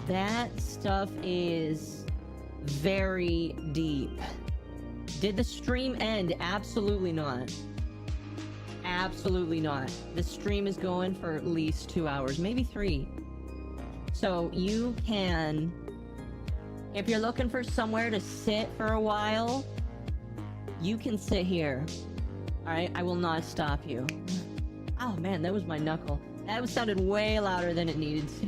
That stuff is very deep. Did the stream end? Absolutely not. Absolutely not. The stream is going for at least 2 hours, maybe 3. So you can, if you're looking for somewhere to sit for a while, you can sit here. Alright, I will not stop you. Oh man, that was my knuckle. That sounded way louder than it needed to.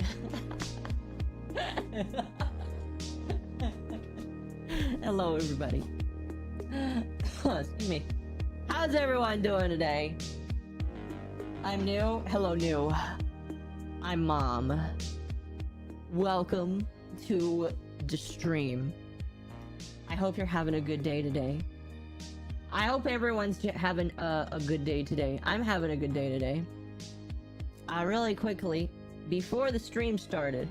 Hello, everybody. Excuse me. How's everyone doing today? I'm new. Hello, new. I'm Mom. Welcome to the stream. I hope you're having a good day today. I hope everyone's having a good day today. I'm having a good day today. Really quickly, before the stream started,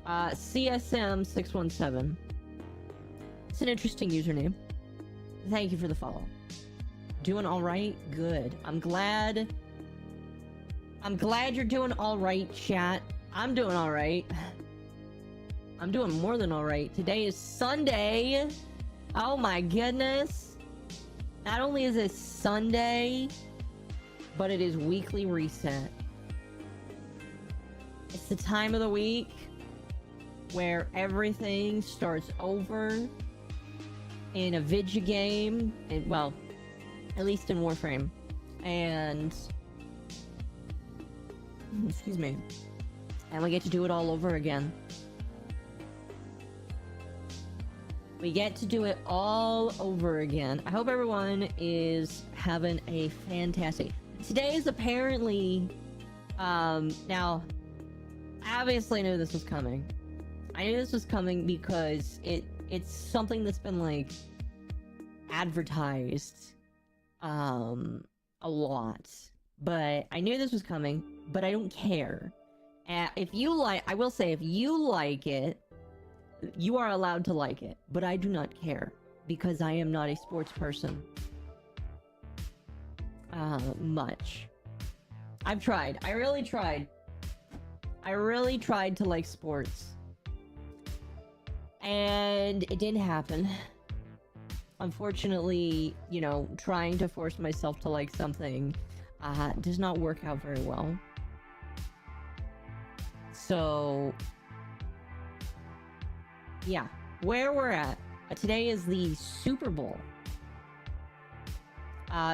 CSM617. It's an interesting username. Thank you for the follow. Doing all right? Good. I'm glad you're doing all right, chat. I'm doing all right. I'm doing more than all right. Today is Sunday. Oh my goodness. Not only is it Sunday, but it is weekly reset. It's the time of the week where everything starts over in a video game, and well, at least in Warframe, and excuse me, and we get to do it all over again. We get to do it all over again. I hope everyone is having a fantastic... Today is apparently, now, obviously I knew this was coming. I knew this was coming because it's something that's been, like, advertised, a lot. But I knew this was coming, but I don't care. If you like... I will say, if you like it, you are allowed to like it, but I do not care because I am not a sports person. Much. I've tried. I really tried. I really tried to like sports. And it didn't happen. Unfortunately, you know, trying to force myself to like something does not work out very well. So... yeah, where we're at. Today is the Super Bowl.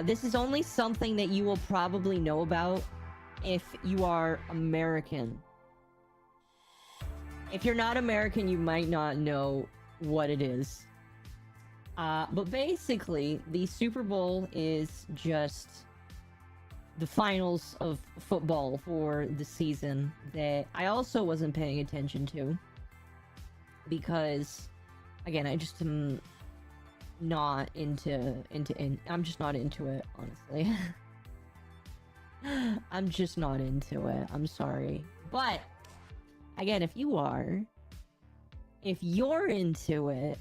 This is only something that you will probably know about if you are American. If you're not American, you might not know what it is. But basically, the Super Bowl is just the finals of football for the season that I also wasn't paying attention to. Because, again, I just am not into I'm just not into it, honestly. I'm just not into it. I'm sorry. But, again, if you're into it,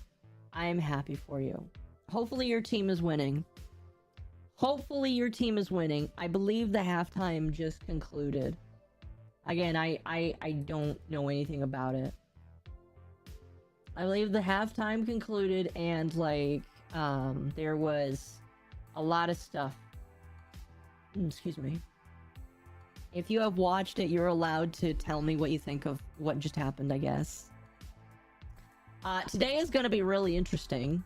I'm happy for you. Hopefully your team is winning. Hopefully your team is winning. I believe the halftime just concluded. Again, I don't know anything about it. I believe the halftime concluded and, like, there was a lot of stuff. Excuse me. If you have watched it, you're allowed to tell me what you think of what just happened, I guess. Today is going to be really interesting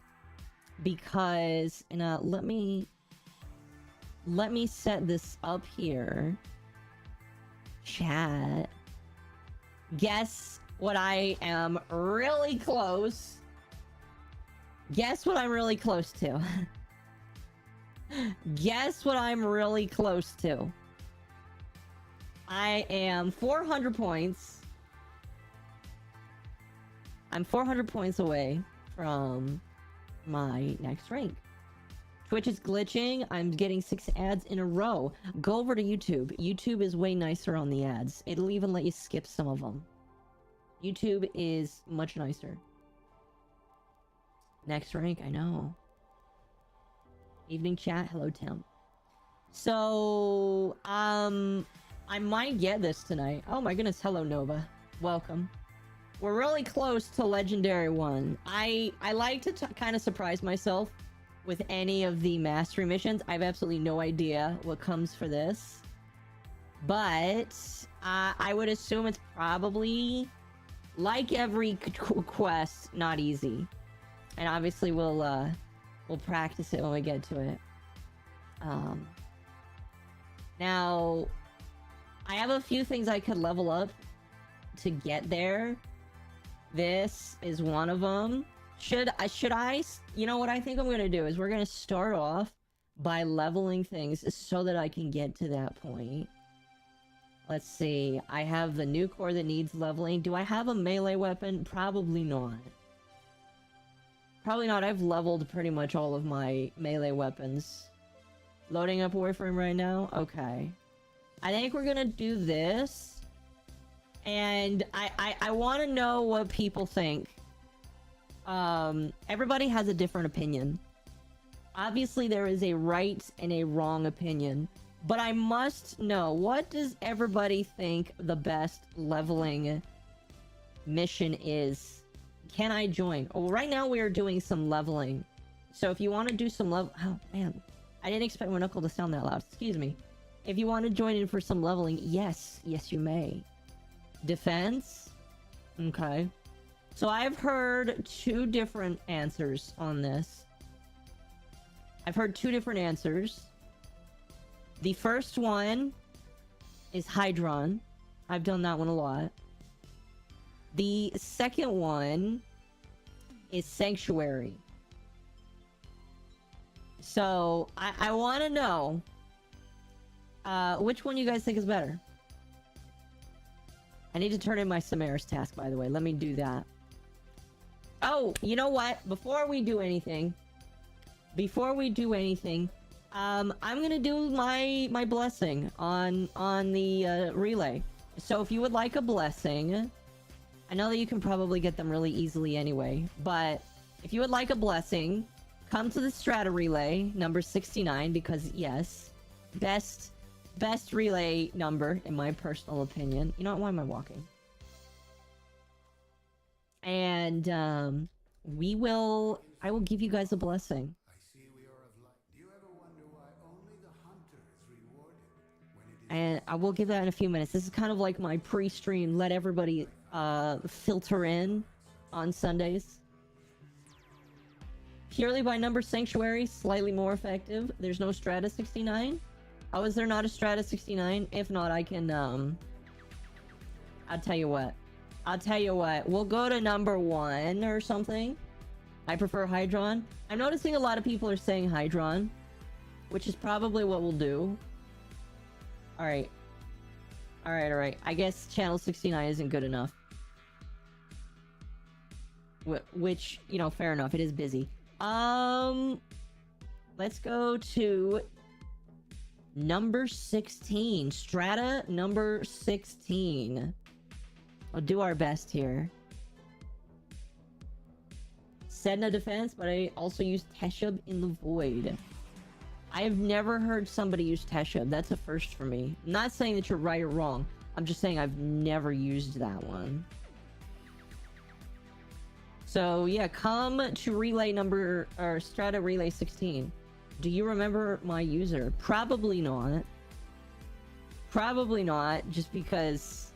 because, and let me set this up here. Chat. Guess what I am really close. Guess what I'm really close to. Guess what I'm really close to. I am 400 points. I'm 400 points away from my next rank. Twitch is glitching. I'm getting 6 ads in a row. Go over to YouTube. YouTube is way nicer on the ads. It'll even let you skip some of them. YouTube is much nicer. Next rank, I know. Evening chat. Hello, Tim. So, I might get this tonight. Oh my goodness, hello Nova. Welcome. We're really close to Legendary 1. I like to kind of surprise myself with any of the mastery missions. I have absolutely no idea what comes for this. But I would assume it's probably, like every quest, not easy. And obviously we'll practice it when we get to it. Now, I have a few things I could level up to get there. This is one of them. Should I? You know what I think I'm gonna do is we're gonna start off by leveling things so that I can get to that point. Let's see. I have the new core that needs leveling. Do I have a melee weapon? Probably not. Probably not. I've leveled pretty much all of my melee weapons. Loading up Warframe right now? Okay. I think we're gonna do this. And I want to know what people think. Everybody has a different opinion. Obviously, there is a right and a wrong opinion. But I must know, what does everybody think the best leveling mission is? Can I join? Oh, right now we are doing some leveling. So if you want to do some oh man, I didn't expect my knuckle to sound that loud. Excuse me. If you want to join in for some leveling, yes, you may. Defense? Okay. So I've heard two different answers on this. I've heard two different answers. The first one is Hydron. I've done that one a lot. The second one is Sanctuary. So I want to know which one you guys think is better. I need to turn in my Samaris task, by the way. Let me do that. Oh, you know what? Before we do anything, I'm gonna do my blessing on the relay. So if you would like a blessing, I know that you can probably get them really easily anyway, but if you would like a blessing, come to the Strata relay number 69, because yes, best relay number in my personal opinion. You know what? Why am I walking? And I will give you guys a blessing. And I will give that in a few minutes. This is kind of like my pre-stream. Let everybody filter in on Sundays. Purely by number Sanctuary, slightly more effective. There's no Strata 69. Oh, is there not a Strata 69? If not, I can, I'll tell you what. We'll go to number 1 or something. I prefer Hydron. I'm noticing a lot of people are saying Hydron, which is probably what we'll do. Alright. I guess channel 69 isn't good enough. Which, you know, fair enough. It is busy. Let's go to number 16. Strata number 16. I'll do our best here. Sedna defense, but I also use Teshub in the Void. I have never heard somebody use Teshub. That's a first for me. I'm not saying that you're right or wrong. I'm just saying I've never used that one. So yeah, come to relay number, or Strata relay 16. Do you remember my user? Probably not. Probably not, just because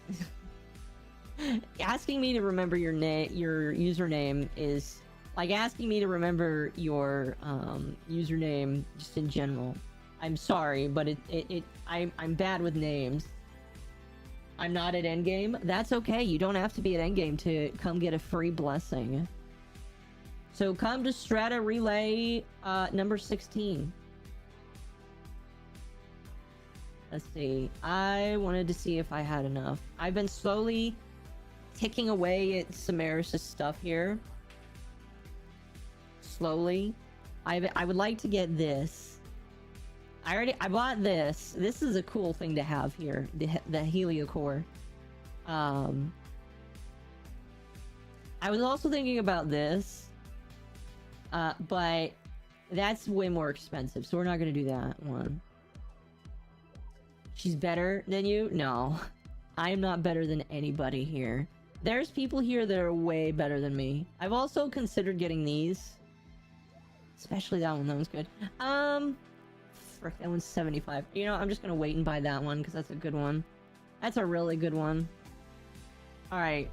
asking me to remember your username is like asking me to remember your username just in general. I'm sorry, but I'm bad with names. I'm not at endgame. That's okay. You don't have to be at endgame to come get a free blessing. So come to Strata relay number 16. Let's see. I wanted to see if I had enough. I've been slowly ticking away at Samaris' stuff here. Slowly. I would like to get this. I bought this. This is a cool thing to have here. The Heliocore. I was also thinking about this. But that's way more expensive, so we're not gonna do that one. She's better than you? No. I am not better than anybody here. There's people here that are way better than me. I've also considered getting these. Especially that one. That one's good. Frick, that one's 75. You know, I'm just gonna wait and buy that one because that's a good one. That's a really good one. Alright.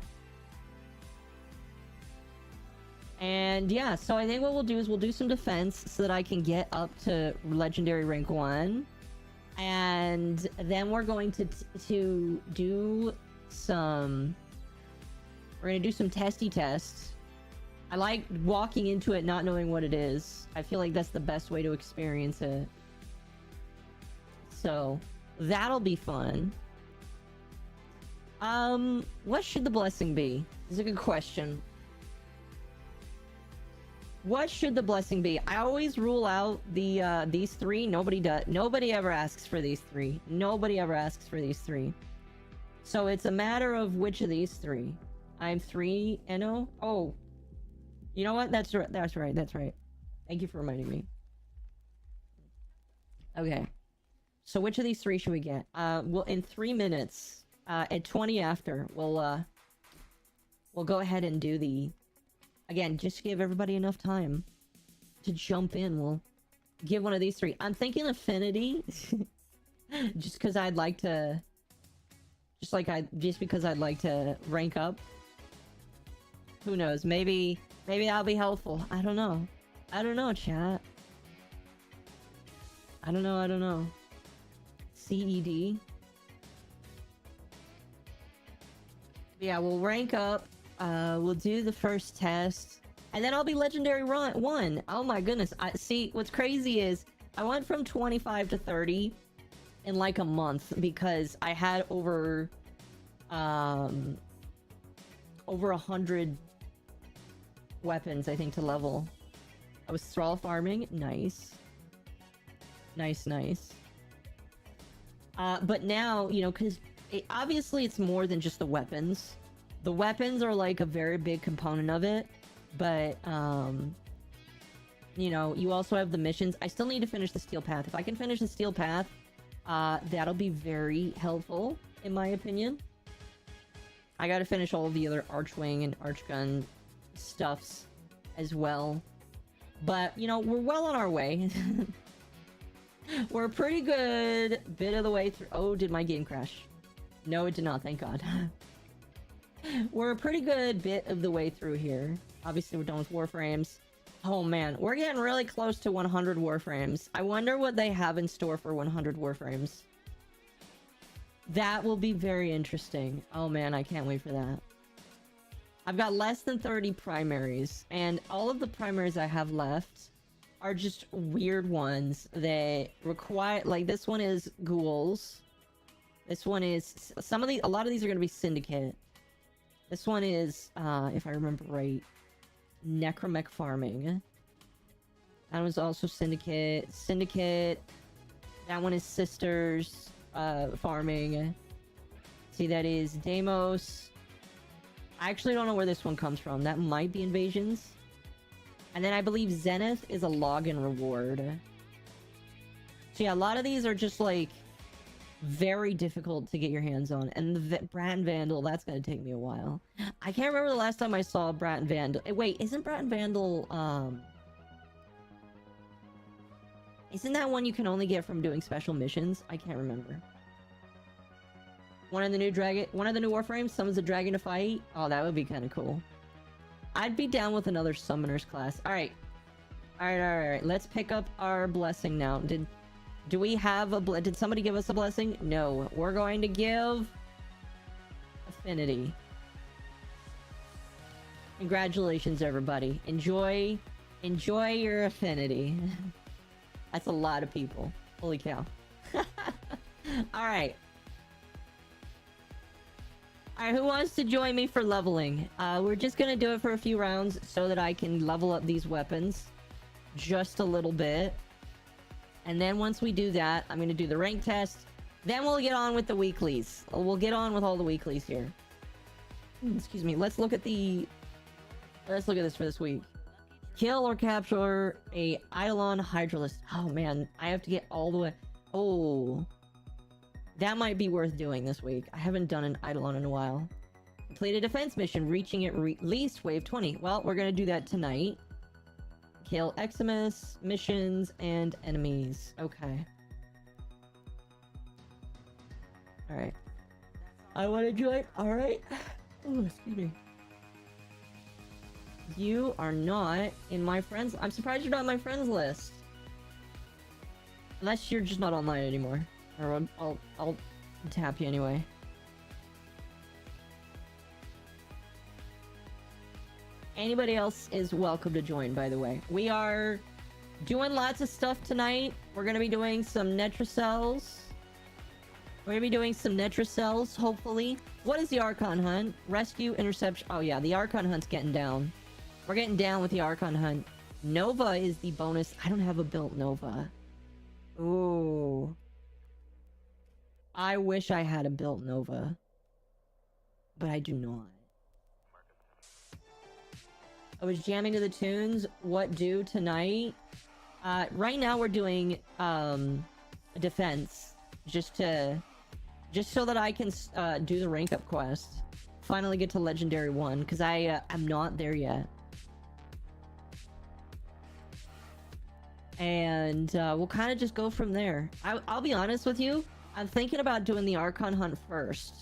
And yeah, so I think what we'll do is we'll do some defense so that I can get up to legendary rank 1. And then we're going to do some... We're gonna do some testy tests. I like walking into it not knowing what it is. I feel like that's the best way to experience it. So, that'll be fun. What should the blessing be? This is a good question. What should the blessing be? I always rule out the these three. Nobody does. Nobody ever asks for these three. Nobody ever asks for these three. So it's a matter of which of these three. I'm 3 NO. Oh, you know what? That's right. That's right. That's right. Thank you for reminding me. Okay. So which of these three should we get? Well, in 3 minutes, at 20 after, we'll go ahead and do the. Again, just to give everybody enough time to jump in, we'll give one of these three. I'm thinking affinity, just because I'd like to, just because I'd like to rank up. Who knows? Maybe that'll be helpful. I don't know. I don't know, chat. I don't know. CED. Yeah, we'll rank up. We'll do the first test, and then I'll be legendary 1. Oh my goodness! See, what's crazy is I went from 25 to 30 in like a month because I had over 100 weapons, I think, to level. I was thrall farming. Nice. But now, you know, because obviously it's more than just the weapons. The weapons are like a very big component of it, but you know, you also have the missions. I still need to finish the steel path. If I can finish the steel path, that'll be very helpful, in my opinion. I gotta finish all of the other archwing and archgun stuffs as well. But, you know, we're well on our way. We're a pretty good bit of the way through. Oh, did my game crash? No, it did not, thank God. We're a pretty good bit of the way through here. Obviously, we're done with Warframes. Oh man, we're getting really close to 100 Warframes. I wonder what they have in store for 100 Warframes. That will be very interesting. Oh man, I can't wait for that. I've got less than 30 primaries, and all of the primaries I have left are just weird ones that require, like, this one is ghouls. This one is, a lot of these are going to be syndicate. This one is, if I remember right, necromech farming. That was also syndicate. That one is sisters, farming. See, that is Deimos. I actually don't know where this one comes from. That might be invasions. And then I believe Zenith is a login reward. So yeah, a lot of these are just like very difficult to get your hands on. And the Brat and Vandal, that's gonna take me a while. I can't remember the last time I saw Brat and Vandal. Wait, isn't Brat and Vandal, isn't that one you can only get from doing special missions? I can't remember. One of the new Warframes summons a dragon to fight. Oh, that would be kind of cool. I'd be down with another summoners class. Alright. Alright. Let's pick up our blessing now. Do we have a did somebody give us a blessing? No. We're going to give affinity. Congratulations, everybody. Enjoy your affinity. That's a lot of people. Holy cow. Alright. Alright, who wants to join me for leveling? We're just gonna do it for a few rounds so that I can level up these weapons just a little bit. And then once we do that, I'm gonna do the rank test. Then we'll get on with the weeklies. We'll get on with all the weeklies here. Excuse me. Let's look at this for this week. Kill or capture a Eidolon Hydralisk. Oh man, I have to get all the way. Oh. That might be worth doing this week. I haven't done an Eidolon in a while. Complete a defense mission, reaching at least wave 20. Well, we're gonna do that tonight. Kill Eximus, missions, and enemies. Okay. Alright. I wanna join. Alright. Oh, excuse me. You are not in my friends. I'm surprised you're not in my friends list. Unless you're just not online anymore. Or I'll tap you anyway. Anybody else is welcome to join, by the way. We are doing lots of stuff tonight. We're gonna be doing some Netracells. We're gonna be doing some Netracells, hopefully. What is the Archon Hunt? Rescue, interception. Oh yeah, the Archon Hunt's getting down. We're getting down with the Archon Hunt. Nova is the bonus. I don't have a built Nova. Ooh. I wish I had a built Nova. But I do not. I was jamming to the tunes. What do tonight? Right now we're doing defense. Just so that I can do the rank up quest. Finally get to Legendary 1, because I am not there yet. And we'll kind of just go from there. I'll be honest with you. I'm thinking about doing the Archon Hunt first.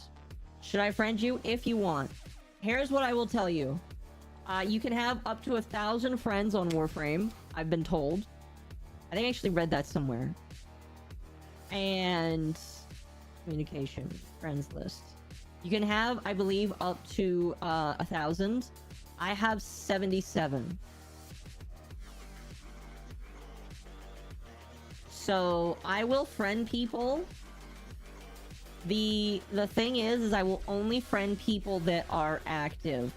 Should I friend you? If you want. Here's what I will tell you. You can have up to 1,000 friends on Warframe, I've been told. I think I actually read that somewhere. And communication, friends list. You can have, I believe, up to 1,000. I have 77. So I will friend people. The thing is I will only friend people that are active.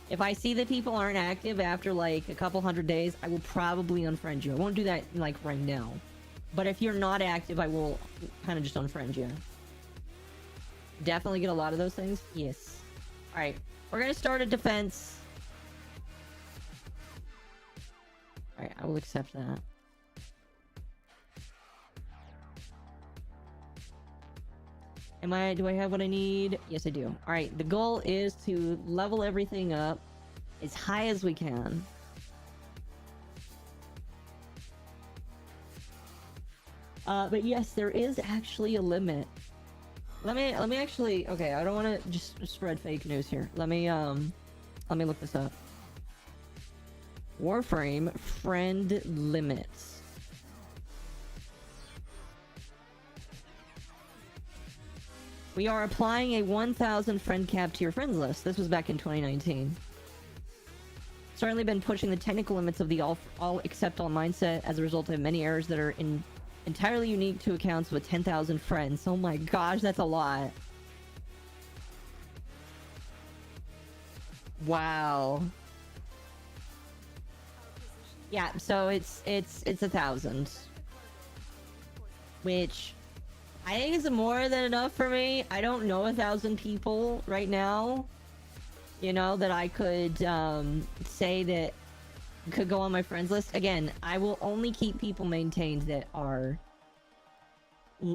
If I see that people aren't active after like a couple hundred days, I will probably unfriend you. I won't do that like right now. But if you're not active, I will kind of just unfriend you. Definitely get a lot of those things. Yes. Alright. We're gonna start a defense. Alright, I will accept that. Do I have what I need? Yes, I do. Alright, the goal is to level everything up as high as we can. But yes, there is actually a limit. Let me actually, okay, I don't want to just spread fake news here. Let me look this up. Warframe friend limits. We are applying a 1,000 friend cap to your friends list. This was back in 2019. Certainly been pushing the technical limits of the all accept all mindset as a result of many errors that are entirely unique to accounts with 10,000 friends. Oh my gosh, that's a lot. Wow. Yeah, so it's 1,000. Which I think it's more than enough for me. I don't know 1,000 people right now, you know, that I could say that could go on my friends list. Again, I will only keep people maintained that are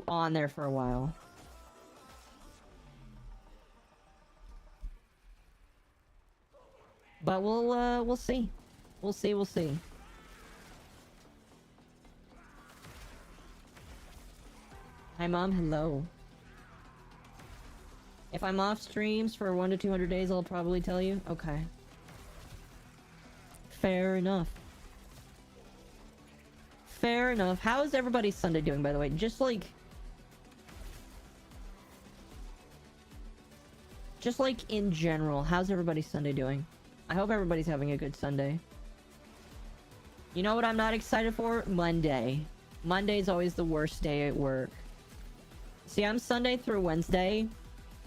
on there for a while. But we'll see. We'll see. Hi, Mom. Hello. If I'm off streams for 1 to 200 days, I'll probably tell you. Okay. Fair enough. Fair enough. How is everybody's Sunday doing, by the way? Just like in general, how's everybody's Sunday doing? I hope everybody's having a good Sunday. You know what I'm not excited for? Monday. Monday's always the worst day at work. See, I'm Sunday through Wednesday.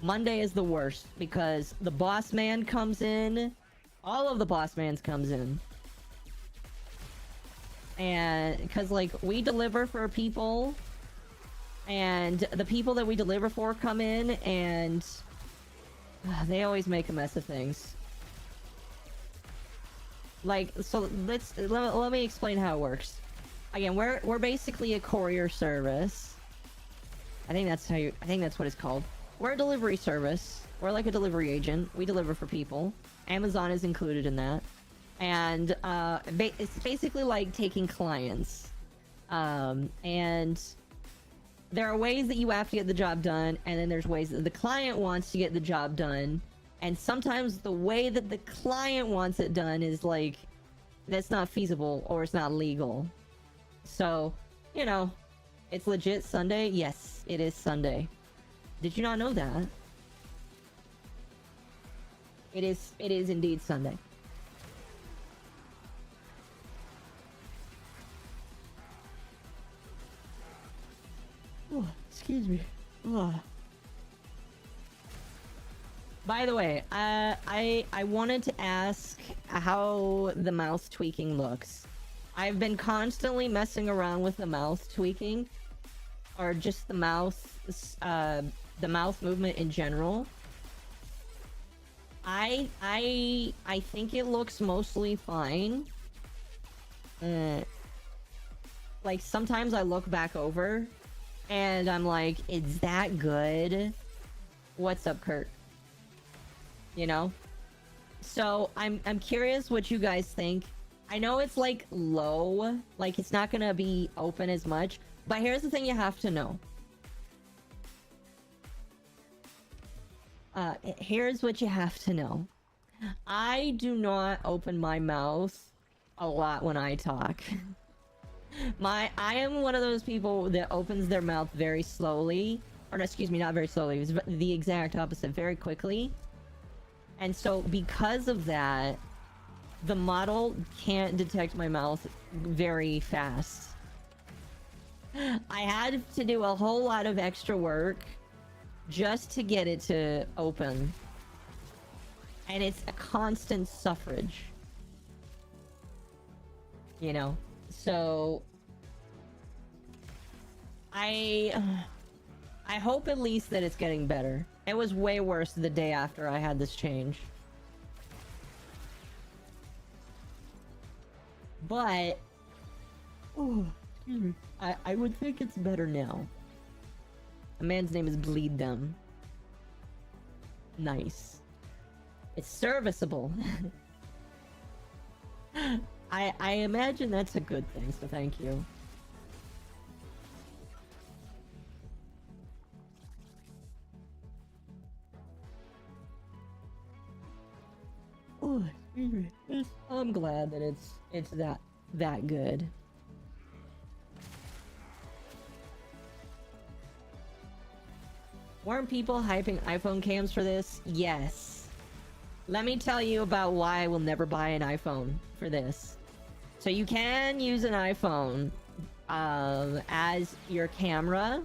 Monday is the worst because the boss man comes in. All of the boss mans comes in. And because like we deliver for people and the people that we deliver for come in and they always make a mess of things. Like, so let me explain how it works. Again, we're basically a courier service. I think that's what it's called. We're a delivery service. We're like a delivery agent. We deliver for people. Amazon is included in that. And it's basically like taking clients. And there are ways that you have to get the job done, and then there's ways that the client wants to get the job done. And sometimes the way that the client wants it done is like, that's not feasible or it's not legal. So, you know, it's legit Sunday. Yes, it is Sunday. Did you not know that? It is indeed Sunday. Oh, excuse me. Oh. By the way, I wanted to ask how the mouse tweaking looks. I've been constantly messing around with the mouse tweaking, or just the mouse movement in general. I think it looks mostly fine. Like sometimes I look back over, and I'm like, "Is that good? What's up, Kurt?" You know? So I'm curious what you guys think. I know it's like low, like it's not gonna be open as much, but here's the thing you have to know. Here's what you have to know. I do not open my mouth a lot when I talk. I am one of those people that opens their mouth very slowly, or excuse me, not very slowly, it's the exact opposite, very quickly. And so because of that, the model can't detect my mouth very fast. I had to do a whole lot of extra work just to get it to open. And it's a constant suffrage. You know? So I hope at least that it's getting better. It was way worse the day after I had this change. But I would think it's better now. A man's name is Bleed Them. Nice. It's serviceable. I imagine that's a good thing, so thank you. Oh, excuse me. I'm glad that it's that good. Weren't people hyping iPhone cams for this? Yes. Let me tell you about why I will never buy an iPhone for this. So you can use an iPhone as your camera,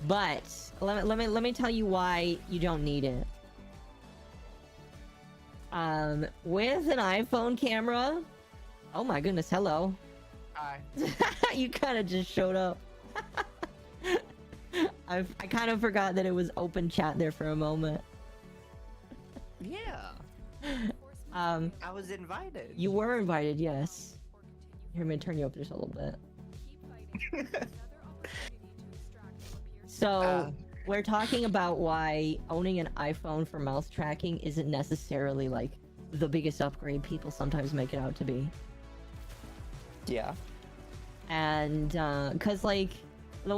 but let me tell you why you don't need it. With an iPhone camera, oh my goodness, hello. Hi. You kind of just showed up. I kind of forgot that it was open chat there for a moment. Yeah. I was invited. You were invited, yes. Here, I'm gonna turn you up just a little bit. So, we're talking about why owning an iPhone for mouse tracking isn't necessarily like the biggest upgrade people sometimes make it out to be. Yeah. And cause like the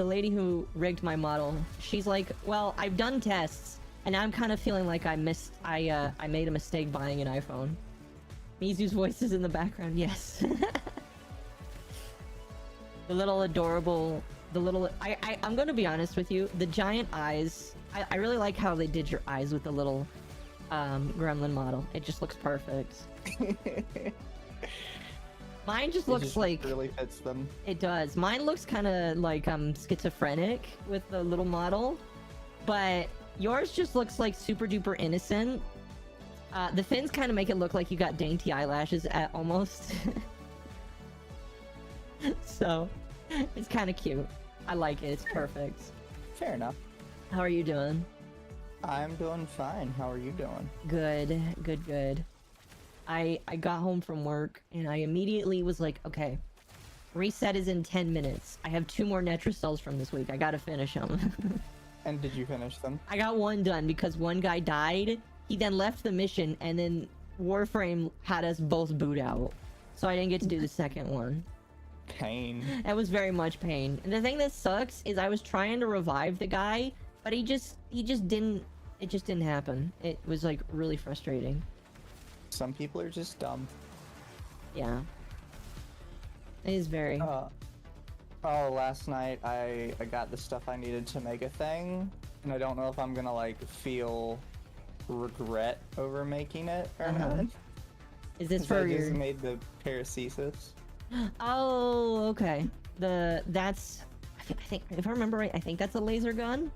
lady who rigged my model, she's like, well, I've done tests and I'm kind of feeling like I made a mistake buying an iPhone. Mizu's voice is in the background, yes. The little adorable, I'm gonna be honest with you, the giant eyes, I really like how they did your eyes with the little gremlin model. It just looks perfect. Mine just looks like really fits them. It does. Mine looks kind of like schizophrenic with the little model, but yours just looks like super duper innocent. The fins kind of make it look like you got dainty eyelashes at almost. So it's kind of cute. I like it. It's perfect. Fair enough. How are you doing? I'm doing fine. How are you doing? Good, good, good. I got home from work and I immediately was like, okay, Reset is in 10 minutes. I have 2 more Netra cells from this week. I gotta finish them. And did you finish them? I got 1 done because 1 guy died. He then left the mission, and then Warframe had us both boot out. So I didn't get to do the second one. Pain. That was very much pain. And the thing that sucks is I was trying to revive the guy, but he just didn't, it just didn't happen. It was like really frustrating. Some people are just dumb. Yeah. It is very. Oh, last night I got the stuff I needed to make a thing, and I don't know if I'm gonna like feel regret over making it or not. Is this 'Cause for I your... just made the paracesis. Oh, okay. That's... I think, if I remember right, I think that's a laser gun.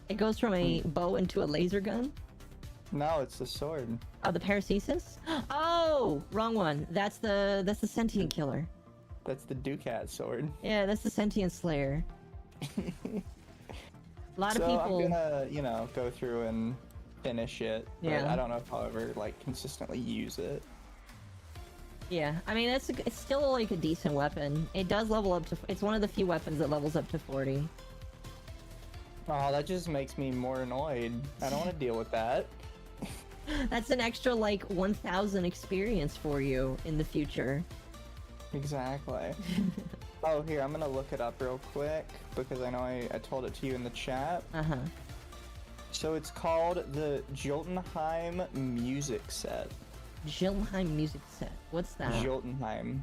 It goes from a bow into a laser gun. No, it's the sword. Oh, the paracesis? Oh, wrong one. That's the sentient killer. That's the Ducat sword. Yeah, that's the sentient slayer. A lot of people... I'm gonna, you know, go through and finish it. But Yeah. I don't know if I'll ever, like, consistently use it. Yeah, I mean, it's still like a decent weapon. It does level up to... It's one of the few weapons that levels up to 40. Oh, that just makes me more annoyed. I don't want to deal with that. That's an extra, like, 1,000 experience for you in the future. Exactly. Oh, here, I'm gonna look it up real quick, because I know I told it to you in the chat. Uh-huh. So it's called the Jotunheim Music Set. Jotunheim music set. What's that? Jotunheim.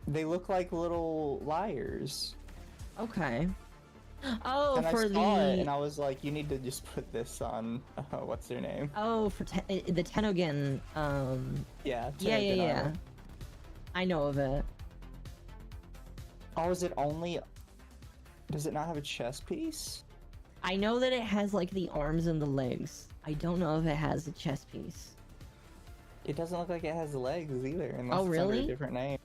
They look like little lyres. Okay. Oh, And for I saw it, and the... I was like, you need to just put this on, what's their name? Oh, for the Tenogen, Yeah, Yeah, Tenogen yeah. armor. I know of it. Oh, is it only... Does it not have a chest piece? I know that it has, like, the arms and the legs. I don't know if it has a chest piece. It doesn't look like it has legs either, unless Oh, it's under really? a different name.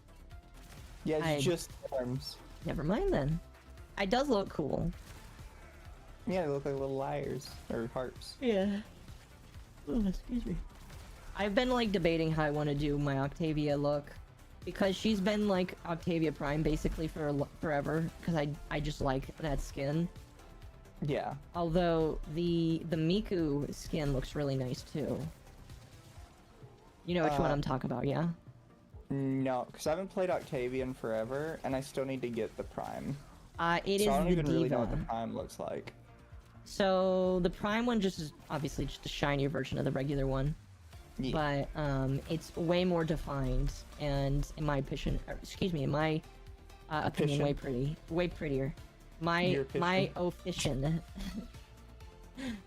Yeah, it's just arms. Never mind then. It does look cool. Yeah, they look like little lyres, or harps. Yeah. Oh, excuse me. I've been, like, debating how I want to do my Octavia look. Because she's been, like, Octavia Prime basically for forever. Because I just like that skin. Yeah. Although, the Miku skin looks really nice, too. You know which one I'm talking about, yeah? No, because I haven't played Octavian forever, and I still need to get the Prime. It is so I don't the even really know what Diva. the Prime looks like. So, the Prime one just is obviously just a shinier version of the regular one. Yeah. But, it's way more defined, and in my opinion, in my opinion, way prettier. My opinion.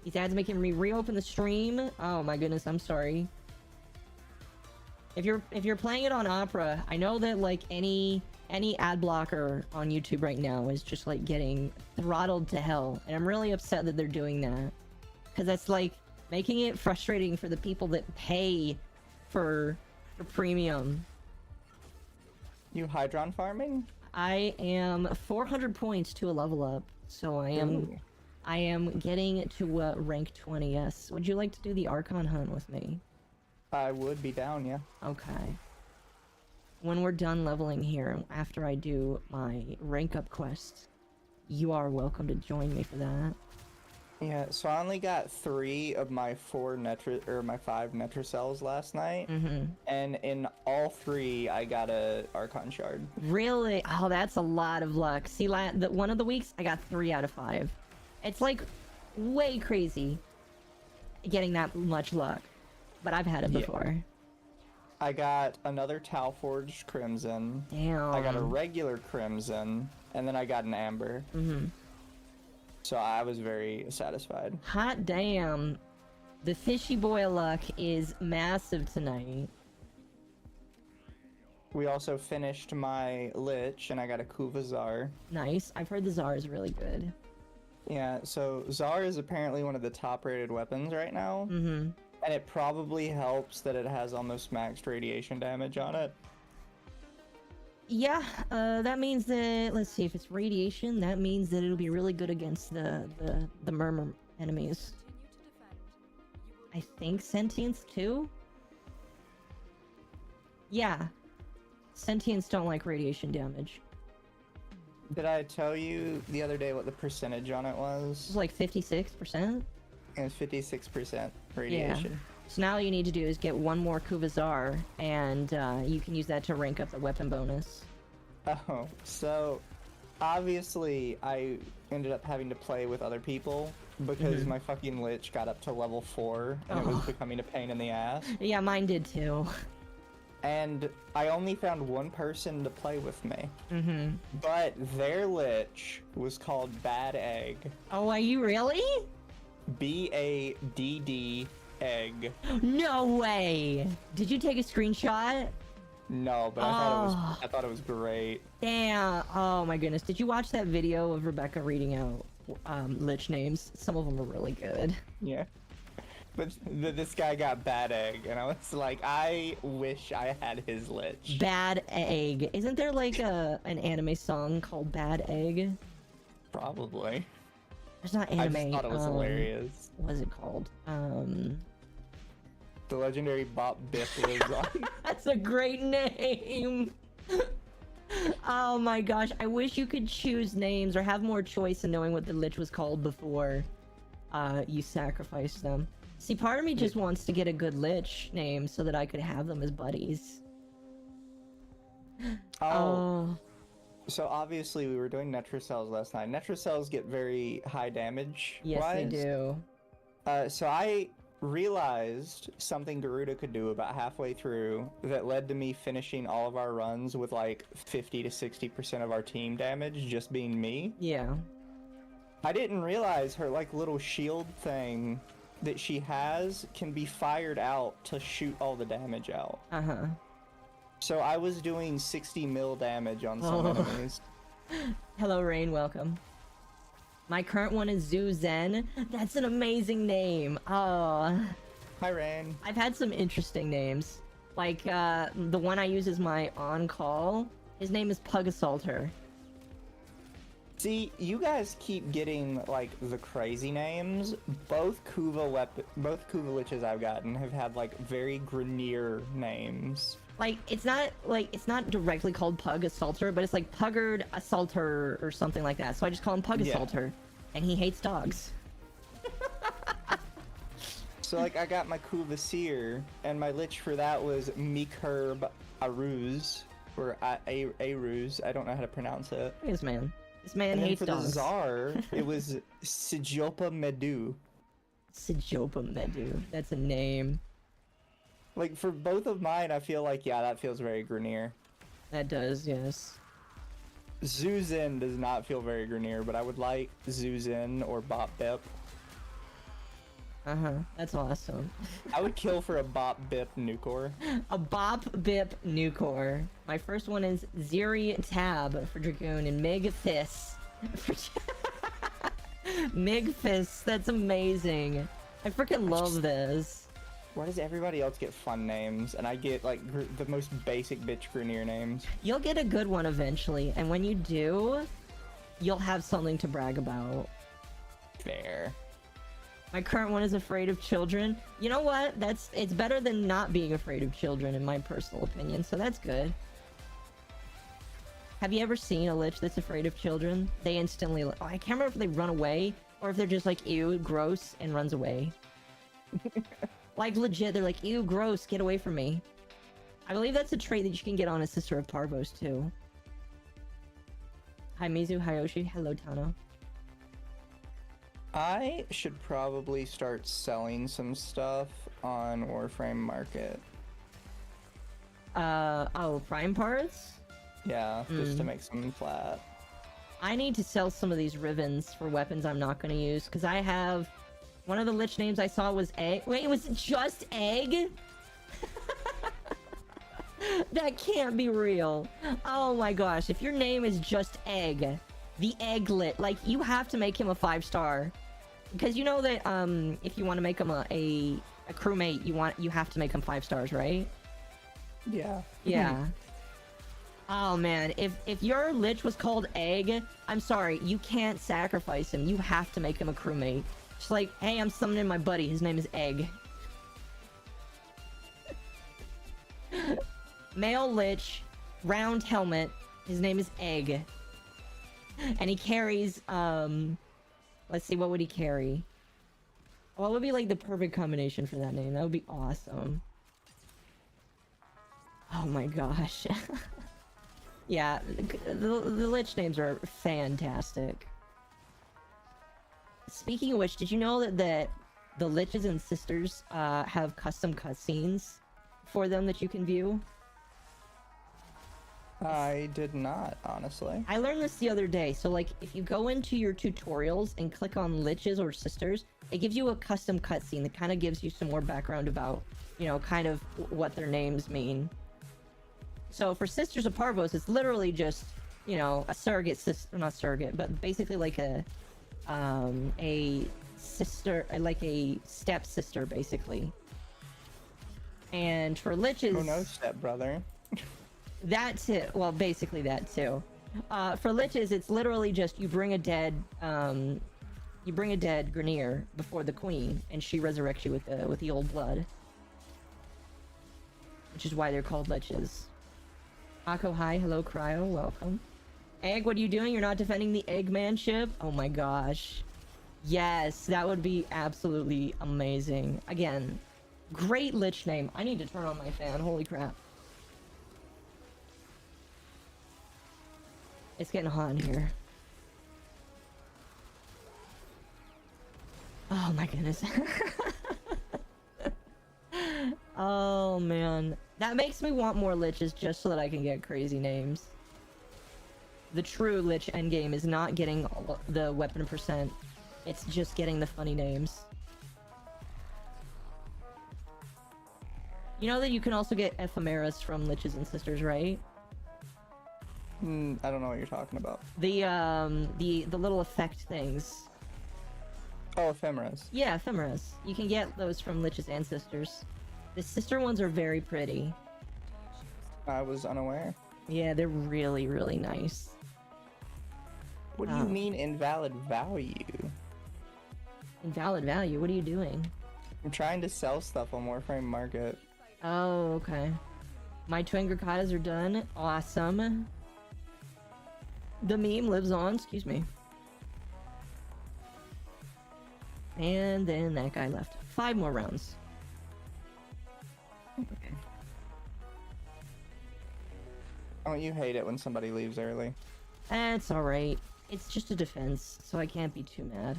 These ads making me reopen the stream. Oh my goodness, I'm sorry. If you're playing it on Opera, I know that like any ad blocker on YouTube right now is just like getting throttled to hell, and I'm really upset that they're doing that, because that's like making it frustrating for the people that pay for premium. You Hydron farming? I am 400 points to a level up, so I am getting to rank 20. Yes. Would you like to do the Archon hunt with me? I would be down, yeah. Okay. When we're done leveling here, after I do my rank up quest, you are welcome to join me for that. Yeah, so I only got 3 of my 5 Netra cells last night, and in all 3 I got a Archon shard. Really? Oh, that's a lot of luck. See, one of the weeks I got 3 out of 5. It's like way crazy getting that much luck, but I've had it before. I got another Talforged Crimson. Damn. I got a regular Crimson, and then I got an Amber. So I was very satisfied. Hot damn. The fishy boy luck is massive tonight. We also finished my Lich, and I got a Kuva Zar. Nice. I've heard the Zar is really good. Yeah, so Zar is apparently one of the top-rated weapons right now. And it probably helps that it has almost maxed radiation damage on it. Yeah, that means that, let's see, if it's radiation, that means that it'll be really good against the murmur enemies. I think sentience too? Yeah. Sentients don't like radiation damage. Did I tell you the other day what the percentage on it It's was? like 56%. And 56% radiation. So now all you need to do is get one more Kuvazar, and you can use that to rank up the weapon bonus. Oh, so obviously I ended up having to play with other people because my fucking Lich got up to level 4 and it was becoming a pain in the ass. Yeah, mine did too. And I only found one person to play with me. Mm-hmm. But their Lich was called Bad Egg. Oh, are you really? B-A-D-D Egg. No way! Did you take a screenshot? No, but I thought it was great. Damn! Oh my goodness! Did you watch that video of Rebecca reading out Lich names? Some of them are really good. Yeah. But this guy got Bad Egg, and I was like, I wish I had his Lich. Bad Egg. Isn't there like an anime song called Bad Egg? Probably. It's not anime. I just thought it was hilarious. What is it called? The legendary Bop Biff lives on. That's a great name. Oh my gosh! I wish you could choose names or have more choice in knowing what the Lich was called before you sacrifice them. See, part of me just wants to get a good Lich name so that I could have them as buddies. Oh. So obviously we were doing Netrocells last night. Netrocells get very high damage. Yes, they do. So I realized something Garuda could do about halfway through that led to me finishing all of our runs with like 50 to 60% of our team damage just being me. Yeah. I didn't realize her like little shield thing that she has can be fired out to shoot all the damage out. Uh-huh. So I was doing 60 mil damage on some enemies. Hello, Rain. Welcome. My current one is Zhu Zen. That's an amazing name. Oh. Hi, Rain. I've had some interesting names. Like, the one I use as my on-call, his name is Pug Assaulter. See, you guys keep getting, like, the crazy names. Both Kuva Liches I've gotten have had, like, very Grenier names. Like, it's not directly called Pug Assaulter, but it's like Puggard Assaulter or something like that. So I just call him Pug Assaulter. And he hates dogs. So, like, I got my Kuvasir, and my Lich for that was Mikurb Aruz, or Aruz. I don't know how to pronounce it. This man hates for dogs. The Czar, it was Sijopa Medu. Sijopa Medu. That's a name. Like, for both of mine, I feel like, yeah, that feels very Grenier. That does, yes. Zuzin does not feel very Grenier, but I would like Zuzin or Bop Bip. Uh-huh. That's awesome. I would kill for a Bop Bip Nukor. A Bop Bip Nukor. My first one is Ziri Tab for Dragoon and Mig Fist. Mig Fist, that's amazing. I freaking love this. Why does everybody else get fun names, and I get, like, the most basic bitch Grenier names? You'll get a good one eventually, and when you do, you'll have something to brag about. Fair. My current one is Afraid of Children. You know what? It's better than not being afraid of children, in my personal opinion, so that's good. Have you ever seen a Lich that's afraid of children? They instantly... Oh, I can't remember if they run away, or if they're just like, ew, gross, and runs away. Like, legit, they're like, ew, gross, get away from me. I believe that's a trait that you can get on a Sister of Parvos, too. Hi, Mizu. Hi, Oshi. Hello, Tano. I should probably start selling some stuff on Warframe Market. Oh, prime parts? Yeah, just to make some flat. I need to sell some of these ribbons for weapons I'm not going to use, because I have... One of the Lich names I saw was Egg. Wait, was it just Egg? That can't be real. Oh my gosh, if your name is just Egg, the Egglet, like, you have to make him a 5-star. Because you know that, if you want to make him a crewmate, you have to make him 5 stars, right? Yeah. Yeah. Oh man, if your Lich was called Egg, I'm sorry, you can't sacrifice him. You have to make him a crewmate. Just like, hey, I'm summoning my buddy. His name is Egg. Male Lich, round helmet. His name is Egg. And he carries, let's see, what would he carry? What would be like the perfect combination for that name? That would be awesome. Oh my gosh. Yeah, the Lich names are fantastic. Speaking of which, did you know that the Liches and Sisters have custom cutscenes for them that you can view? I did not, honestly. I learned this the other day. So, like, if you go into your tutorials and click on Liches or Sisters, it gives you a custom cutscene that kind of gives you some more background about, you know, kind of what their names mean. So, for Sisters of Parvos, it's literally just, you know, a surrogate sister, not surrogate, but basically like a sister, like a stepsister, basically. And for Liches... Oh, no, stepbrother. That too. Well, basically that too. For Liches, it's literally just you bring a dead Grineer before the queen, and she resurrects you with the old blood, which is why they're called Liches. Akko, hi, hello, Cryo, welcome. Egg, what are you doing? You're not defending the Eggman ship? Oh my gosh. Yes, that would be absolutely amazing. Again, great Lich name. I need to turn on my fan. Holy crap. It's getting hot in here. Oh my goodness. Oh man. That makes me want more Liches just so that I can get crazy names. The true Lich endgame is not getting the weapon percent. It's just getting the funny names. You know that you can also get ephemeras from Liches and Sisters, right? I don't know what you're talking about. The little effect things. Oh, ephemeras. Yeah, ephemeras. You can get those from Liches and Sisters. The sister ones are very pretty. I was unaware. Yeah, they're really, really nice. What do you mean invalid value? Invalid value? What are you doing? I'm trying to sell stuff on Warframe Market. Oh, okay. My twin Grakatas are done. Awesome. The meme lives on. Excuse me. And then that guy left. 5 more rounds. Oh, you hate it when somebody leaves early. That's alright. It's just a defense, so I can't be too mad.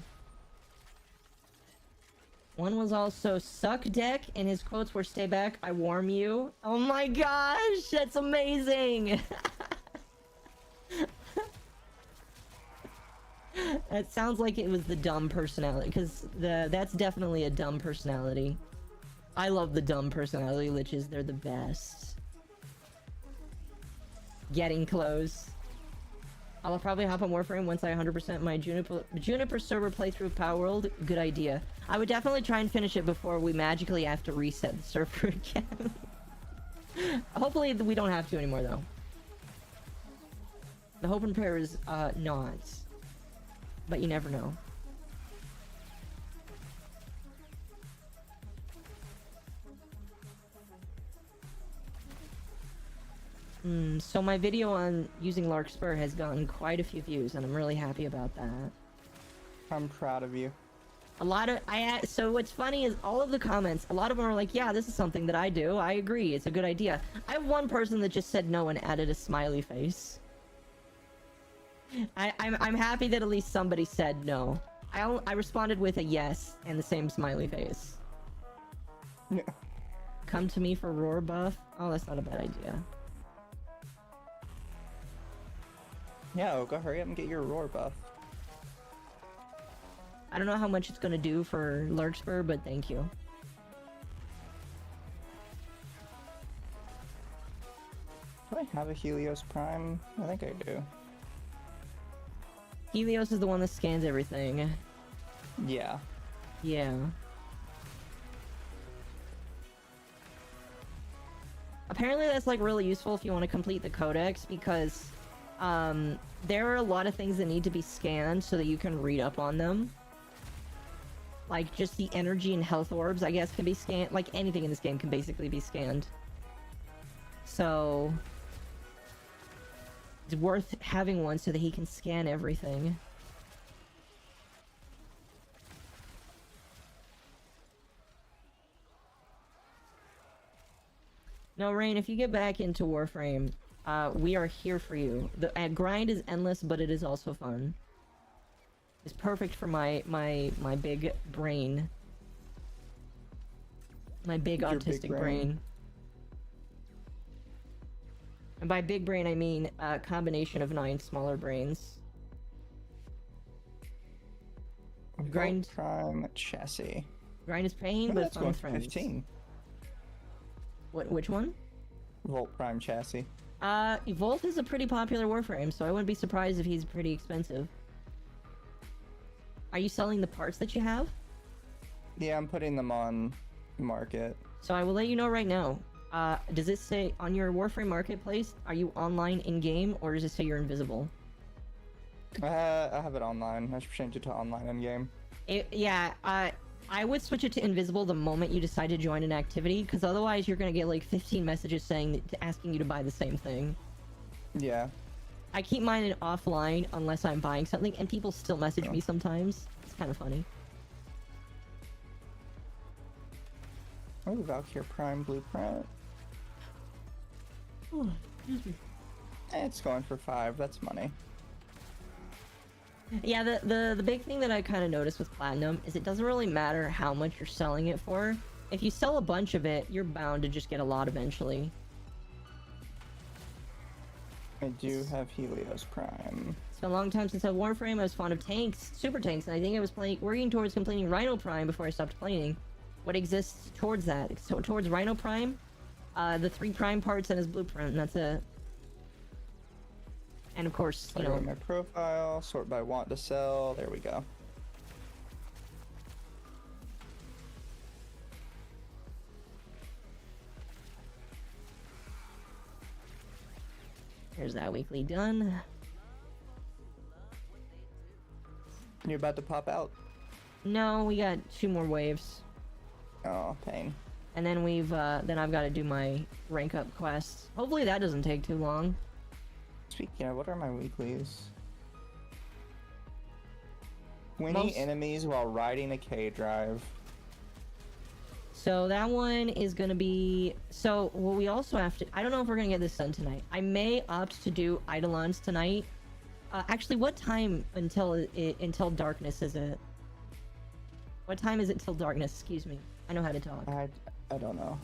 One was also suck deck, and his quotes were stay back, I warm you. Oh my gosh, that's amazing! That sounds like it was the dumb personality, because that's definitely a dumb personality. I love the dumb personality Liches, they're the best. Getting close. I'll probably hop on Warframe once I 100% my Juniper server playthrough of Power World. Good idea. I would definitely try and finish it before we magically have to reset the server again. Hopefully we don't have to anymore though. The hope and prayer is not. But you never know. So my video on using Larkspur has gotten quite a few views, and I'm really happy about that. I'm proud of you. A lot of so what's funny is all of the comments, a lot of them are like, yeah, this is something that I do. I agree, it's a good idea. I have one person that just said no and added a smiley face. I'm happy that at least somebody said no. I responded with a yes and the same smiley face. Yeah. Come to me for roar buff? Oh, that's not a bad idea. Yeah, go hurry up and get your roar buff. I don't know how much it's gonna do for Larkspur, but thank you. Do I have a Helios Prime? I think I do. Helios is the one that scans everything. Yeah. Yeah. Apparently that's like really useful if you want to complete the codex, because there are a lot of things that need to be scanned so that you can read up on them. Like just the energy and health orbs, I guess, can be scanned. Like anything in this game can basically be scanned. So It's worth having one so that he can scan everything. No, Rain, if you get back into Warframe, we are here for you. The grind is endless, but it is also fun. It's perfect for my big brain. My big Your autistic big brain. brain. And by big brain, I mean a combination of 9 smaller brains. Grind Prime chassis. Grind is pain, Oh, but that's fun going with for friends. 15. Which one? Volt Prime chassis. Volt is a pretty popular Warframe, so I wouldn't be surprised if he's pretty expensive. Are you selling the parts that you have? Yeah, I'm putting them on market. So I will let you know right now. Does it say on your Warframe marketplace, are you online in-game, or does it say you're invisible? I have it online. I should change it to online in game. I would switch it to invisible the moment you decide to join an activity, because otherwise you're gonna get like 15 messages saying asking you to buy the same thing. Yeah. I keep mine offline unless I'm buying something, and people still message me sometimes. It's kind of funny. Oh, Valkyrie Prime Blueprint. Oh, excuse me. It's going for 5. That's money. Yeah, the big thing that I kind of noticed with Platinum is it doesn't really matter how much you're selling it for. If you sell a bunch of it, you're bound to just get a lot eventually. I do have Helios Prime. It's been a long time since I Warframe. I was fond of tanks, super tanks, and I think I was working towards completing Rhino Prime before I stopped playing. What exists towards that? So towards Rhino Prime, the 3 Prime parts and his blueprint, and that's it. And of course, you know, My profile, sort by want to sell. There we go. here's that weekly done. You're about to pop out. No, we got 2 more waves. Oh, pain. And then then I've got to do my rank up quests. Hopefully that doesn't take too long. Speaking of, what are my weeklies? Winning enemies while riding a K-drive. So that one is gonna be, so what we also have to, I don't know if we're gonna get this done tonight. I may opt to do Eidolons tonight. Actually, what time until darkness is it? What time is it till darkness? Excuse me. I know how to talk. I don't know.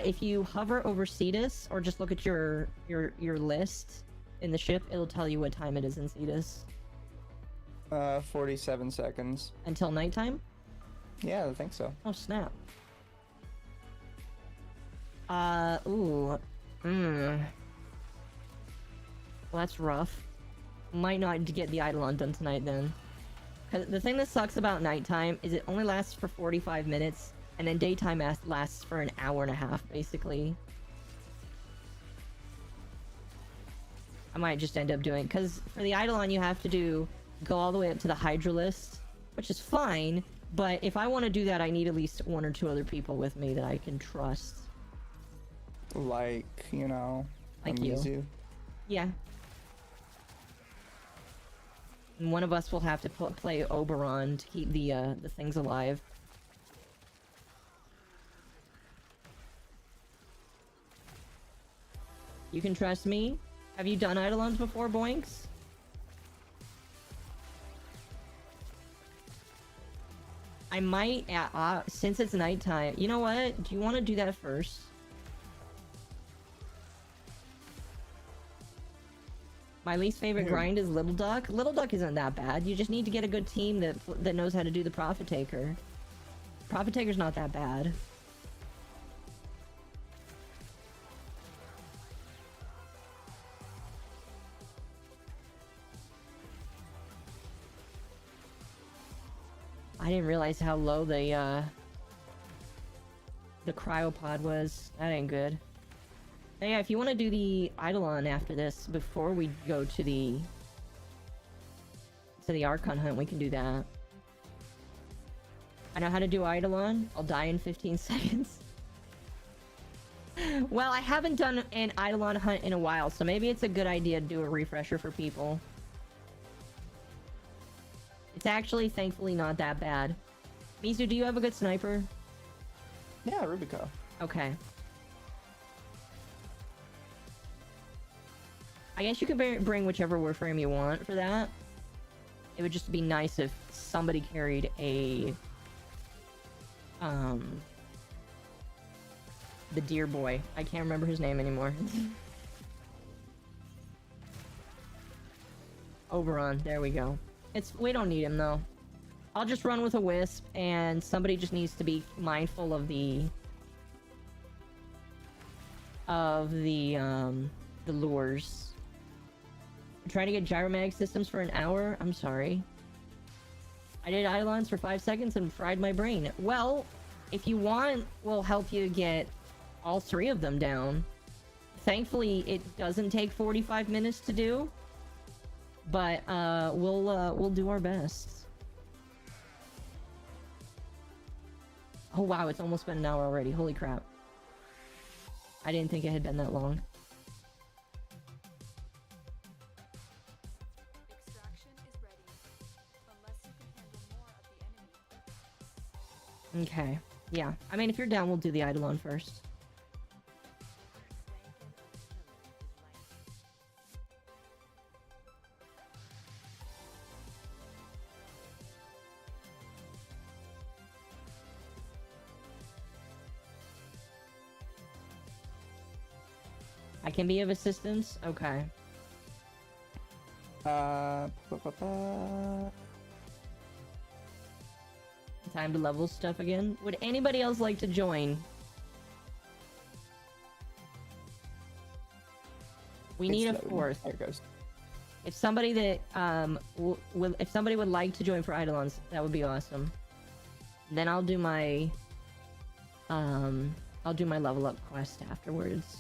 If you hover over Cetus, or just look at your list in the ship, it'll tell you what time it is in Cetus. 47 seconds. Until nighttime? Yeah, I think so. Oh, snap. Ooh. Well, that's rough. Might not get the Eidolon done tonight then. 'Cause the thing that sucks about nighttime is it only lasts for 45 minutes, and then daytime lasts for an hour and a half, basically. I might just end up doing, because for the Eidolon you have to go all the way up to the Hydralist, which is fine, but if I want to do that, I need at least 1 or 2 other people with me that I can trust. Like, you know, Like you. Mizu. Yeah. And one of us will have to play Oberon to keep the things alive. You can trust me. Have you done Eidolons before, Boinks? I might, since it's nighttime. You know what? Do you want to do that first? My least favorite grind is Little Duck. Little Duck isn't that bad. You just need to get a good team that knows how to do the Profit Taker. Profit Taker's not that bad. I didn't realize how low the cryopod was. That ain't good. But yeah, if you want to do the Eidolon after this, before we go to the Archon hunt, we can do that. I know how to do Eidolon. I'll die in 15 seconds. Well, I haven't done an Eidolon hunt in a while, so maybe it's a good idea to do a refresher for people. It's actually, thankfully, not that bad. Mizu, do you have a good sniper? Yeah, Rubico. Okay. I guess you could bring whichever Warframe you want for that. It would just be nice if somebody carried a... the deer boy. I can't remember his name anymore. Oberon, there we go. We don't need him though. I'll just run with a wisp, and somebody just needs to be mindful of the lures. I'm trying to get gyromag systems for an hour. I'm sorry. I did Eidolons for 5 seconds and fried my brain. Well, if you want, we'll help you get all 3 of them down. Thankfully, it doesn't take 45 minutes to do, but we'll do our best. Oh wow, it's almost been an hour already. Holy crap. I didn't think it had been that long. Extraction is ready. Unless you can handle more of the enemy. Okay. Yeah. I mean, if you're down, we'll do the Eidolon first. I can be of assistance? Okay. Pa-pa-pa. Time to level stuff again. Would anybody else like to join? We need a fourth. There it goes. If somebody that if somebody would like to join for Eidolons, that would be awesome. Then I'll do my level up quest afterwards.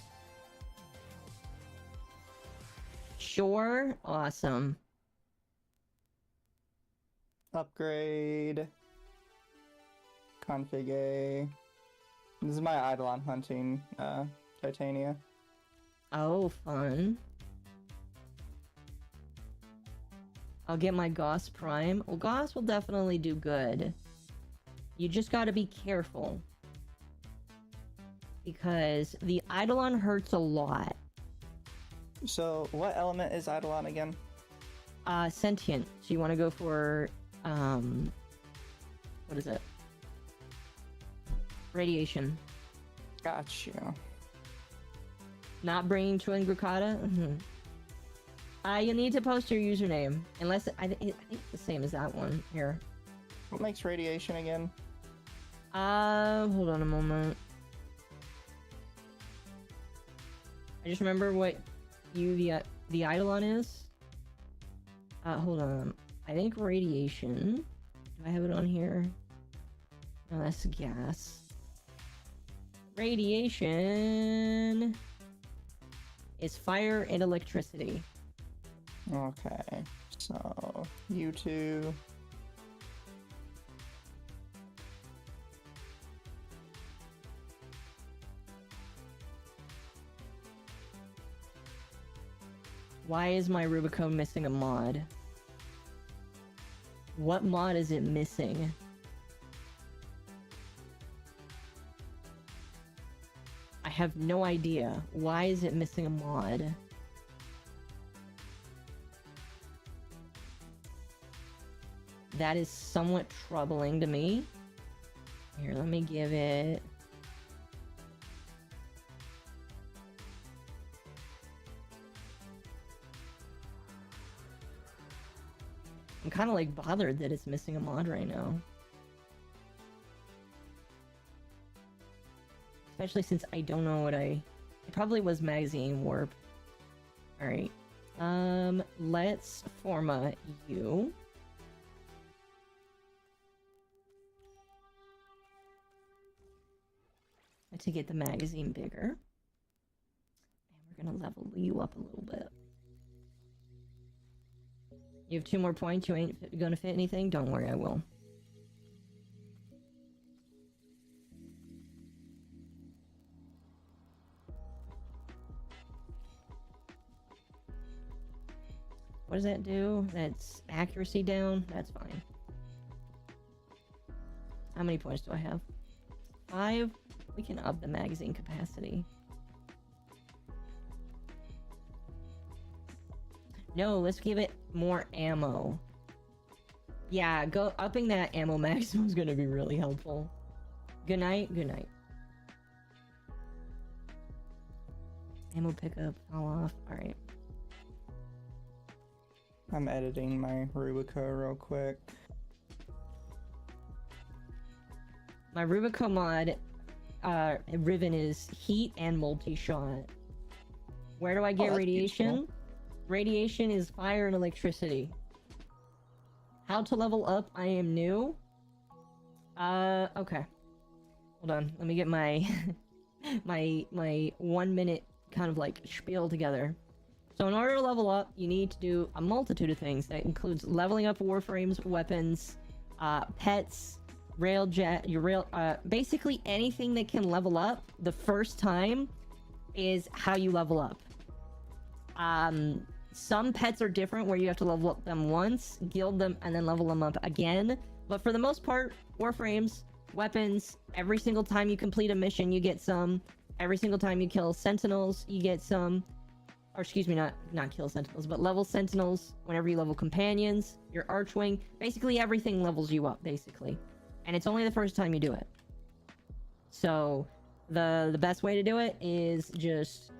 Sure, awesome. Upgrade. Config A. This is my Eidolon hunting Titania. Oh, fun. I'll get my Gauss Prime. Well, Gauss will definitely do good. You just gotta be careful. Because the Eidolon hurts a lot. So, what element is Eidolon again? Sentient. So you want to go for, what is it? Radiation. Gotcha. Not bringing Twin Grukata? You need to post your username. Unless, I think it's the same as that one. Here. What makes radiation again? Hold on a moment. I just remember what the Eidolon is. Hold on. I think radiation. Do I have it on here? No, that's gas. Radiation is fire and electricity. Okay, so you two. Why is my Rubicon missing a mod? What mod is it missing? I have no idea. Why is it missing a mod? That is somewhat troubling to me. Here, let me give it... I'm kind of like bothered that it's missing a mod right now. Especially since I don't know what It probably was magazine warp. Alright. Let's forma you. To get the magazine bigger. And we're gonna level you up a little bit. You have 2 more points. You ain't gonna fit anything? Don't worry, I will. What does that do? That's accuracy down. That's fine. How many points do I have? 5. We can up the magazine capacity. No, let's give it more ammo. Yeah, upping that ammo maximum is gonna be really helpful. Good night. Good night. Ammo pickup all off. All right. I'm editing my Rubico real quick. My Rubico mod, Riven is heat and multi-shot. Where do I get that's radiation? useful. Radiation is fire and electricity. How to level up? I am new. Okay. Hold on. Let me get my my 1 minute kind of like spiel together. So in order to level up, you need to do a multitude of things. That includes leveling up warframes, weapons, pets, basically anything that can level up the first time is how you level up. Some pets are different where you have to level up them once, guild them, and then level them up again. But for the most part, warframes, weapons, every single time you complete a mission, you get some. Every single time you kill sentinels, you get some. Or excuse me, not kill sentinels, but level sentinels. Whenever you level companions, your archwing, basically everything levels you up, basically. And it's only the first time you do it. So the best way to do it is just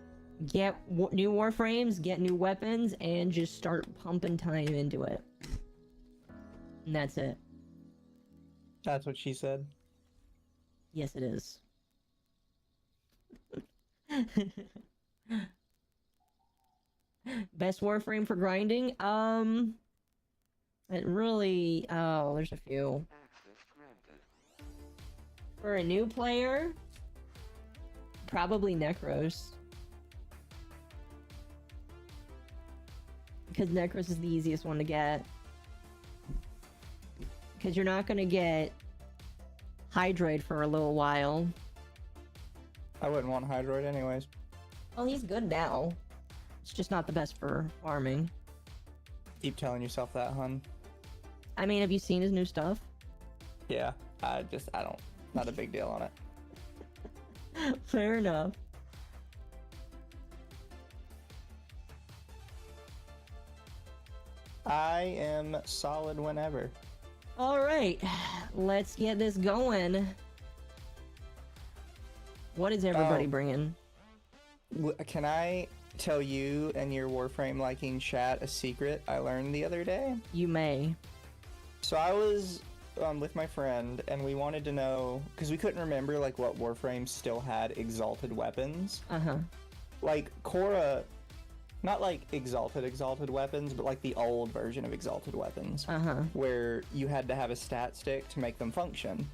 get new warframes, get new weapons, and just start pumping time into it. And that's it. That's what she said. Yes, it is. Best warframe for grinding? It really... Oh, there's a few. For a new player, probably Necros. Because Necros is the easiest one to get. Because you're not going to get Hydroid for a little while. I wouldn't want Hydroid anyways. Well, he's good now. It's just not the best for farming. Keep telling yourself that, hun. I mean, have you seen his new stuff? Yeah, I don't. Not a big deal on it. Fair enough. I am solid whenever. All right, let's get this going. What is everybody bringing? Can I tell you and your Warframe liking chat a secret I learned the other day? You may. So I was with my friend and we wanted to know, because we couldn't remember like what Warframe still had exalted weapons. Uh-huh. Like Korra, not like exalted weapons, but like the old version of exalted weapons. Uh-huh. Where you had to have a stat stick to make them function.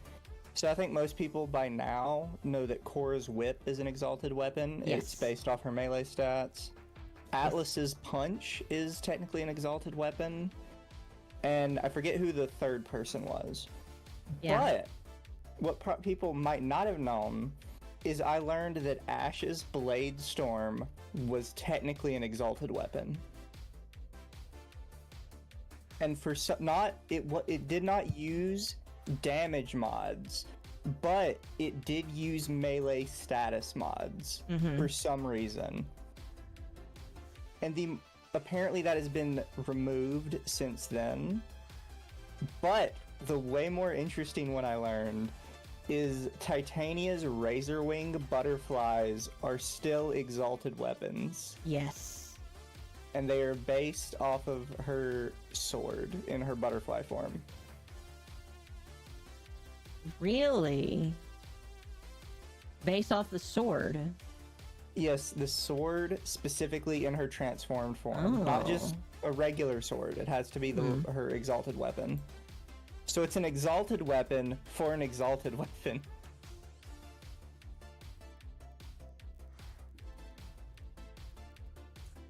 So I think most people by now know that Korra's whip is an exalted weapon. Yes. It's based off her melee stats. Atlas's punch is technically an exalted weapon. And I forget who the third person was. Yeah. But what people might not have known is I learned that Ash's Blade Storm was technically an exalted weapon. And for it did not use damage mods, but it did use melee status mods for some reason. And apparently that has been removed since then. But the way more interesting one I learned is Titania's Razorwing butterflies are still exalted weapons. Yes. And they are based off of her sword in her butterfly form. Really? Based off the sword? Yes, the sword specifically in her transformed form. Not just a regular sword. It has to be her exalted weapon. So it's an exalted weapon for an exalted weapon.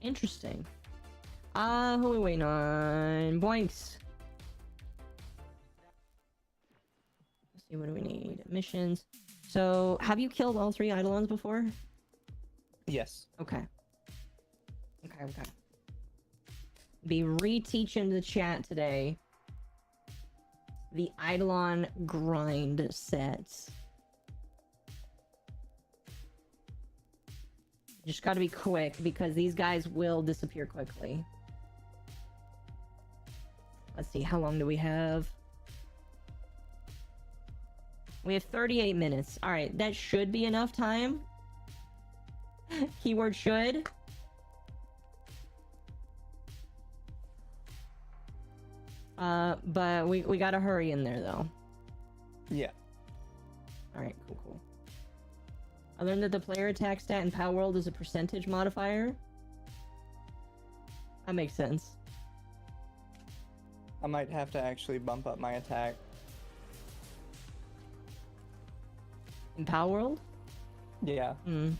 Interesting. Who are we waiting on? Boinks. Let's see, what do we need? Missions. So, have you killed all 3 Eidolons before? Yes. Okay. be reteaching the chat today the Eidolon grind sets. Just gotta be quick because these guys will disappear quickly. Let's see, how long do we have? We have 38 minutes. Alright, that should be enough time. Keyword should. But we gotta hurry in there though. Yeah. Alright, cool. I learned that the player attack stat in Power World is a percentage modifier. That makes sense. I might have to actually bump up my attack. In Power World? Yeah. Hmm.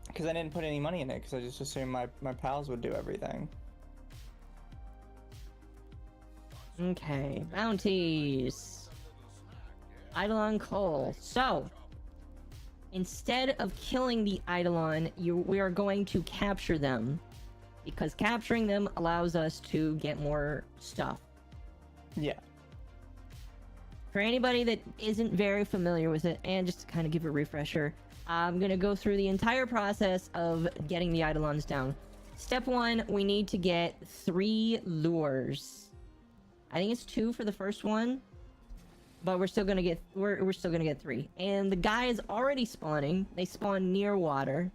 Because I didn't put any money in it, because I just assumed my pals would do everything. Okay, bounties. Eidolon Coal. So, instead of killing the Eidolon, we are going to capture them. Because capturing them allows us to get more stuff. Yeah. For anybody that isn't very familiar with it, and just to kind of give a refresher, I'm going to go through the entire process of getting the Eidolons down. Step 1, we need to get 3 lures. I think it's 2 for the first one, but we're still going to get we're still going to get 3. And the guy is already spawning. They spawn near water.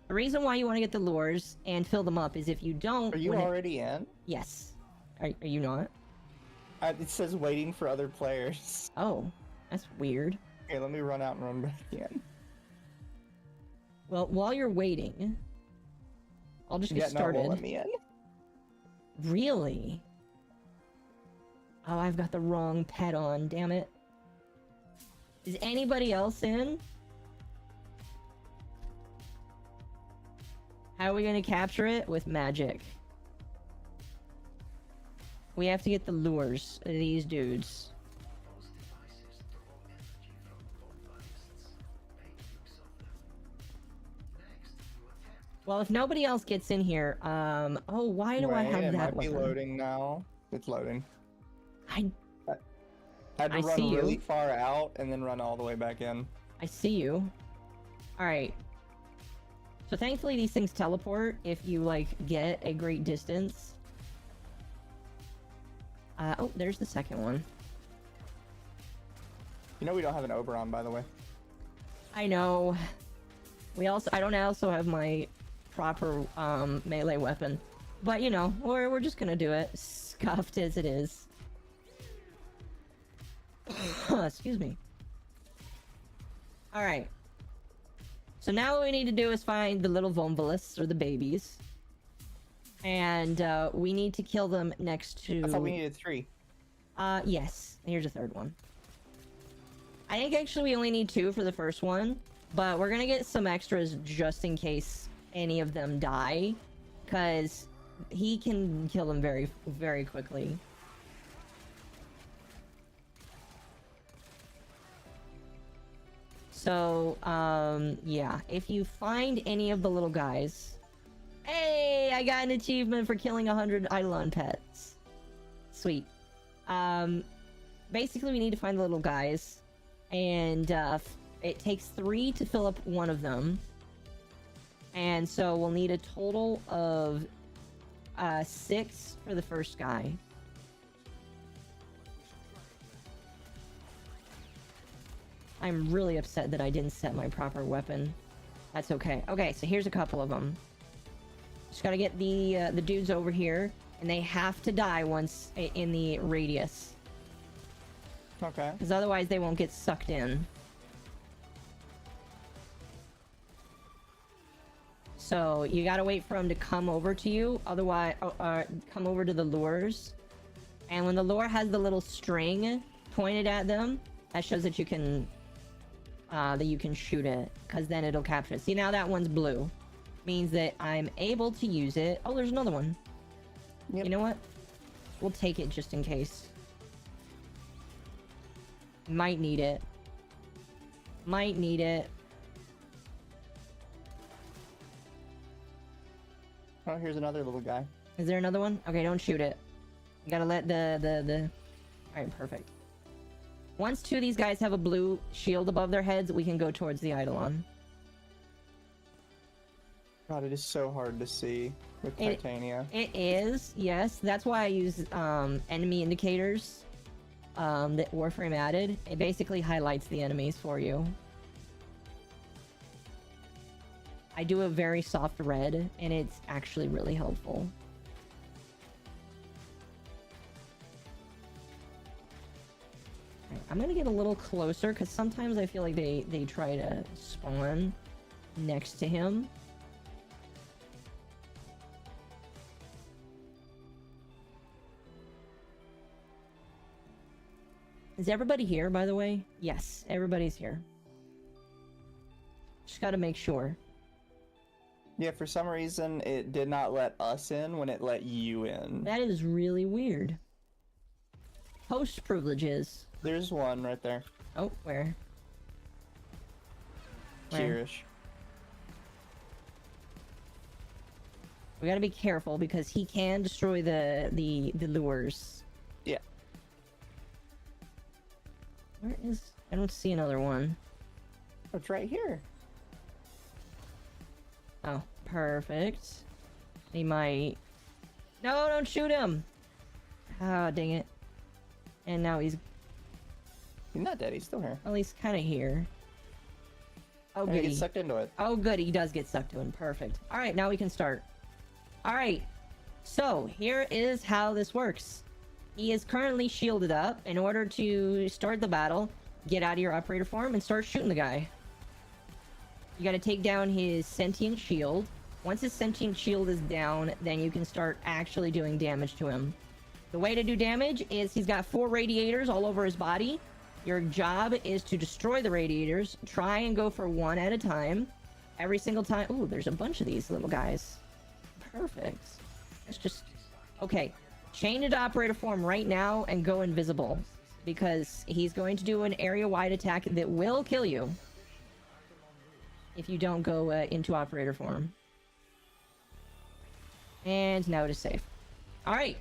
The reason why you want to get the lures and fill them up is if you don't... Are you already in? Yes. Are you not? It says waiting for other players. Oh, that's weird. Okay, let me run out and run back in. Well, while you're waiting, I'll just get started. Won't let me in. Really? Oh, I've got the wrong pet on, damn it. Is anybody else in? How are we gonna capture it? With magic. We have to get the lures of these dudes. Well, if nobody else gets in here, oh, why do I have it that might be weapon? loading now. It's loading. I had to I run see you. really far out and then run all the way back in. see you. Alright. So thankfully these things teleport if you, like, get a great distance. Oh, there's the second one. You know we don't have an Oberon, by the way. I know. I don't also have my proper, melee weapon. But, you know, we're just gonna do it. Scuffed as it is. Excuse me. Alright. So now what we need to do is find the little Vomvalis, or the babies. And, we need to kill them next to... I thought we needed 3. Yes. Here's a third one. I think actually we only need 2 for the first one. But we're gonna get some extras just in case any of them die. Because he can kill them very, very quickly. So, yeah. If you find any of the little guys... Hey! I got an achievement for killing 100 Eidolon pets. Sweet. Basically we need to find the little guys. And, it takes 3 to fill up one of them. And so we'll need a total of 6 for the first guy. I'm really upset that I didn't set my proper weapon. That's okay. Okay, so here's a couple of them. Just gotta get the dudes over here, and they have to die once in the radius. Okay. Because otherwise they won't get sucked in. So you gotta wait for them to come over to you, otherwise, come over to the lures. And when the lure has the little string pointed at them, that shows that you can shoot it, because then it'll capture it. See, now that one's blue. Means that I'm able to use it. Oh, there's another one. Yep. You know what? We'll take it just in case. Might need it. Might need it. Oh, here's another little guy. Is there another one? Okay, don't shoot it. You gotta let the... Alright, perfect. Once two of these guys have a blue shield above their heads, we can go towards the Eidolon. God, it is so hard to see with Titania. It is, yes. That's why I use enemy indicators that Warframe added. It basically highlights the enemies for you. I do a very soft red, and it's actually really helpful. Right, I'm gonna get a little closer, because sometimes I feel like they try to spawn next to him. Is everybody here, by the way? Yes, everybody's here. Just gotta make sure. Yeah, for some reason, it did not let us in when it let you in. That is really weird. Host privileges. There's one right there. Oh, where? Where? Cheerish. We gotta be careful because he can destroy the lures. Yeah. Where is... I don't see another one. Oh, it's right here. Oh, perfect. He might... No, don't shoot him! Ah, dang it. And now he's... He's not dead, he's still here. Well, he's kind of here. Oh, He goody. gets sucked into it. Oh, good. He does get sucked in. Perfect. All right, now we can start. All right. So, here is how this works. He is currently shielded up. In order to start the battle, get out of your operator form and start shooting the guy. You got to take down his sentient shield. Once his sentient shield is down, then you can start actually doing damage to him. The way to do damage is he's got 4 radiators all over his body. Your job is to destroy the radiators. Try and go for one at a time. Every single time. Ooh, there's a bunch of these little guys. Perfect. Let's just... Okay. Change into operator form right now and go invisible. Because he's going to do an area-wide attack that will kill you. If you don't go into operator form. And now it is safe. Alright.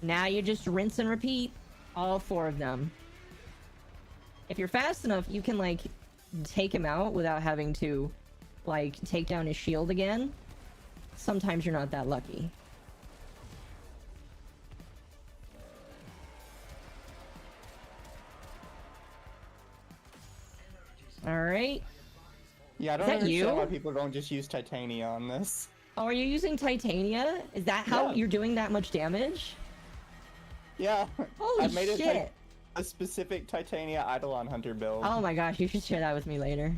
Now you just rinse and repeat all 4 of them. If you're fast enough, you can, like, take him out without having to, like, take down his shield again. Sometimes you're not that lucky. Alright. Yeah, I don't that understand you? why people don't just use Titania on this. Oh, are you using Titania? Is that how Yeah. you're doing that much damage? Yeah. Holy I made shit! a specific Titania Eidolon Hunter build. Oh my gosh, you should share that with me later.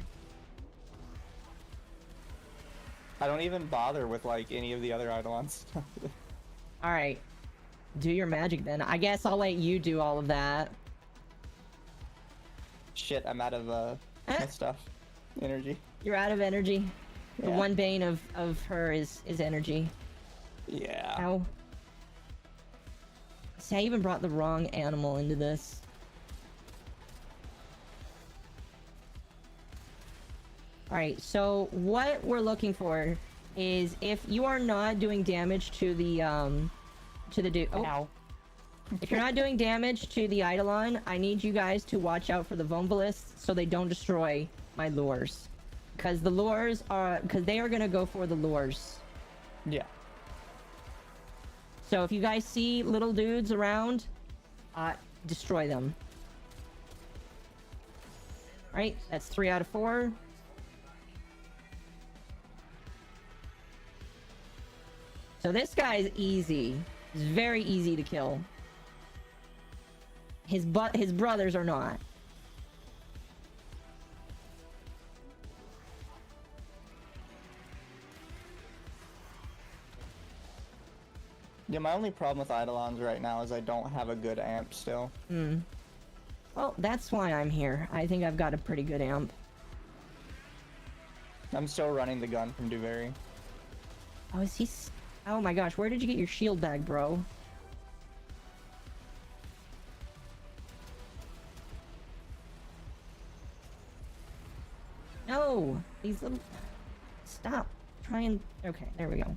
I don't even bother with, like, any of the other Eidolon stuff. Alright. Do your magic then. I guess I'll let you do all of that. Shit, I'm out of, my stuff. Energy. You're out of energy. The Yeah. one bane of her is energy. Yeah. Ow. See, I even brought the wrong animal into this. Alright, so what we're looking for is if you are not doing damage to the dude. Oh. Ow. If you're not doing damage to the Eidolon, I need you guys to watch out for the Vombalists so they don't destroy my lures. Because the lures are... Because they are going to go for the lures. Yeah. So if you guys see little dudes around, destroy them. Right, that's 3 out of 4. So this guy is easy. He's very easy to kill. His brothers are not. Yeah, my only problem with Eidolons right now is I don't have a good amp still. Hmm. Well, that's why I'm here. I think I've got a pretty good amp. I'm still running the gun from Duvary. Oh, is he... Oh my gosh, where did you get your shield bag, bro? No! These little... Stop. Try and... Okay, there we go.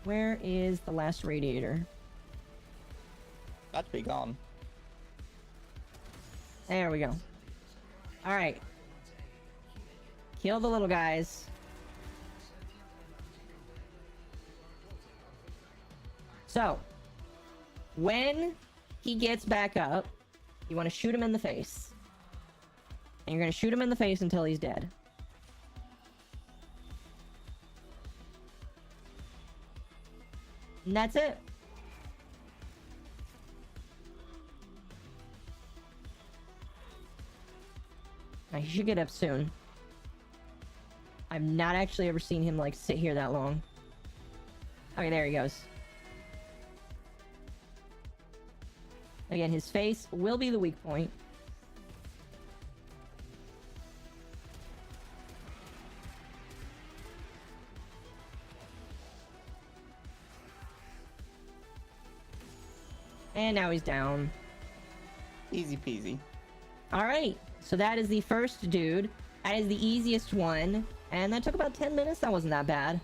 Where is the last radiator? Got to be gone. There we go. Alright. Kill the little guys. So, when he gets back up, you want to shoot him in the face. And you're going to shoot him in the face until he's dead. And that's it. Now, he should get up soon. I've not actually ever seen him, like, sit here that long. Okay, there he goes. Again, his face will be the weak point. And now he's down. Easy peasy. Alright, so that is the first dude. That is the easiest one. And that took about 10 minutes. That wasn't that bad.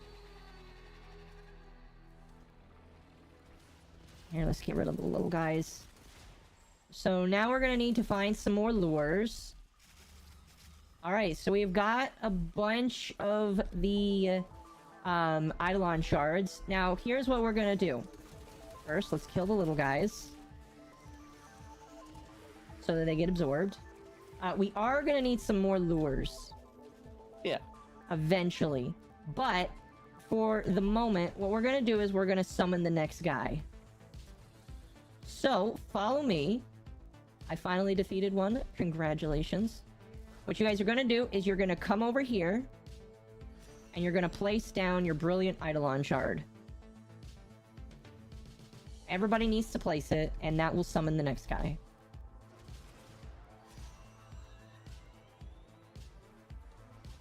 Here, let's get rid of the little guys. So now we're gonna need to find some more lures. Alright, so we've got a bunch of the Eidolon shards. Now, here's what we're gonna do. First, let's kill the little guys. So that they get absorbed. We are gonna need some more lures. Yeah. Eventually. But, for the moment, what we're gonna do is we're gonna summon the next guy. So, follow me. I finally defeated one. Congratulations. What you guys are gonna do is you're gonna come over here. And you're gonna place down your brilliant Eidolon shard. Everybody needs to place it, and that will summon the next guy.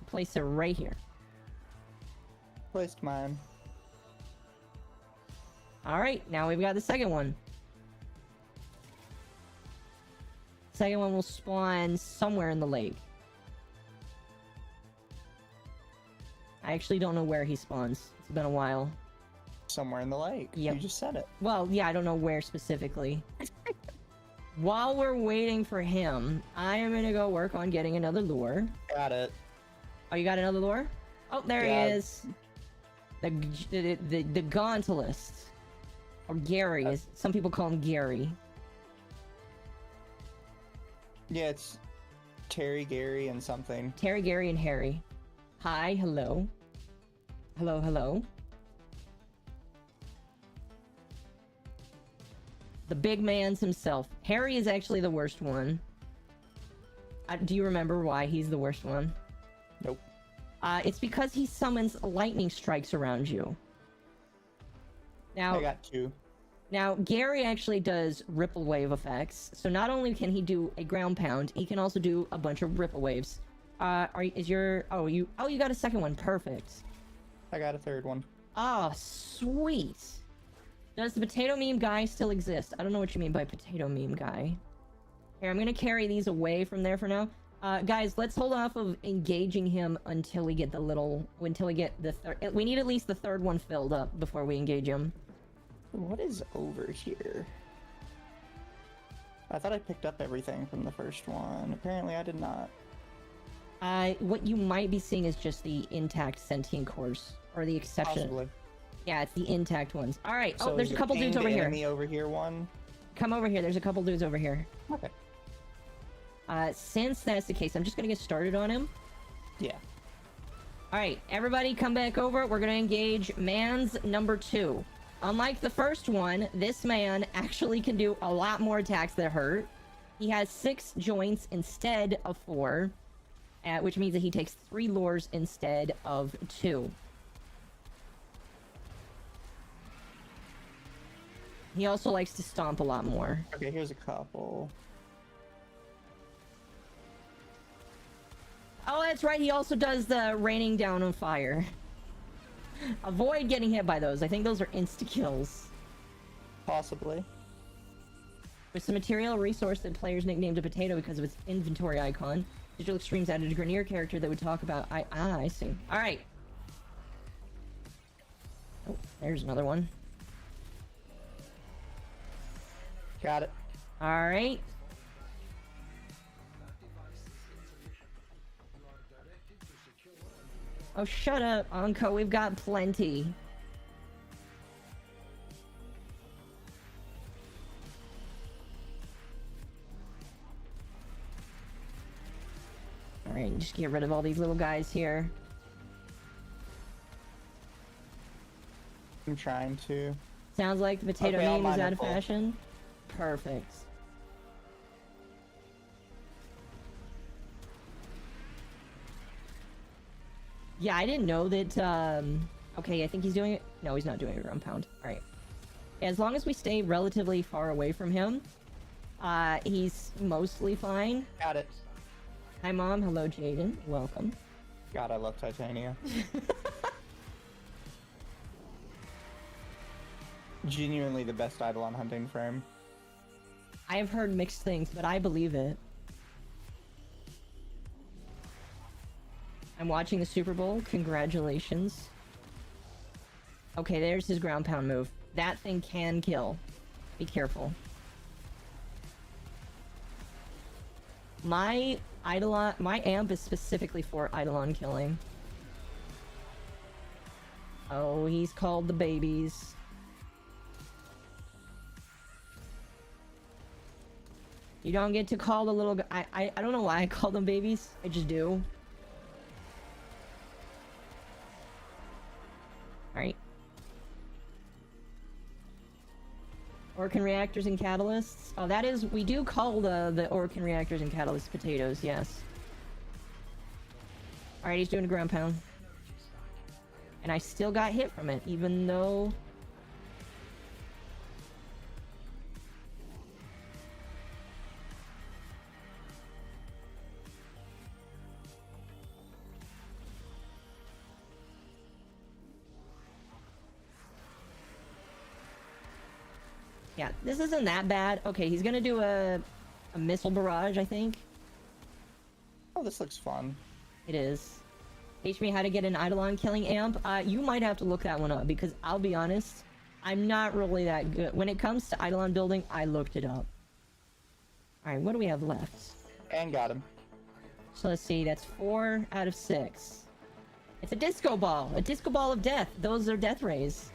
Place it right here. Placed mine. Alright, now we've got the second one. Second one will spawn somewhere in the lake. I actually don't know where he spawns. It's been a while. Somewhere in the lake. Yep. You just said it. Well, yeah, I don't know where specifically. While we're waiting for him, I am gonna go work on getting another lure. Got it. Oh, you got another lure? Oh, there Yeah. he is. The Gauntletist. Or Gary, as some people call him Gary. Yeah, it's Terry, Gary, and something. Terry, Gary, and Harry. Hi, hello. Hello, hello. The big man's himself. Harry is actually the worst one. Do you remember why he's the worst one? Nope. It's because he summons lightning strikes around you. Now, I got two. Now, Gary actually does ripple wave effects. So not only can he do a ground pound, he can also do a bunch of ripple waves. You got a second one. Perfect. I got a third one. Oh, sweet. Does the potato meme guy still exist? I don't know what you mean by potato meme guy. Here, I'm gonna carry these away from there for now. Guys, let's hold off of engaging him until we get the third. We need at least the third one filled up before we engage him. What is over here? I thought I picked up everything from the first one. Apparently I did not. What you might be seeing is just the intact sentient cores, or the exception. Possibly. Yeah, it's the intact ones. All right. So Oh, there's is a the couple dudes over here. enemy over here one? Come over here. There's a couple dudes over here. Okay. Since that's the case, I'm just gonna get started on him. Yeah. All right, everybody, come back over. We're gonna engage man's number 2. Unlike the first one, this man actually can do a lot more attacks that hurt. He has 6 joints instead of 4, which means that he takes 3 lures instead of 2. He also likes to stomp a lot more. Okay, here's a couple. Oh, that's right, he also does the raining down on fire. Avoid getting hit by those. I think those are insta-kills. Possibly. With some material resource that players nicknamed a potato because of its inventory icon. Digital Extremes added a Grenier character that would talk about... I see. Alright. Oh, There's another one. Got it. Alright. Oh, shut up, Onko. We've got plenty. Alright, just get rid of all these little guys here. I'm trying to. Sounds like the potato Okay, all meme is mine are out of full. fashion. Perfect. Yeah, I didn't know that, okay, I think he's doing it. No, he's not doing a ground pound. Alright. As long as we stay relatively far away from him, he's mostly fine. Got it. Hi, Mom. Hello, Jaden. Welcome. God, I love Titania. Genuinely the best Eidolon hunting frame. I have heard mixed things, but I believe it. I'm watching the Super Bowl. Congratulations. Okay, there's his ground pound move. That thing can kill. Be careful. My Eidolon, my amp is specifically for Eidolon killing. Oh, he's called the babies. You don't get to call the little I don't know why I call them babies. I just do. Alright. Orkin reactors and catalysts. Oh, that is, we do call the Orkin reactors and catalysts potatoes, yes. Alright, he's doing a ground pound. And I still got hit from it, even though... Yeah, this isn't that bad. Okay, he's gonna do a missile barrage, I think. Oh, this looks fun. It is. Teach me how to get an Eidolon killing amp. You might have to look that one up, because I'll be honest, I'm not really that good. When it comes to Eidolon building, I looked it up. Alright, what do we have left? And got him. So let's see, that's 4 out of 6. It's a disco ball of death. Those are death rays.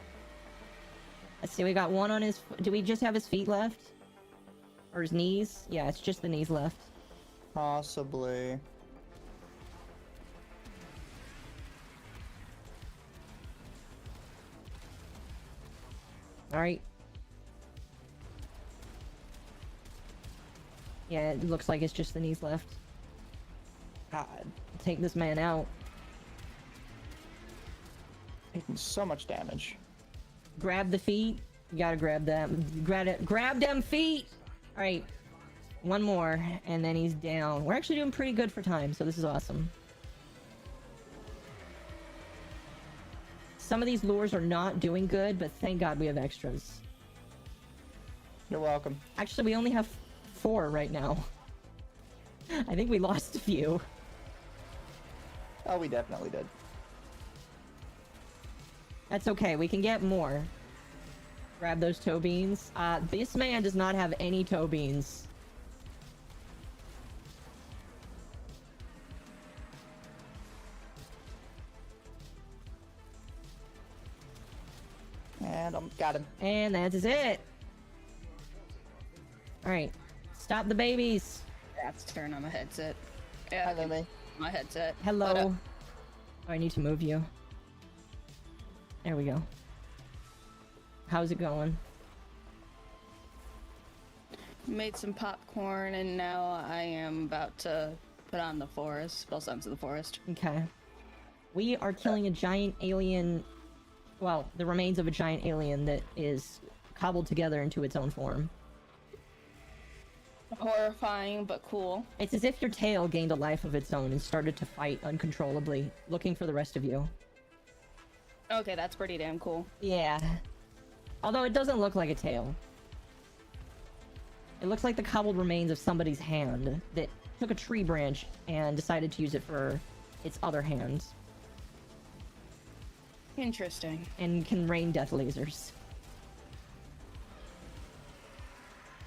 Let's see, we got one on his... Do we just have his feet left? Or his knees? Yeah, it's just the knees left. Possibly. Alright. Yeah, it looks like it's just the knees left. God. Take this man out. Taking so much damage. Grab the feet. You gotta grab them. Grab them feet! Alright. One more, and then he's down. We're actually doing pretty good for time, so this is awesome. Some of these lures are not doing good, but thank God we have extras. You're welcome. Actually, we only have 4 right now. I think we lost a few. Oh, we definitely did. That's okay, we can get more. Grab those toe beans. This man does not have any toe beans. And got him. And that is it. Alright. Stop the babies. I have to turn on my headset. Hi, Yeah, Lumi. my headset. Hello. But, Oh, I need to move you. There we go. How's it going? made some popcorn, and now I am about to put on the forest. Spell Sons of the Forest. Okay. We are killing a giant alien... Well, the remains of a giant alien that is cobbled together into its own form. Horrifying, but cool. It's as if your tail gained a life of its own and started to fight uncontrollably, looking for the rest of you. Okay, that's pretty damn cool. Yeah. Although it doesn't look like a tail. It looks like the cobbled remains of somebody's hand that took a tree branch and decided to use it for its other hand. Interesting. and can rain death lasers.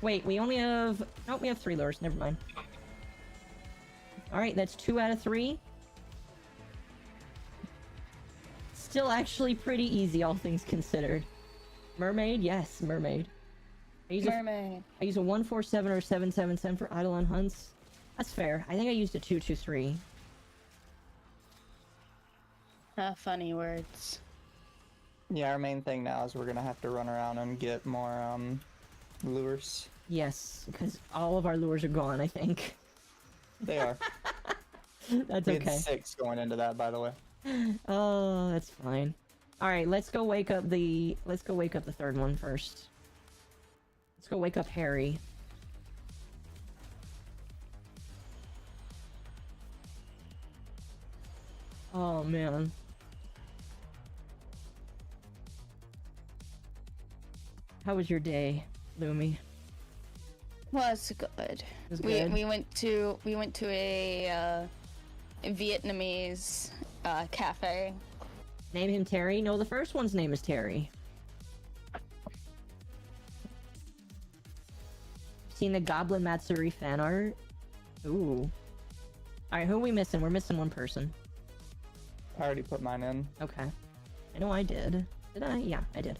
Wait, we only have... Nope, we have 3 lures. Never mind. Alright, that's 2 out of 3. Still actually pretty easy, all things considered. Mermaid? Yes, mermaid. I use Mermaid. I use a 147 or 777 for Eidolon hunts. That's fair. I think I used a 223. Funny words. Yeah, our main thing now is we're gonna have to run around and get more lures. Yes, because all of our lures are gone, I think. They are. That's We had okay. 6 going into that, by the way. Oh, that's fine. All right, let's go wake up the third one first. Let's go wake up Harry. Oh man. How was your day, Lumi? Was good. Was We good? we went to a Vietnamese cafe. Name him Terry? No, the first one's name is Terry. Seen the Goblin Matsuri fan art? Ooh. Alright, who are we missing? We're missing one person. I already put mine in. Okay. I know I did. Did I? Yeah, I did.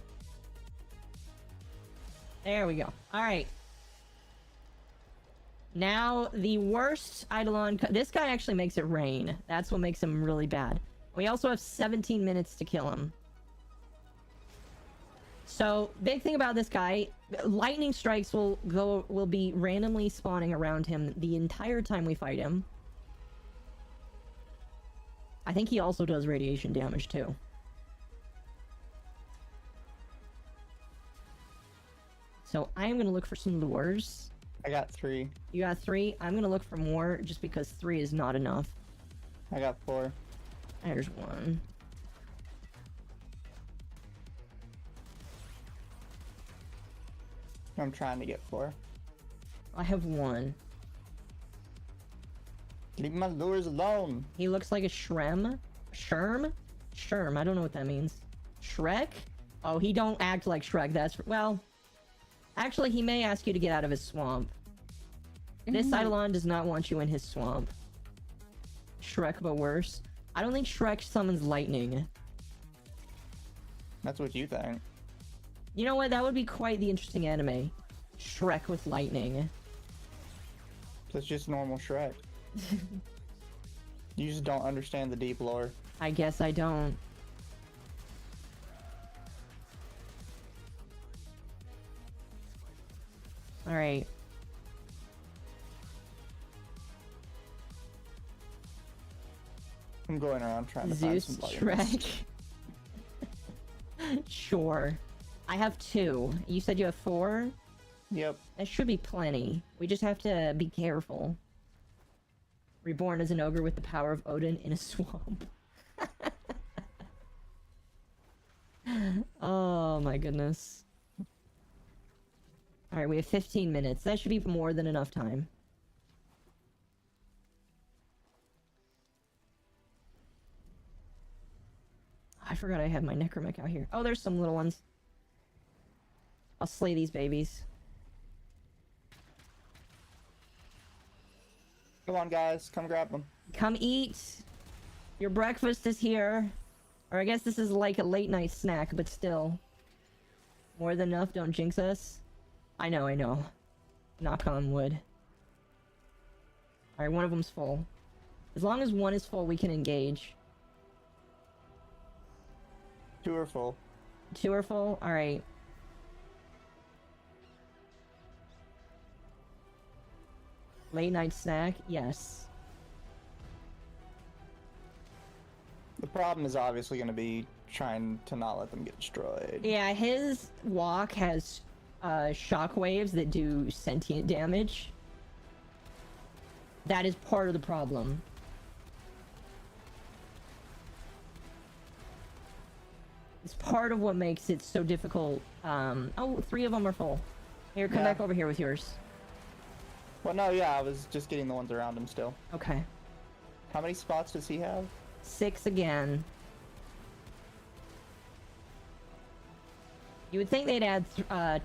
There we go. Alright. Now, the worst Eidolon... This guy actually makes it rain. That's what makes him really bad. We also have 17 minutes to kill him. So, big thing about this guy, lightning strikes will be randomly spawning around him the entire time we fight him. I think he also does radiation damage too. So I'm gonna look for some lures. I got 3. You got 3? I'm gonna look for more just because 3 is not enough. I got 4. There's 1. I'm trying to get 4. I have 1. Leave my lures alone. He looks like a Shrem. Sherm? Sherm, I don't know what that means. Shrek? Oh, he don't act like Shrek, that's... Well... Actually, he may ask you to get out of his swamp. This Eidolon does not want you in his swamp. Shrek, but worse. I don't think Shrek summons lightning. That's what you think. You know what? That would be quite the interesting anime. Shrek with lightning. That's just normal Shrek. You just don't understand the deep lore. I guess I don't. Alright. I'm going around trying to find Zeus, some lightning. Shrek. Sure. I have 2. You said you have 4? Yep. That should be plenty. We just have to be careful. Reborn as an ogre with the power of Odin in a swamp. Oh my goodness. Alright, we have 15 minutes. That should be more than enough time. I forgot I had my necromech out here. Oh, there's some little ones. I'll slay these babies. Come on, guys. Come grab them. Come eat. Your breakfast is here. Or I guess this is like a late night snack, but still. More than enough, don't jinx us. I know, I know. Knock on wood. Alright, one of them's full. As long as one is full, we can engage. 2 are full. 2 are full? Alright. Late night snack? Yes. The problem is obviously going to be trying to not let them get destroyed. Yeah, his walk has shockwaves that do sentient damage. That is part of the problem. It's part of what makes it so difficult. Oh, 3 of them are full. Here, come Yeah. back over here with yours. Well, no, yeah, I was just getting the ones around him still. Okay. How many spots does he have? 6 again. You would think they'd add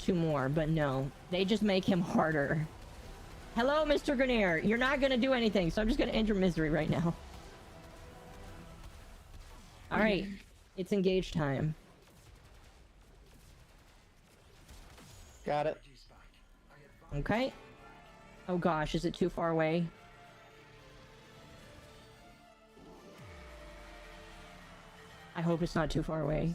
2 more, but no. They just make him harder. Hello, Mr. Grenier. You're not gonna do anything, so I'm just gonna end your misery right now. Alright. It's engage time. Got it. Okay. Oh gosh, is it too far away? I hope it's not too far away.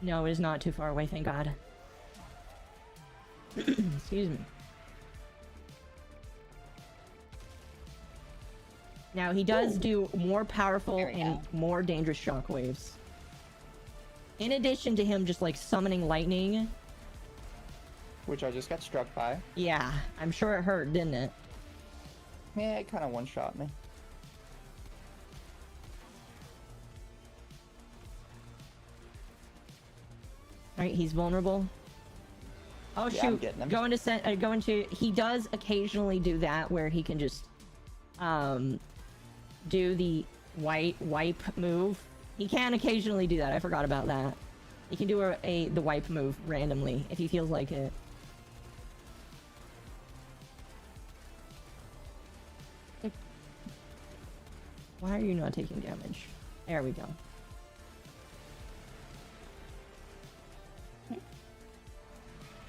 No, it is not too far away, thank God. Excuse me. Now, he does do more powerful and more dangerous shockwaves. In addition to him just, like, summoning lightning. Which I just got struck by. Yeah, I'm sure it hurt, didn't it? Yeah, it kind of one-shot me. Alright, he's vulnerable. Oh Yeah, I'm shoot, getting him. going to, he does occasionally do that where he can just, do the wipe move. He can occasionally do that, I forgot about that. He can do the wipe move randomly, if he feels like it. Why are you not taking damage? There we go.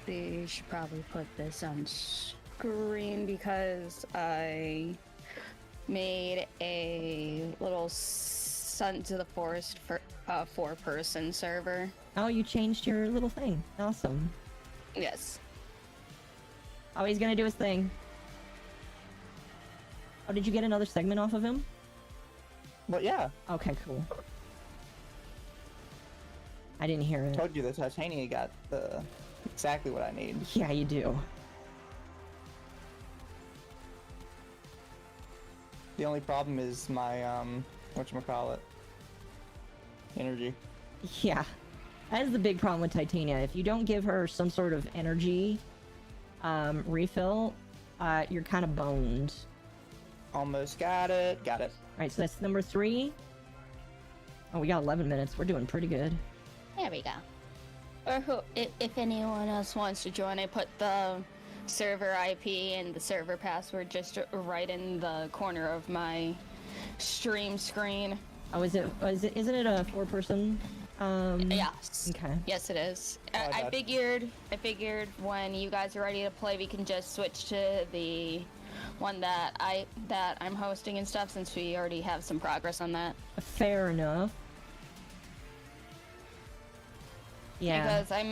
They should probably put this on screen because I made a little Sons of the Forest for 4-person server. Oh, you changed your little thing. Awesome. Yes. Oh, he's gonna do his thing. Oh, did you get another segment off of him? But yeah, Okay, cool. I didn't hear it. told you the Titania got exactly what I need. Yeah, you do. The only problem is my whatchamacallit, energy. Yeah. That is the big problem with Titania. If you don't give her some sort of energy refill, you're kind of boned. Almost got it. Got it. Alright, so that's number 3. Oh, we got 11 minutes. We're doing pretty good. There we go. Or if anyone else wants to join, I put the server IP and the server password just right in the corner of my stream screen. Oh, isn't it a 4-person? Yes. Okay. Yes, it is. I I got- figured when you guys are ready to play, we can just switch to the one that I'm hosting and stuff, since we already have some progress on that. Fair enough. Yeah. Because I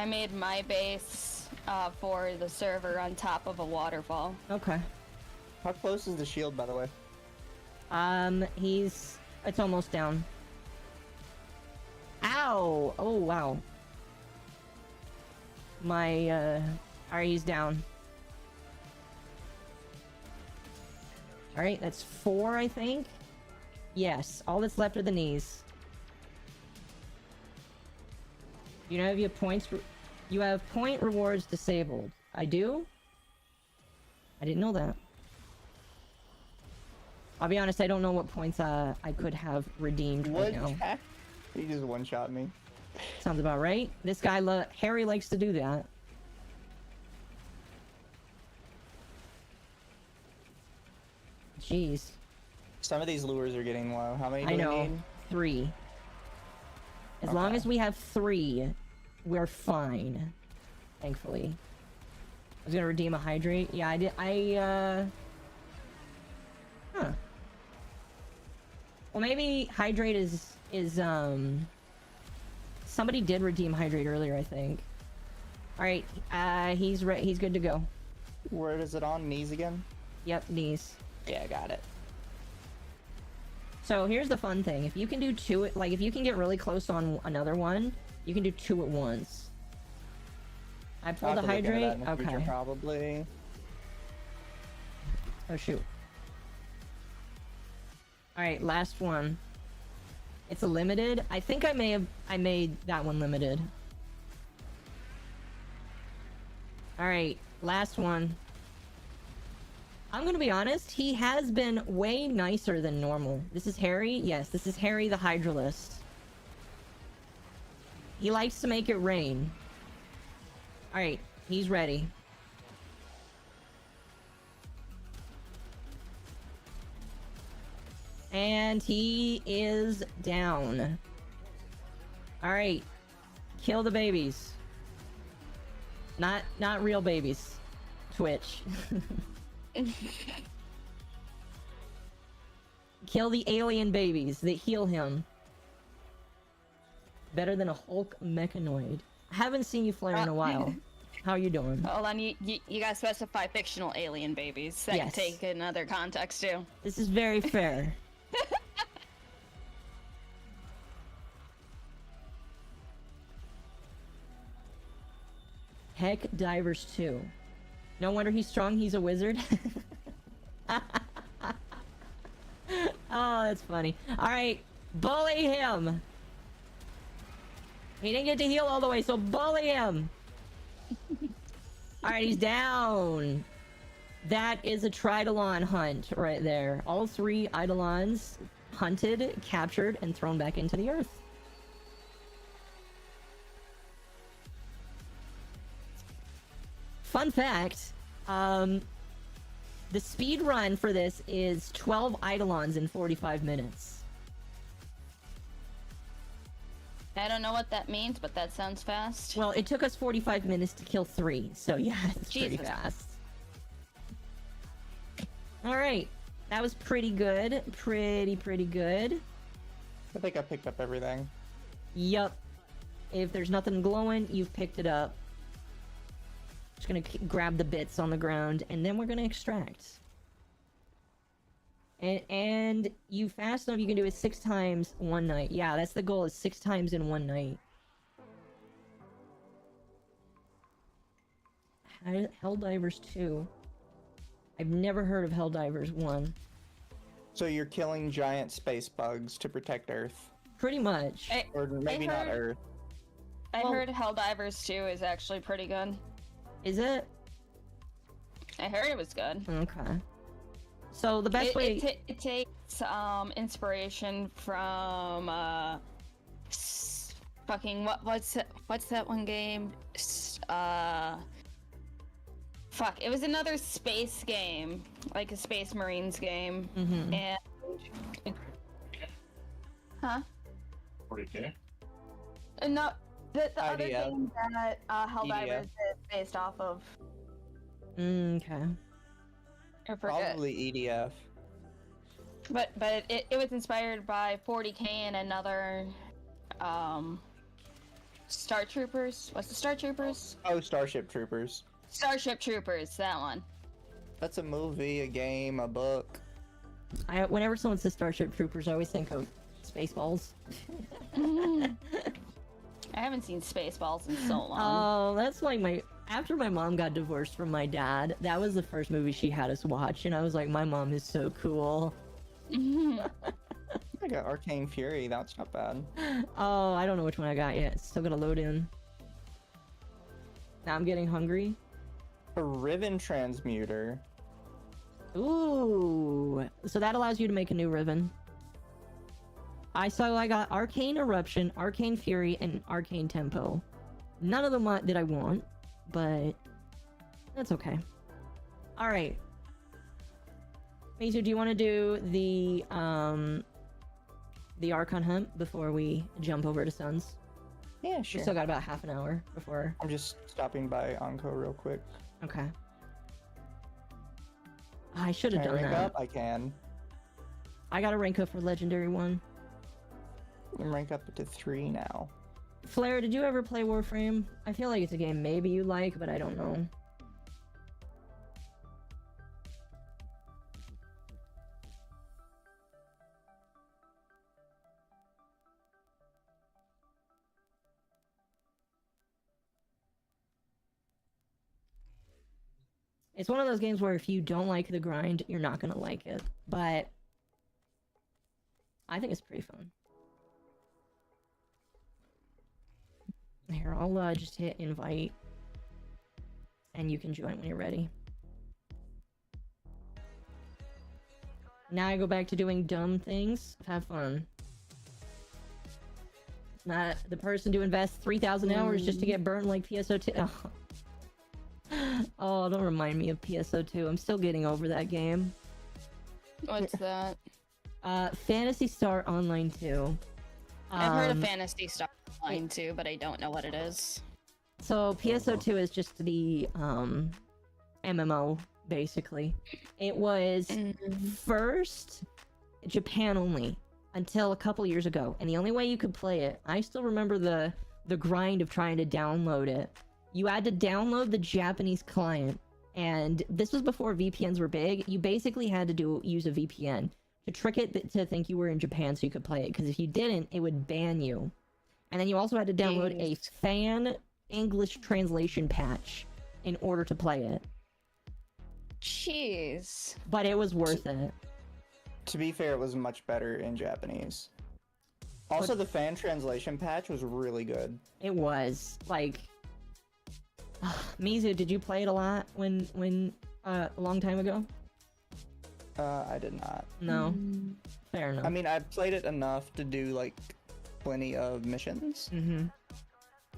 made my base for the server on top of a waterfall. Okay. How close is the shield, by the way? It's almost down. Ow! Oh, wow. Alright, he's down. Alright, that's 4, I think? Yes, all that's left are the knees. You know, if you have points... You have point rewards disabled. I do? I didn't know that. I'll be honest, I don't know what points I could have redeemed right now. He just one-shot me. Sounds about right. This guy, Harry likes to do that. Jeez. Some of these lures are getting low. How many do I we know. need? 3. As long Okay. as we have 3, we're fine. Thankfully. I was gonna redeem a hydrate. Yeah, I did. Huh. Well, maybe hydrate is somebody did redeem hydrate earlier, I think. All right, he's good to go. Where is it on? Knees again? Yep, knees. Yeah, got it. So here's the fun thing: if you can do 2, like if you can get really close on another one, you can do 2 at once. I I'll pulled have a to look into that hydrate. in the future, Okay. probably. Oh shoot. All right, last one. It's a limited. I think I made that one limited. All right, last one. I'm gonna be honest, he has been way nicer than normal. This is Harry? Yes, this is Harry the Hydralist. He likes to make it rain. Alright, he's ready. And he is down. Alright. Kill the babies. Not real babies. Twitch. Kill the alien babies that heal him. Better than a Hulk mechanoid. I haven't seen you flare in a while. How are you doing? Hold on, you gotta specify fictional alien babies. That Yes. can take another context too. This is very fair. Heck Divers 2. No wonder he's strong, he's a wizard. Oh, that's funny. Alright, bully him! He didn't get to heal all the way, so bully him! Alright, he's down! That is a Tridolon hunt right there. All 3 Eidolons hunted, captured, and thrown back into the earth. Fun fact, the speed run for this is 12 Eidolons in 45 minutes. I don't know what that means, but that sounds fast. Well, it took us 45 minutes to kill 3, so yeah, it's pretty Jesus. fast. Alright, that was pretty good. Pretty good. I think I picked up everything. Yup. If there's nothing glowing, you've picked it up. Just gonna grab the bits on the ground, and then we're gonna extract. And you fast enough, you can do it 6 times one night. Yeah, that's the goal, is 6 times in one night. Helldivers 2. I've never heard of Helldivers 1. So you're killing giant space bugs to protect Earth. Pretty much. Or maybe not Earth. I Well- heard Helldivers 2 is actually pretty good. Is it? I heard it was good. Okay. So the best way... It takes inspiration from fucking what's that one game? Fuck, it was another space game, like a Space Marines game, Mhm. and huh? 40K? No, the other IDF. game that Helldivers EDF. is based off of. Okay. I forget. Probably EDF. But it was inspired by 40K and another Star Troopers. What's the Star Troopers? Oh, Starship Troopers. Starship Troopers, that one. That's a movie, a game, a book. Whenever someone says Starship Troopers, I always think of Spaceballs. I haven't seen Spaceballs in so long. Oh, that's like after my mom got divorced from my dad, that was the first movie she had us watch, and I was like, my mom is so cool. I got Arcane Fury, that's not bad. Oh, I don't know which one I got yet. It's still gonna load in. Now I'm getting hungry. A Riven Transmuter. Ooh, so that allows you to make a new Riven. I got Arcane Eruption, Arcane Fury, and Arcane Tempo. None of them that I want, but that's okay. All right. Mizu, do you want to do the Archon hunt before we jump over to Suns? Yeah, We sure. still got about half an hour before. I'm just stopping by Onco real quick. Okay. I should have Can I done rank that. up? I can. I got a rank up for Legendary 1. I'm rank up to 3 now. Flare, did you ever play Warframe? I feel like it's a game maybe you like, but I don't know. It's one of those games where if you don't like the grind, you're not gonna like it. But I think it's pretty fun. Here, I'll just hit invite, and you can join when you're ready. Now I go back to doing dumb things. Have fun. not the person to invest 3,000 hours just to get burnt like PSO2. Oh, don't remind me of PSO2. I'm still getting over that game. What's that? Phantasy Star Online 2. I've heard of Phantasy Star Online too, but I don't know what it is. So PSO2 is just the MMO basically. It was first Japan only until a couple years ago, and the only way you could play it, I still remember the grind of trying to download it. You had to download the Japanese client, and this was before VPNs were big. You basically had to use a VPN to trick it to think you were in Japan so you could play it, because if you didn't, it would ban you. And then you also had to download a fan English translation patch in order to play it. Jeez. But it was worth it. To be fair, it was much better in Japanese. Also, the fan translation patch was really good. It was like, Mizu, did you play it a lot when a long time ago? I did not. No. Fair enough. I mean, I played it enough to do like plenty of missions,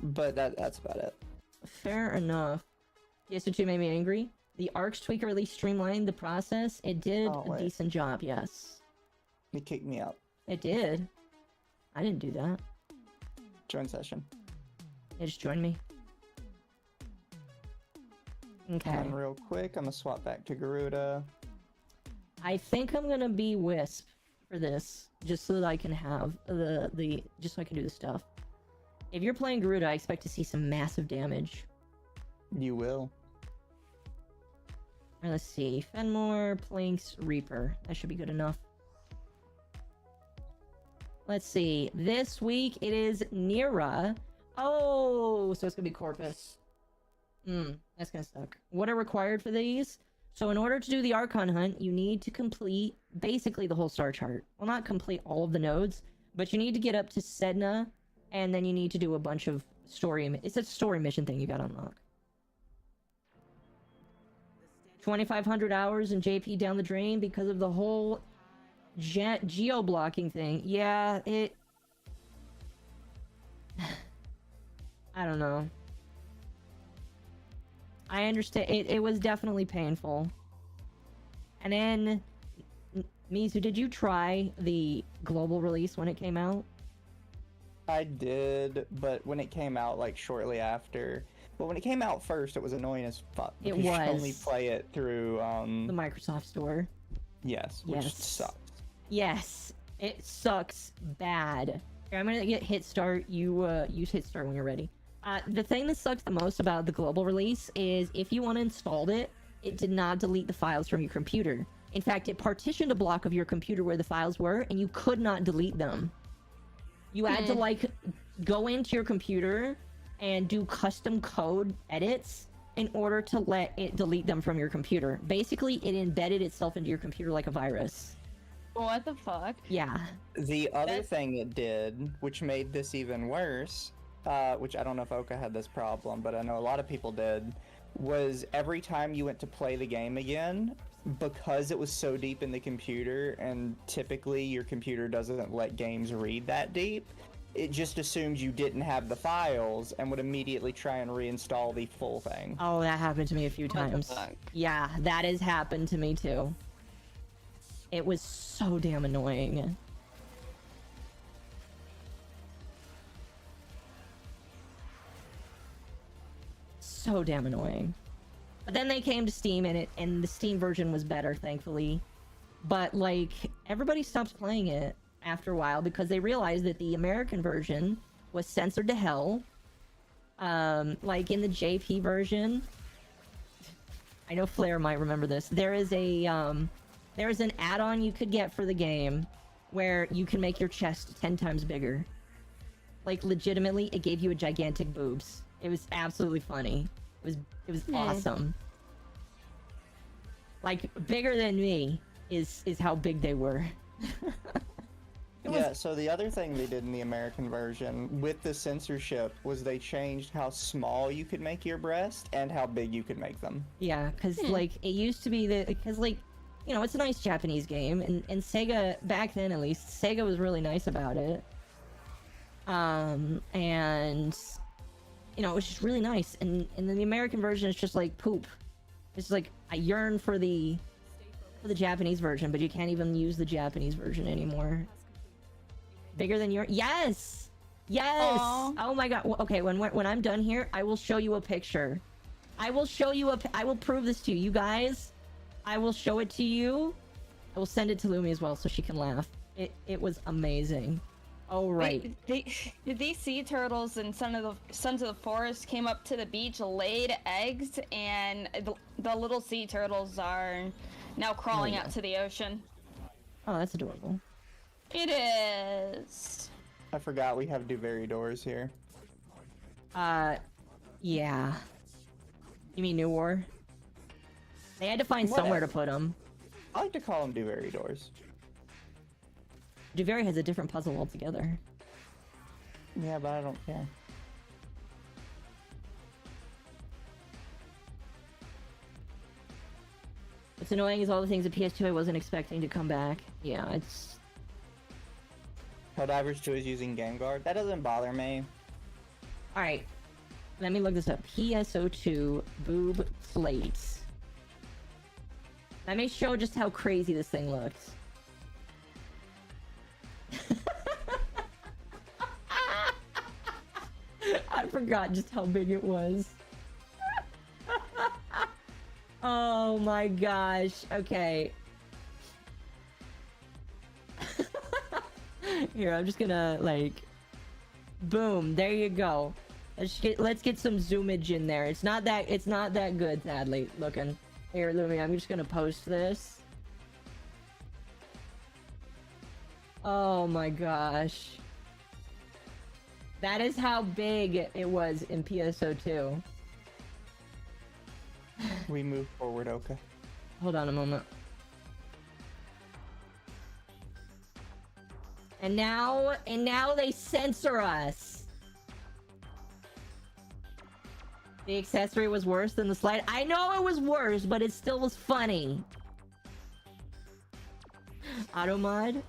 but that's about it. Fair enough. PS2 made me angry. The ARCs tweak really streamlined the process. It did a decent job, yes. It kicked me out. It did. I didn't do that. Join session. It just joined me. Okay. And real quick, I'm gonna swap back to Garuda. I think I'm gonna be Wisp for this, just so that I can have just so I can do the stuff. If you're playing Garuda, I expect to see some massive damage. You will. Let's see. Fenmore, Planks, Reaper. That should be good enough. Let's see. This week it is Nira. Oh, so it's gonna be Corpus. That's gonna suck. What are required for these? So in order to do the Archon hunt, you need to complete basically the whole star chart. Well, not complete all of the nodes, but you need to get up to Sedna, and then you need to do a bunch of story. It's a story mission thing you gotta unlock. 2,500 hours in JP down the drain because of the whole geo-blocking thing. Yeah, it... I don't know. I understand. It was definitely painful. And then, Mizu, did you try the global release when it came out? I did, but when it came out, like, shortly after... But when it came out first, it was annoying as fuck. It You was. could only play it through, The Microsoft Store. Yes, which Yes. sucks. Yes, it sucks bad. Here, I'm gonna get hit start. You use hit start when you're ready. The thing that sucks the most about the global release is if you uninstalled it, it did not delete the files from your computer. In fact, it partitioned a block of your computer where the files were, and you could not delete them. You had to, like, go into your computer and do custom code edits in order to let it delete them from your computer. Basically, it embedded itself into your computer like a virus. What the fuck? Yeah. The other thing it did, which made this even worse, which I don't know if Oka had this problem, but I know a lot of people did, was every time you went to play the game again, because it was so deep in the computer, and typically your computer doesn't let games read that deep, it just assumed you didn't have the files and would immediately try and reinstall the full thing. Oh, that happened to me a few times. What the fuck? Yeah, that has happened to me too. It was so damn annoying. So damn annoying. But then they came to Steam and the Steam version was better, thankfully. But like, everybody stopped playing it after a while because they realized that the American version was censored to hell. Like in the JP version, I know Flair might remember this. There is an add-on you could get for the game where you can make your chest 10 times bigger. Like legitimately, it gave you a gigantic boobs. It was absolutely funny. It was awesome. Like bigger than me is how big they were. Yeah, so the other thing they did in the American version with the censorship was they changed how small you could make your breast and how big you could make them. Yeah, because like it used to be because like, you know, it's a nice Japanese game, and Sega back then at least, Sega was really nice about it. And you know, it was just really nice. And then the American version is just like poop. It's like I yearn for the Japanese version, but you can't even use the Japanese version anymore. Bigger than your yes, yes. Aw. Oh my god. Okay, when I'm done here, I will show you a picture. I will show you I will prove this to you, you guys. I will show it to you. I will send it to Lumi as well so she can laugh. It was amazing. Oh right. These sea turtles and Sons of the Forest came up to the beach, laid eggs, and the little sea turtles are now crawling out to the ocean. Oh, that's adorable. It is. I forgot we have Duvary doors here. Yeah. You mean New War? They had to find somewhere to put them. I like to call them Duvary doors. Duvary has a different puzzle altogether. Yeah, but I don't care. What's annoying is all the things at PS2 I wasn't expecting to come back. Yeah, it's... Helldivers 2 is using Game Guard. That doesn't bother me. Alright. Let me look this up. PSO2 boob plates. Let me show just how crazy this thing looks. I forgot just how big it was. Oh my gosh. Okay. Here, I'm just gonna like boom, there you go. Let's get some zoomage in there. It's not that good, sadly, looking. Here, Lumi, I'm just gonna post this. Oh my gosh. That is how big it was in PSO2. We move forward, Oka. Hold on a moment. And now they censor us. The accessory was worse than the slide. I know it was worse, but it still was funny. Automod.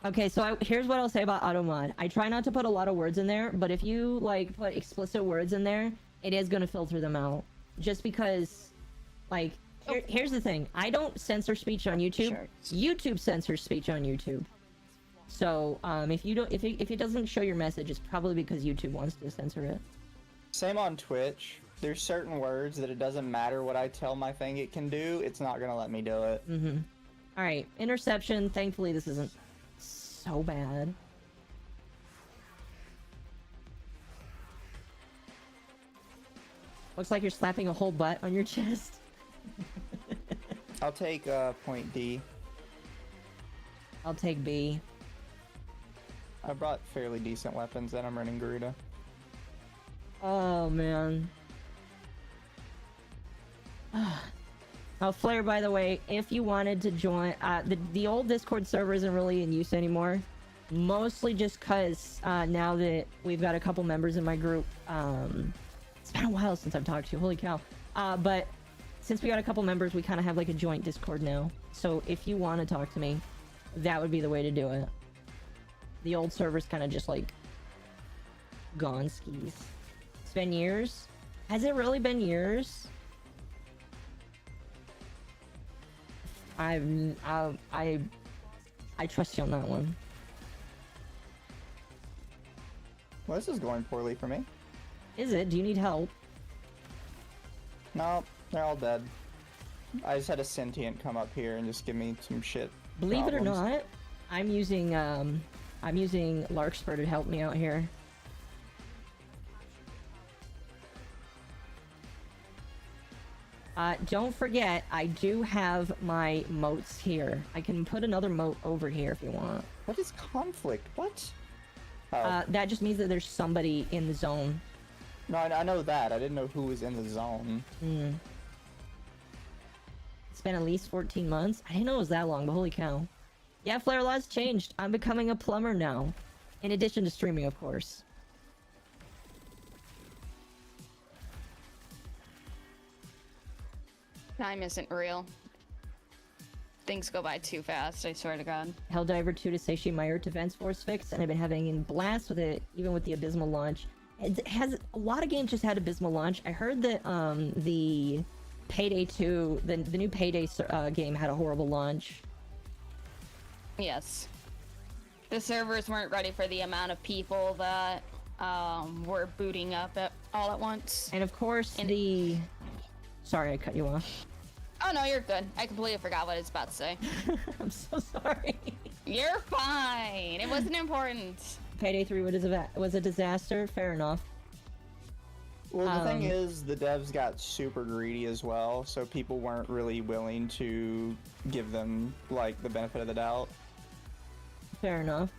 Okay, so here's what I'll say about Automod. I try not to put a lot of words in there, but if you like put explicit words in there, it is gonna filter them out. Just because, like, here's the thing. I don't censor speech on YouTube. Sure. YouTube censors speech on YouTube. So, if it doesn't show your message, it's probably because YouTube wants to censor it. Same on Twitch. There's certain words that it doesn't matter what I tell my thing it can do, it's not gonna let me do it. Mm-hmm. Alright, interception. Thankfully, this isn't so bad. Looks like you're slapping a whole butt on your chest. I'll take point D. I'll take B. I brought fairly decent weapons and I'm running Garuda. Oh, man. Oh, Flare, by the way, if you wanted to join, the old Discord server isn't really in use anymore. Mostly just because now that we've got a couple members in my group, it's been a while since I've talked to you, holy cow. But since we got a couple members, we kind of have like a joint Discord now. So if you want to talk to me, that would be the way to do it. The old server's kind of just like gone skis. It's been years. Has it really been years? I trust you on that one. Well, this is going poorly for me. Is it? Do you need help? No, they're all dead. I just had a sentient come up here and just give me some shit. Believe it or problems. not, I'm using Larkspur to help me out here. Don't forget, I do have my moats here. I can put another moat over here if you want. What is conflict? What? Oh. That just means that there's somebody in the zone. No, I know that. I didn't know who was in the zone. It's been at least 14 months. I didn't know it was that long, but holy cow. Yeah, Flare Law's changed. I'm becoming a plumber now. In addition to streaming, of course. Time isn't real. things go by too fast, I swear to God. Helldiver 2 to say she my Earth Defense Force fix, and I've been having a blast with it, even with the abysmal launch. It has a lot of games just had abysmal launch. I heard that the Payday 2, the new Payday game had a horrible launch. Yes. The servers weren't ready for the amount of people that were booting up all at once. And of course, sorry, I cut you off. Oh no, you're good. I completely forgot what I was about to say. I'm so sorry. You're fine. It wasn't important. Payday 3 was a disaster. Fair enough. Well, the thing is, the devs got super greedy as well, so people weren't really willing to give them, like, the benefit of the doubt. Fair enough.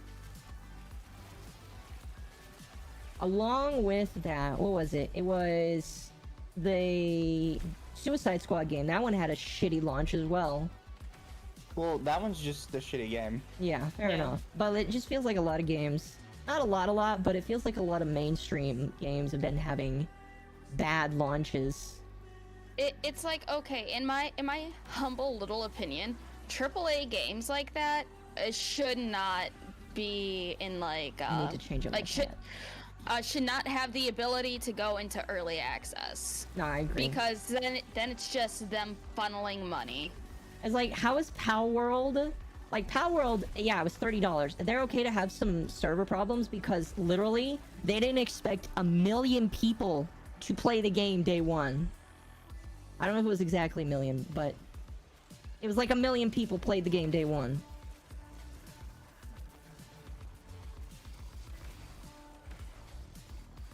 Along with that, what was it? It was the Suicide Squad game. That one had a shitty launch as well. Well, that one's just the shitty game. Yeah, fair enough. But it just feels like a lot of games, not a lot, but it feels like a lot of mainstream games have been having bad launches. It's like, okay, in my humble little opinion, AAA games like that should not be in like I need to change it like should not have the ability to go into early access. No, I agree. Because then it's just them funneling money. It's like, how is Pal World? Like, Pal World, yeah, it was $30. They're okay to have some server problems because literally they didn't expect 1 million people to play the game day one. I don't know if it was exactly 1 million, but it was like 1 million people played the game day one.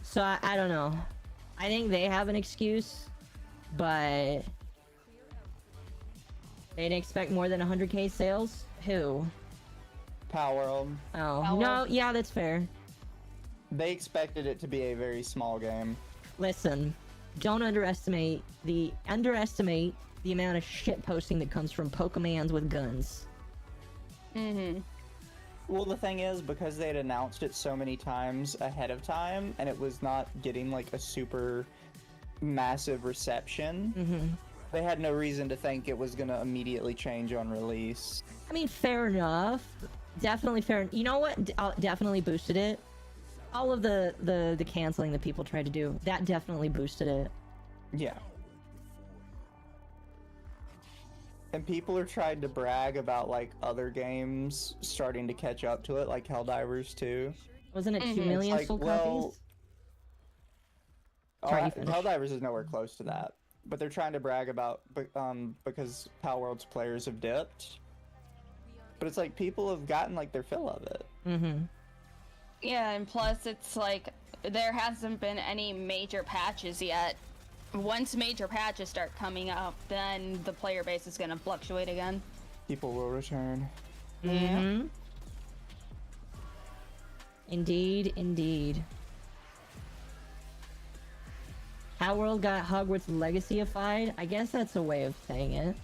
So I don't know. I think they have an excuse, but they didn't expect more than 100k sales? Who? Power World. Oh, Pal no, World? yeah, that's fair. They expected it to be a very small game. Listen, don't underestimate the amount of shit posting that comes from Pokemans with guns. Mm-hmm. Well, the thing is, because they had announced it so many times ahead of time, and it was not getting, like, a super massive reception, they had no reason to think it was gonna immediately change on release. I mean, fair enough. Definitely fair. You know what? Definitely boosted it. All of the canceling that people tried to do, that definitely boosted it. Yeah. And people are trying to brag about, like, other games starting to catch up to it, like Helldivers 2. Wasn't it 2 million It's like, sold well, copies? Sorry, you finish. Helldivers is nowhere close to that. But they're trying to brag about, because Pal World's players have dipped. But it's like, people have gotten, like, their fill of it. Yeah, and plus it's like there hasn't been any major patches yet. Once major patches start coming up, then the player base is gonna fluctuate again. People will return. Indeed, indeed. How World got Hogwarts Legacy-ified? I guess that's a way of saying it.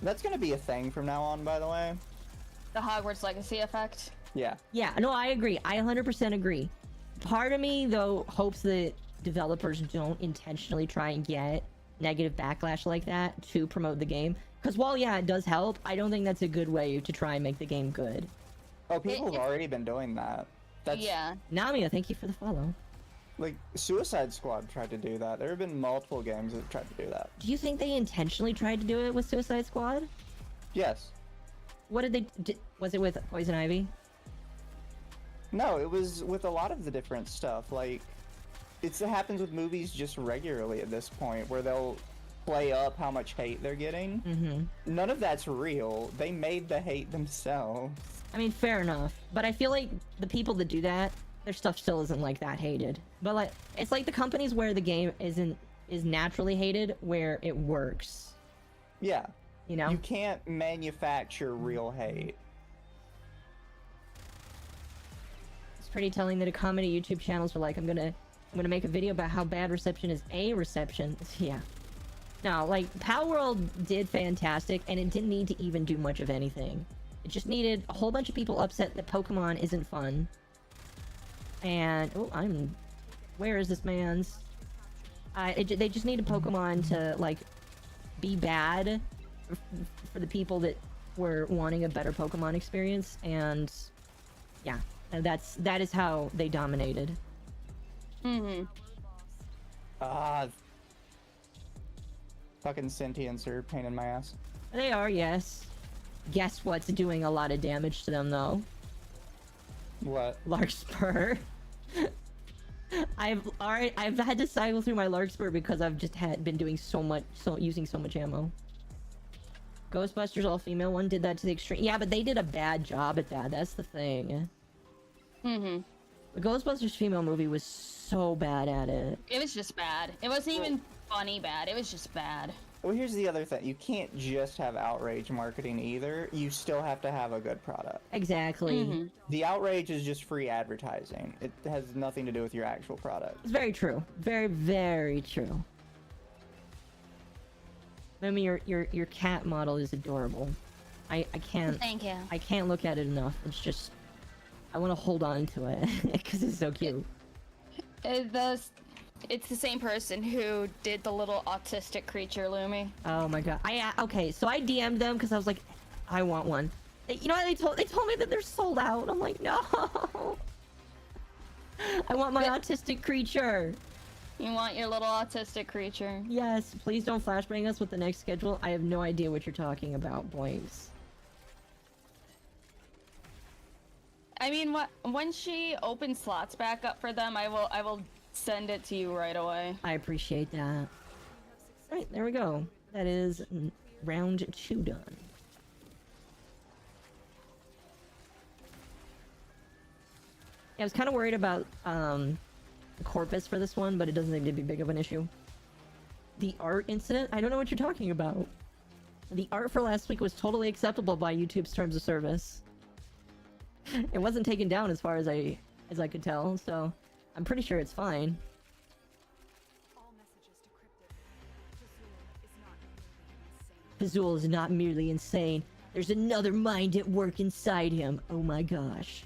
That's gonna be a thing from now on, by the way. The Hogwarts Legacy effect. Yeah. Yeah, no, I agree. I 100% agree. Part of me, though, hopes that developers don't intentionally try and get negative backlash like that to promote the game. Because while, yeah, it does help, I don't think that's a good way to try and make the game good. Oh, people have already been doing that. That's, Yeah. Namia, thank you for the follow. like, Suicide Squad tried to do that. There have been multiple games that tried to do that. Do you think they intentionally tried to do it with Suicide Squad? Yes. What did they... was it with Poison Ivy? No, it was with a lot of the different stuff. Like, it happens with movies just regularly at this point, where they'll play up how much hate they're getting. None of that's real. They made the hate themselves. I mean, fair enough. But I feel like the people that do that, their stuff still isn't like that hated. But like, it's like the companies where the game is naturally hated, where it works. Yeah. You know? You can't manufacture real hate. It's pretty telling that a comedy YouTube channels are like, I'm gonna make a video about how bad reception is a reception. Yeah. No, like, Pal World did fantastic, and it didn't need to even do much of anything. It just needed a whole bunch of people upset that Pokemon isn't fun. And, oh, where is this man's? They just needed Pokemon to, like, be bad for the people that were wanting a better Pokemon experience, and yeah, that is how they dominated. Mm-hmm. Fucking sentients are a pain in my ass. They are, yes. Guess what's doing a lot of damage to them though? What? Larkspur. I've had to cycle through my Larkspur because I've just been doing using so much ammo. Ghostbusters all-female one did that to the extreme. Yeah, but they did a bad job at that. That's the thing. Mm-hmm. The Ghostbusters female movie was so bad at it. It was just bad. It wasn't even funny bad. It was just bad. Well, here's the other thing. You can't just have outrage marketing either. You still have to have a good product. Exactly. Mm-hmm. The outrage is just free advertising. It has nothing to do with your actual product. It's very true. Very, very true. I mean, your cat model is adorable. I can't. Thank you. I can't look at it enough. It's just, I want to hold on to it because it's so cute. It's the same person who did the little autistic creature, Lumi. Oh my god. Okay, so I DM'd them because I was like, I want one. You know what they told me that they're sold out. I'm like, no. I want my autistic creature. You want your little autistic creature? Yes, please don't flashbang us with the next schedule. I have no idea what you're talking about, boys. I mean, when she opens slots back up for them, I will send it to you right away. I appreciate that. Right, there we go. That is round 2 done. Yeah, I was kind of worried about Corpus for this one, but it doesn't seem to be big of an issue. The art incident? I don't know what you're talking about. The art for last week was totally acceptable by YouTube's terms of service. It wasn't taken down as far as I could tell, so I'm pretty sure it's fine. All messages decrypted. Pazul is not merely insane. Pazul is not merely insane. There's another mind at work inside him. Oh my gosh.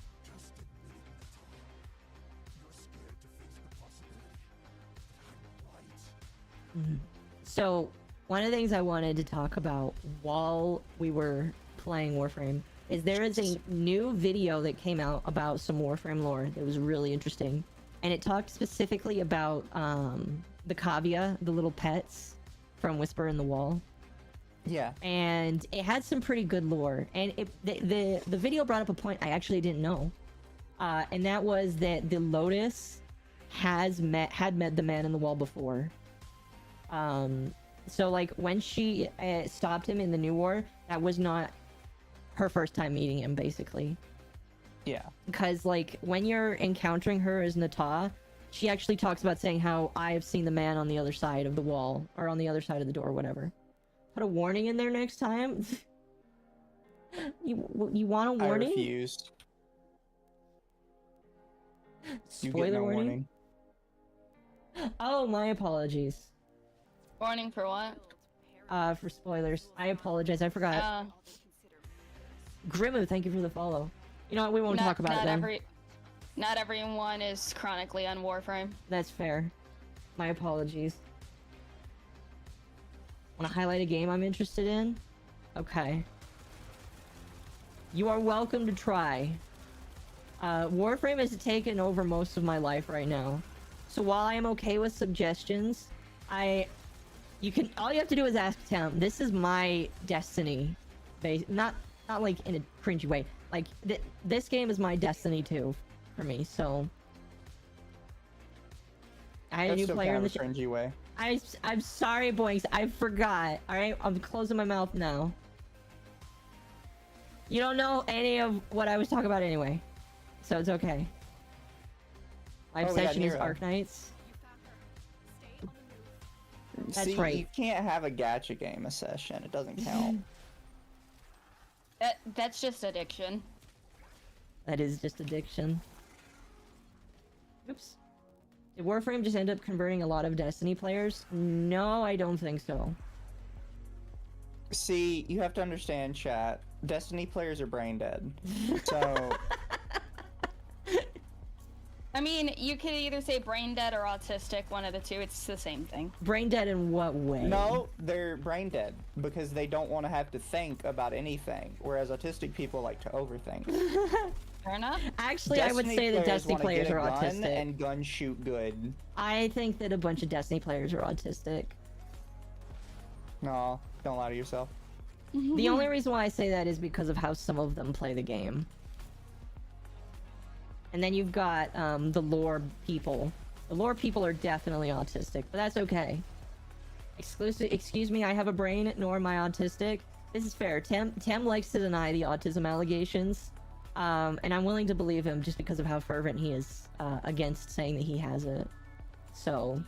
So, one of the things I wanted to talk about while we were playing Warframe is there is a new video that came out about some Warframe lore that was really interesting. And it talked specifically about the cavia, the little pets from Whisper in the Wall. Yeah. And it had some pretty good lore. And the video brought up a point I actually didn't know. And that was that the Lotus had met the Man in the Wall before. So like when she stopped him in the New War, that was not her first time meeting him, basically. Yeah. Because like when you're encountering her as Nata, she actually talks about saying how I have seen the man on the other side of the wall, or on the other side of the door, or whatever. Put a warning in there next time. you want a warning? I refused. Spoiler you get no warning? Oh, my apologies. Warning for what? For spoilers. I apologize. I forgot. Grimu, thank you for the follow. You know what? We won't talk about it then. Not everyone is chronically on Warframe. That's fair. My apologies. Want to highlight a game I'm interested in? Okay. You are welcome to try. Warframe has taken over most of my life right now. So while I am okay with suggestions, all you have to do is ask Tim. This is my destiny. Not like in a cringy way. Like, this game is my destiny too, for me, so... I had a new player in the cringy way. I'm sorry, boys. I forgot. Alright, I'm closing my mouth now. You don't know any of what I was talking about anyway. So it's okay. My obsession is Arknights. That's right. You can't have a gacha game a session. It doesn't count. That's just addiction. That is just addiction. Oops. Did Warframe just end up converting a lot of Destiny players? No, I don't think so. See, you have to understand, chat. Destiny players are brain dead. So... I mean, you could either say brain dead or autistic, one of the two. It's the same thing. Brain dead in what way? No, they're brain dead because they don't want to have to think about anything, whereas autistic people like to overthink. Fair enough. Actually, I would say that Destiny wanna players get are a gun autistic. and gun shoot good. I think that a bunch of Destiny players are autistic. No, don't lie to yourself. The only reason why I say that is because of how some of them play the game. And then you've got the lore people. The lore people are definitely autistic, but that's okay. Excuse me, I have a brain, nor am I autistic. This is fair. Tem likes to deny the autism allegations, and I'm willing to believe him just because of how fervent he is against saying that he has it. So,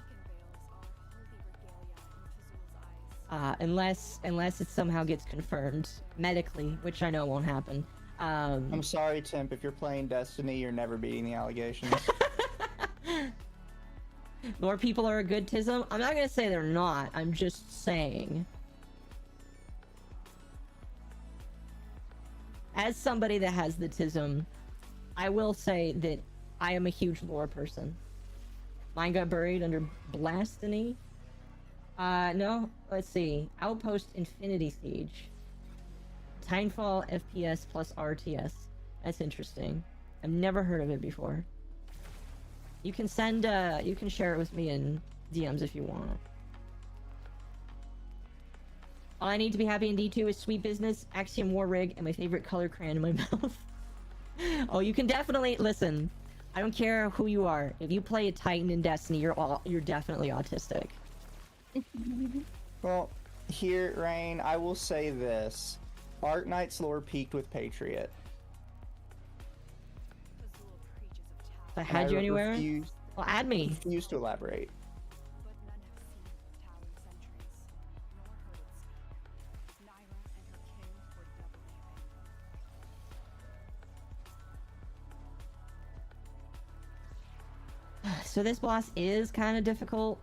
unless it somehow gets confirmed medically, which I know won't happen. I'm sorry, Temp. If you're playing Destiny, you're never beating the allegations. Lore people are a good tism? I'm not gonna say they're not. I'm just saying. As somebody that has the tism, I will say that I am a huge lore person. Mine got buried under Blastiny. No. Let's see. Outpost Infinity Siege. Timefall FPS plus RTS. That's interesting. I've never heard of it before. You can send, you can share it with me in DMs if you want. All I need to be happy in D2 is sweet business, Axiom War Rig, and my favorite color crayon in my mouth. Oh, you can definitely, listen, I don't care who you are. If you play a Titan in Destiny, you're definitely autistic. Well, here, Rain, I will say this. Arc Knight's lore peaked with Patriot. If I had you anywhere? Well, add me. Refuse to elaborate. So this boss is kind of difficult.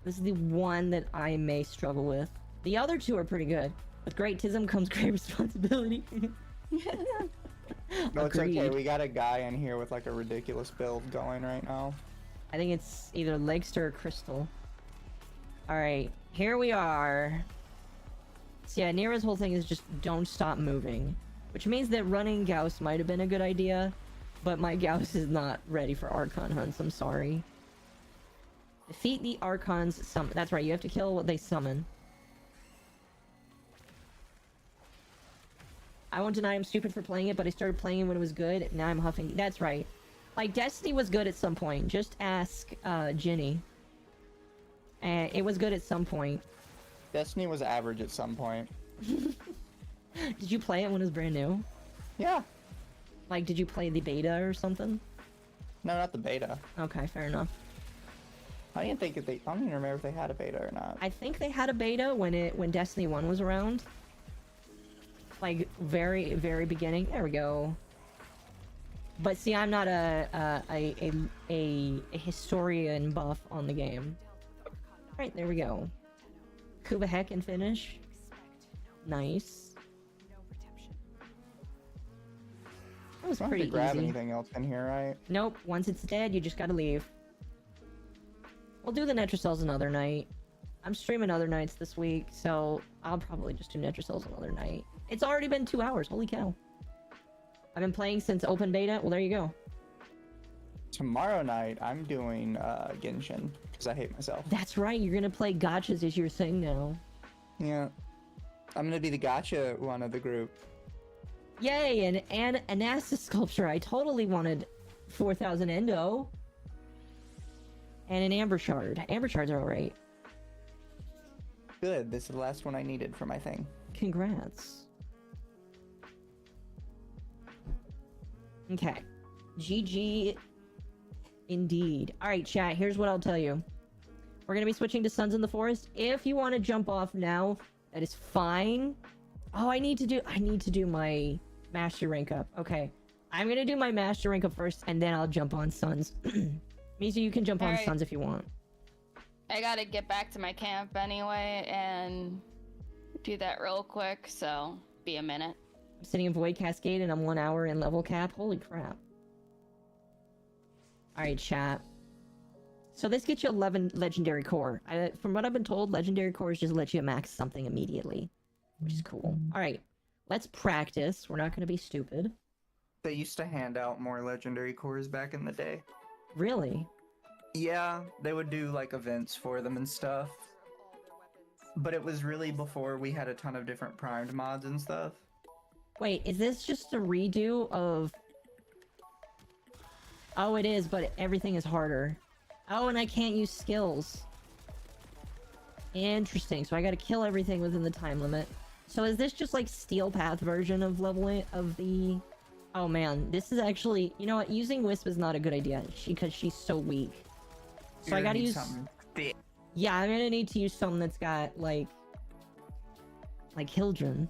This is the one that I may struggle with. The other two are pretty good. With great tism comes great responsibility. No, it's okay. Agreed. We got a guy in here with like a ridiculous build going right now. I think it's either Legster or Crystal. Alright, here we are. So yeah, Nira's whole thing is just don't stop moving. Which means that running Gauss might have been a good idea. But my Gauss is not ready for Archon hunts, I'm sorry. Defeat the Archons summon. That's right, you have to kill what they summon. I won't deny I'm stupid for playing it, but I started playing it when it was good. Now I'm huffing. That's right. Like, Destiny was good at some point. Just ask, Ginny. And it was good at some point. Destiny was average at some point. Did you play it when it was brand new? Yeah. Like, did you play the beta or something? No, not the beta. Okay, fair enough. I didn't think if they. I don't even remember if they had a beta or not. I think they had a beta when Destiny 1 was around. Like, very, very beginning. There we go. But see, I'm not a historian buff on the game. Alright, there we go. Kuba Heck and finish. Nice. That was I don't have pretty to grab easy. anything else in here, right? Nope, once it's dead, you just gotta leave. We'll do the Netracells another night. I'm streaming other nights this week, so I'll probably just do Netracells another night. It's already been 2 hours, holy cow. I've been playing since open beta, well there you go. Tomorrow night, I'm doing Genshin, because I hate myself. That's right, you're gonna play gachas is your thing now. Yeah. I'm gonna be the gotcha one of the group. Yay, and an NASA sculpture. I totally wanted 4,000 endo. And an amber shard. Amber shards are alright. Good, this is the last one I needed for my thing. Congrats. Okay. GG indeed. Alright, chat, here's what I'll tell you. We're gonna be switching to Sons in the Forest. If you want to jump off now, that is fine. Oh, I need to do my master rank up. Okay. I'm gonna do my master rank up first, and then I'll jump on Sons. Mizu, you can jump on Alright. Sons if you want. I gotta get back to my camp anyway and do that real quick, so be a minute. I'm sitting in Void Cascade, and I'm 1 hour in level cap. Holy crap. Alright, chat. So this gets you 11 legendary core. From what I've been told, legendary cores just let you max something immediately, which is cool. Alright, let's practice. We're not going to be stupid. They used to hand out more legendary cores back in the day. Really? Yeah, they would do like events for them and stuff. But it was really before we had a ton of different primed mods and stuff. Wait, is this just a redo of... Oh, it is, but everything is harder. Oh, and I can't use skills. Interesting, so I gotta kill everything within the time limit. So is this just like Steel Path version of leveling of the... Oh man, this is actually... You know what, using Wisp is not a good idea, because she's so weak. So I gotta use... something thick. Yeah, I'm gonna need to use something that's got, like Hildren.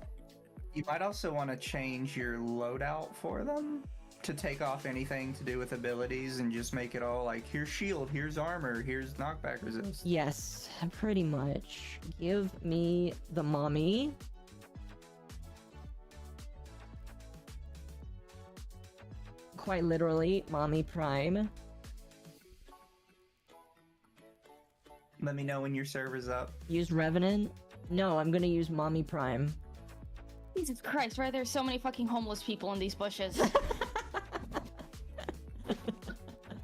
You might also want to change your loadout for them to take off anything to do with abilities and just make it all like, here's shield, here's armor, here's knockback resist. Yes, pretty much. Give me the mommy. Quite literally, mommy prime. Let me know when your server's up. Use Revenant? No, I'm gonna use mommy prime. Jesus Christ, why are there so many fucking homeless people in these bushes?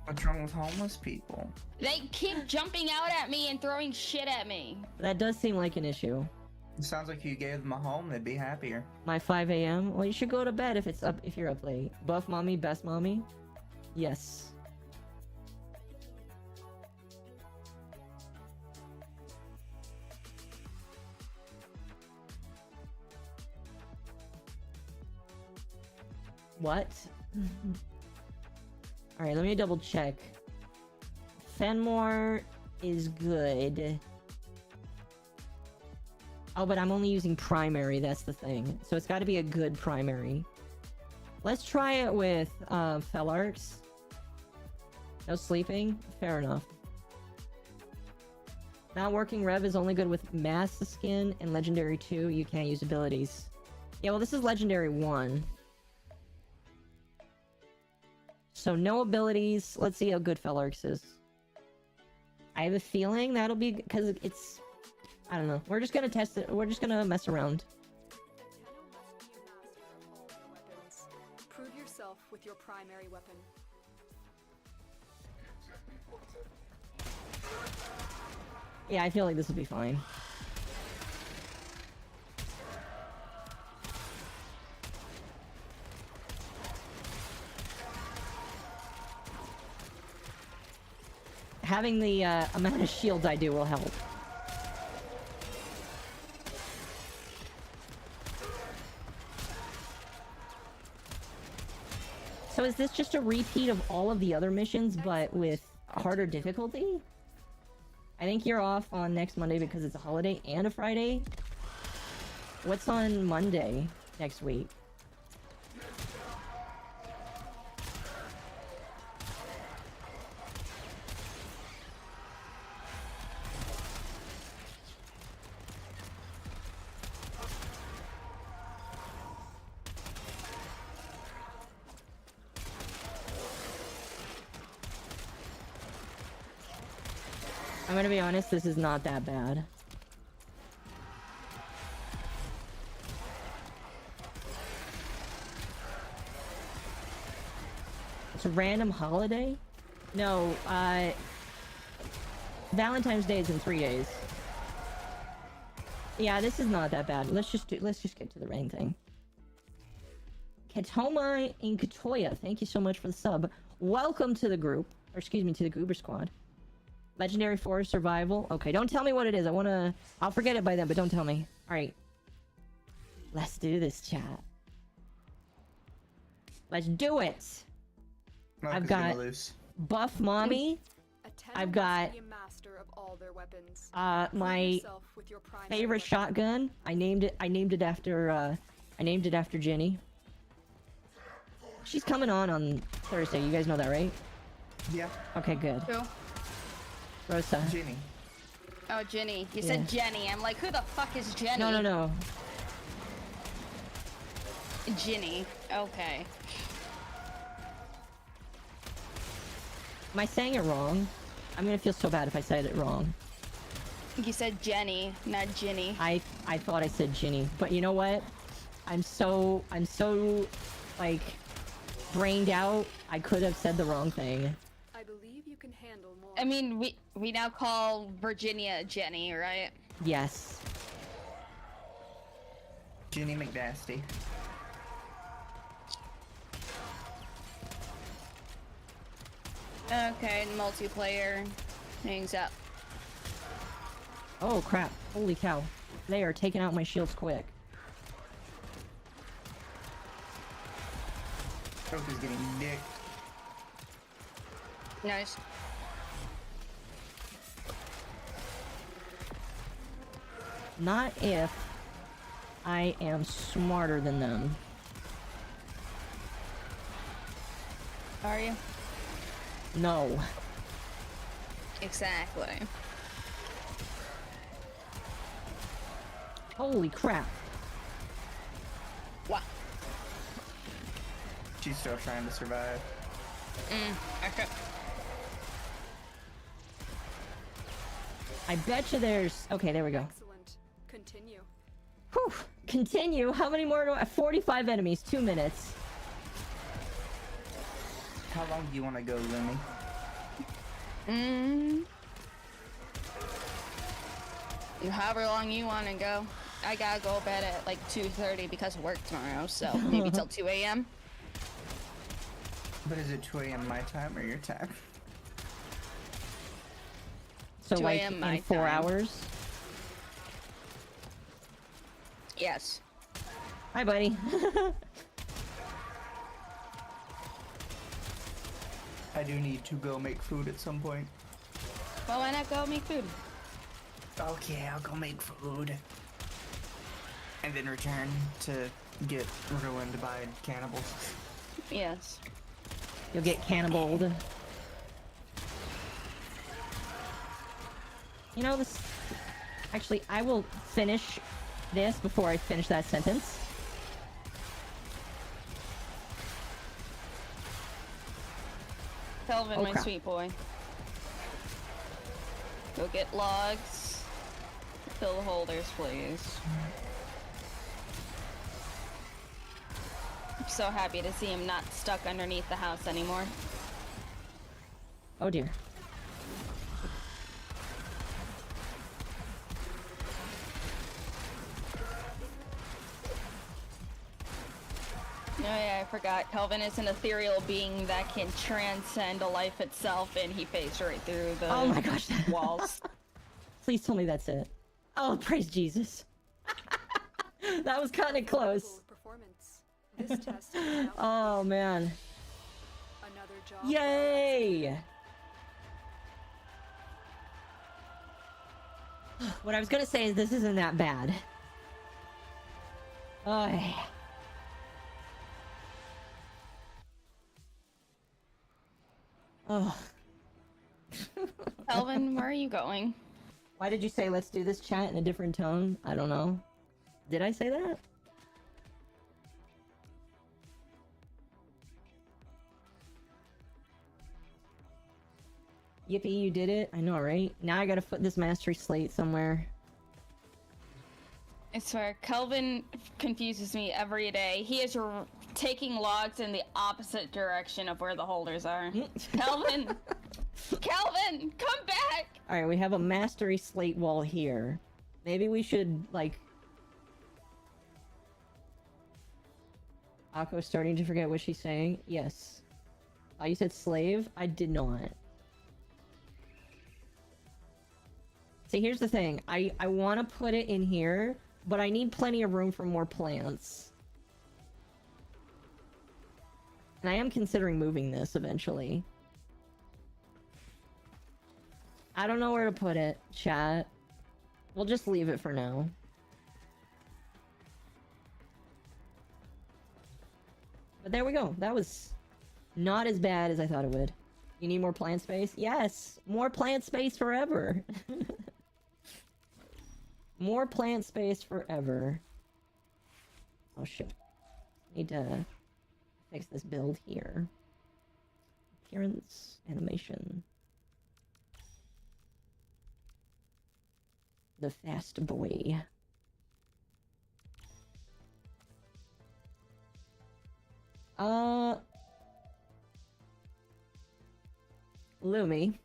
What's wrong with homeless people? They keep jumping out at me and throwing shit at me. That does seem like an issue. It sounds like you gave them a home, they'd be happier. My 5 a.m.? Well, you should go to bed if you're up late. Buff mommy, best mommy? Yes. What? Alright, let me double check. Fenmore is good. Oh, but I'm only using primary, that's the thing. So it's gotta be a good primary. Let's try it with Fellarks. No sleeping? Fair enough. Not working Rev is only good with Mass Skin and Legendary 2. You can't use abilities. Yeah, well this is Legendary 1. So no abilities. Let's see how good Fellarks is. I have a feeling that'll be because it's... I don't know. We're just gonna test it. We're just gonna mess around. Prove yourself with your primary weapon. Yeah, I feel like this will be fine. Having the amount of shields I do will help. So is this just a repeat of all of the other missions, but with harder difficulty? I think you're off on next Monday because it's a holiday and a Friday. What's on Monday next week? I'm gonna be honest, this is not that bad. It's a random holiday? No, Valentine's Day is in 3 days. Yeah, this is not that bad. Let's just get to the main thing. Katoma and Katoya, thank you so much for the sub. Welcome to the group, or excuse me, to the Goober Squad. Legendary Forest Survival. Okay, don't tell me what it is. I'll forget it by then, but don't tell me. Alright. Let's do this, chat. Let's do it! I've got Buff Mommy. I've got my favorite shotgun. I named it after Ginny. She's coming on Thursday. You guys know that, right? Yeah. Okay, good. Who? Rosa. Ginny. Oh, Ginny. You said Jenny. I'm like, who the fuck is Jenny? No. Ginny. Okay. Am I saying it wrong? I'm gonna feel so bad if I said it wrong. You said Jenny, not Ginny. I thought I said Ginny, but you know what? I'm so like brained out. I could have said the wrong thing. I believe you can handle more. I mean, we now call Virginia Jenny, right? Yes. Ginny McNasty. Okay, multiplayer hangs up. Oh crap! Holy cow! They are taking out my shields quick. Trophy's getting dicked. Nice. Not if I am smarter than them. Are you? No. Exactly. Holy crap! What? She's still trying to survive. Okay. I bet you there's... Okay, there we go. Excellent. Continue. Whew! Continue? How many more do I... 45 enemies, 2 minutes. How long do you want to go, Lumi? However long you want to go. I gotta go bed at like 2:30 because of work tomorrow, so maybe till 2 a.m. But is it 2 a.m. my time or your time? So 2 like a.m. in my 4 time. hours? Yes. Hi, buddy. I do need to go make food at some point. Well, why not go make food? Okay, I'll go make food. And then return to get ruined by cannibals. Yes. You'll get cannibaled. You know, this... Actually, I will finish this before I finish that sentence. Kelvin, Oh, my crap. sweet boy. Go get logs. Fill the holders, please. I'm so happy to see him not stuck underneath the house anymore. Oh dear. Oh yeah, I forgot. Kelvin is an ethereal being that can transcend life itself, and he phased right through the Oh my gosh. walls. Please tell me that's it. Oh, praise Jesus. That was kind of close. Full performance. This test is now Oh man. another job. Yay! What I was gonna say is this isn't that bad. Ay. Oh. Kelvin, where are you going? Why did you say let's do this chat in a different tone? I don't know. Did I say that? Yippee, you did it. I know, right? Now I gotta put this mastery slate somewhere. I swear, Kelvin confuses me every day. He is taking logs in the opposite direction of where the holders are. Kelvin! Kelvin! Come back! Alright, we have a mastery slate wall here. Maybe we should, like... Akko's starting to forget what she's saying. Yes. Oh, you said slave? I did not. See, here's the thing. I want to put it in here, but I need plenty of room for more plants. And I am considering moving this eventually. I don't know where to put it, chat. We'll just leave it for now. But there we go. That was not as bad as I thought it would. You need more plant space? Yes! More plant space forever! More plant space forever. Oh shit. Need to fix this build here. appearance, animation. The fast boy. Lumi,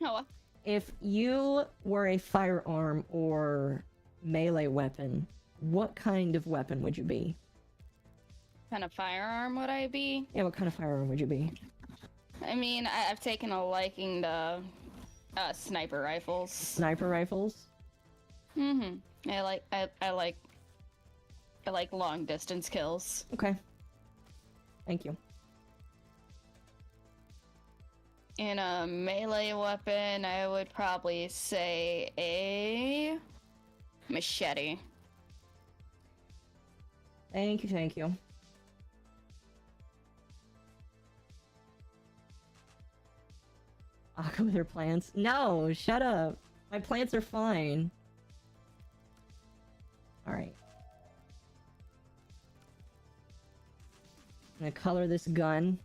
Oh, if you were a firearm or melee weapon, what kind of weapon would you be? what kind of firearm would I be? Yeah, what kind of firearm would you be? I mean, I've taken a liking to sniper rifles. Sniper rifles? Mm-hmm. I like long distance kills. Okay. Thank you. In a melee weapon, I would probably say a machete. Thank you, thank you. I'll go with her plants. No, shut up. My plants are fine. Alright. I'm gonna color this gun,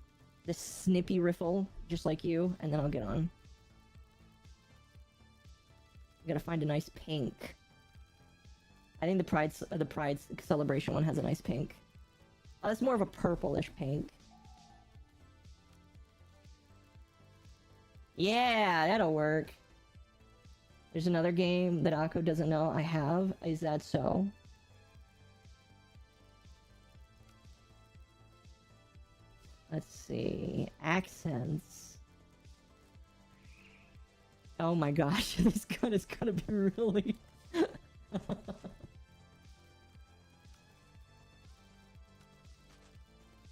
this snippy riffle, just like you, and then I'll get on. I'm gonna find a nice pink. I think the Pride celebration one has a nice pink. Oh, that's more of a purplish pink. Yeah, that'll work. There's another game that Akko doesn't know I have. Is that so? Let's see. Accents. Oh my gosh, this gun is gonna be really...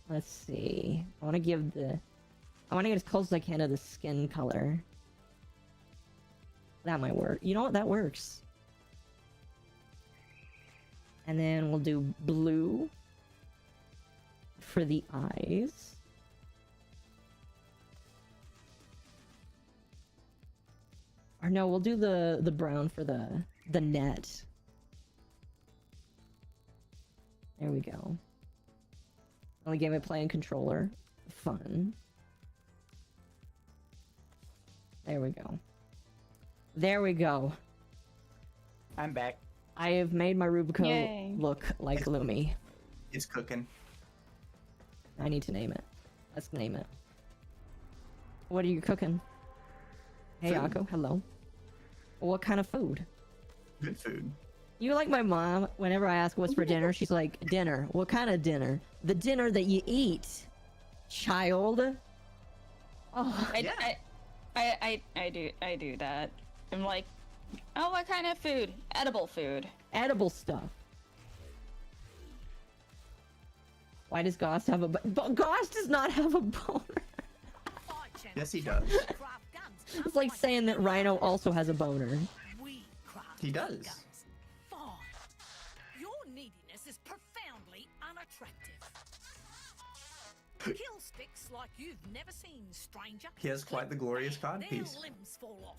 Let's see. I want to get as close as I can to the skin color. That might work. You know what? That works. And then we'll do blue for the eyes. Or no, we'll do the brown for the net. There we go. Only game I play in controller. Fun. There we go. There we go. I'm back. I have made my Rubico Yay. look like Lumi. It's cooking. I need to name it. Let's name it. What are you cooking? Hey, Food. Akko, hello. What kind of food? Good food. You like my mom, whenever I ask what's for dinner, she's like, dinner. What kind of dinner? The dinner that you eat, child. Oh, I do that. I'm like, oh, what kind of food? Edible food. edible stuff. Why does Goss have a Goss does not have a boner. Yes, he does. It's like saying that Rhino also has a boner. He does. Your neediness is profoundly unattractive. Kill sticks like you've never seen, stranger. He has quite the glorious cod Their piece. limbs fall off.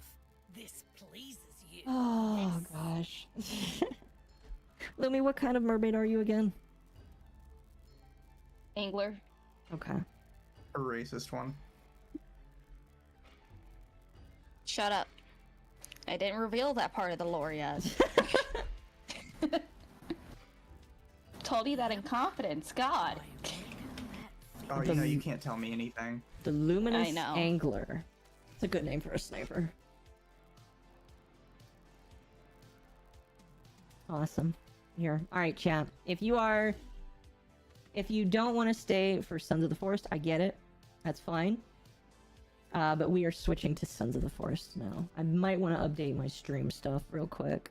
This pleases you. Oh gosh. Lumi, what kind of mermaid are you again? Angler. Okay. A racist one. Shut up. I didn't reveal that part of the lore yet. Told you that in confidence, God. Oh, you know, you can't tell me anything. The Luminous I know. Angler. It's a good name for a sniper. Awesome. Here. Alright, chat. If you don't want to stay for Sons of the Forest, I get it. That's fine. But we are switching to Sons of the Forest now. I might want to update my stream stuff real quick.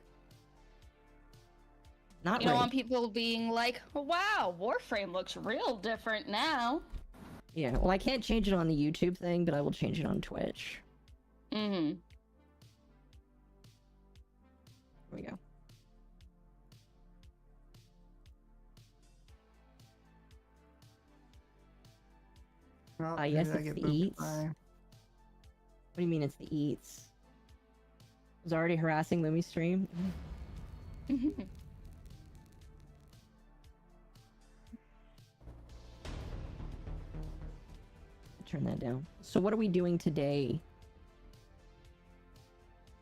Not You don't ready. want people being like, wow, Warframe looks real different now. Yeah, well, I can't change it on the YouTube thing, but I will change it on Twitch. Mm-hmm. Here we go. Well, Yes, did I it's get the booped eats. by- What do you mean it's the eats? Was already harassing Lumi's stream? turn that down. So what are we doing today?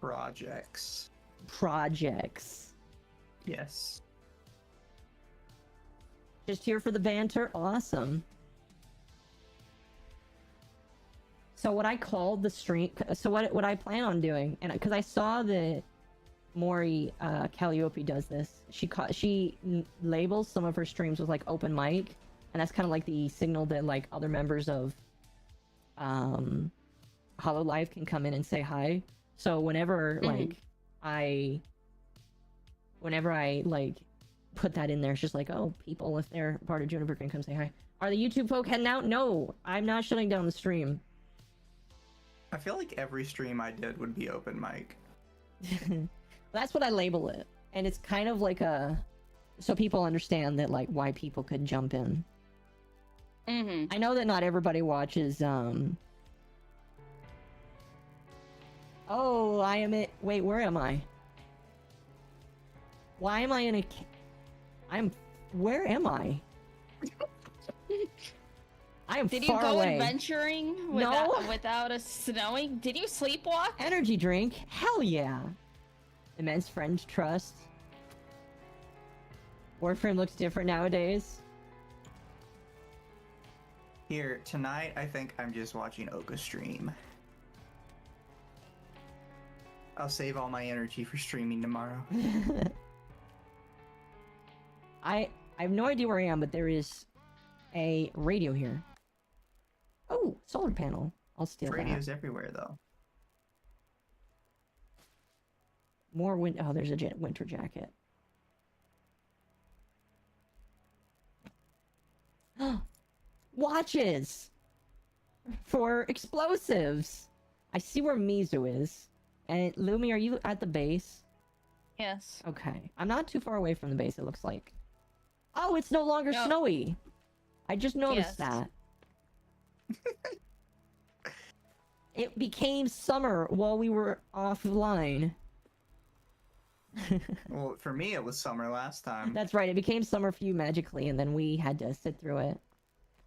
Projects. Projects. Yes. Just here for the banter? Awesome. So what I called the stream, so what I plan on doing, and because I saw that Maury Calliope does this, she labels some of her streams with like open mic, and that's kind of like the signal that like other members of Hollow Live can come in and say hi. So whenever like whenever I like put that in there, it's just like, oh, people, if they're part of Juniper, can come say hi. Are the YouTube folk heading out? No, I'm not shutting down the stream. I feel like every stream I did would be open mic. That's what I label it, and it's kind of like a, so people understand that like why people could jump in. I know that not everybody watches. Oh, I am it. Wait, where am I? Why am I in a? Where am I? I am Did you far go away. adventuring without a snowing? Did you sleepwalk? Energy drink? Hell yeah. Immense friend trust. Warframe looks different nowadays. Here, tonight, I think I'm just watching Oka stream. I'll save all my energy for streaming tomorrow. I have no idea where I am, but there is a radio here. Oh, solar panel. I'll steal that. Radio's everywhere, though. More wind. Oh, there's a winter jacket. Watches for explosives. I see where Mizu is. And Lumi, are you at the base? Yes. Okay. I'm not too far away from the base, it looks like. Oh, it's no longer No. snowy. I just noticed Yes. that. It became summer while we were offline. Well, for me, it was summer last time. That's right, it became summer for you magically, and then we had to sit through it.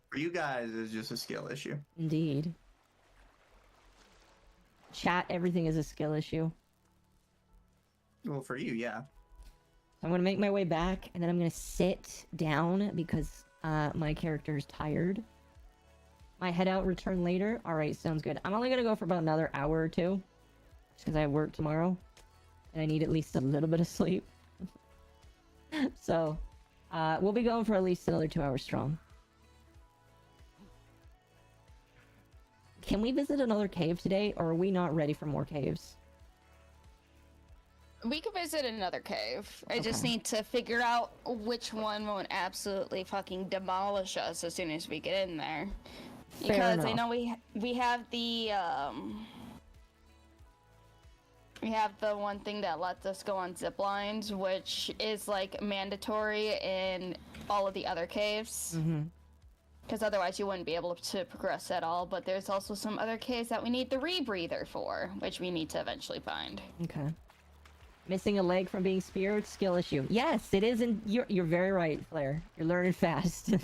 For you guys, it's just a skill issue. Indeed. Chat, everything is a skill issue. Well, for you, yeah. I'm gonna make my way back, and then I'm gonna sit down because my character is tired. My head out, return later. Alright, sounds good. I'm only gonna go for about another hour or two, just because I have work tomorrow, and I need at least a little bit of sleep. So, we'll be going for at least another 2 hours strong. Can we visit another cave today, or are we not ready for more caves? We could visit another cave. I just Okay. need to figure out which one won't absolutely fucking demolish us as soon as we get in there. Fair Because I enough. know we have the one thing that lets us go on zip lines, which is like mandatory in all of the other caves. Mm-hmm. Because otherwise you wouldn't be able to progress at all. But there's also some other caves that we need the rebreather for, which we need to eventually find. Okay. Missing a leg from being speared? Skill issue. Yes, it is. You're very right, Flair. You're learning fast.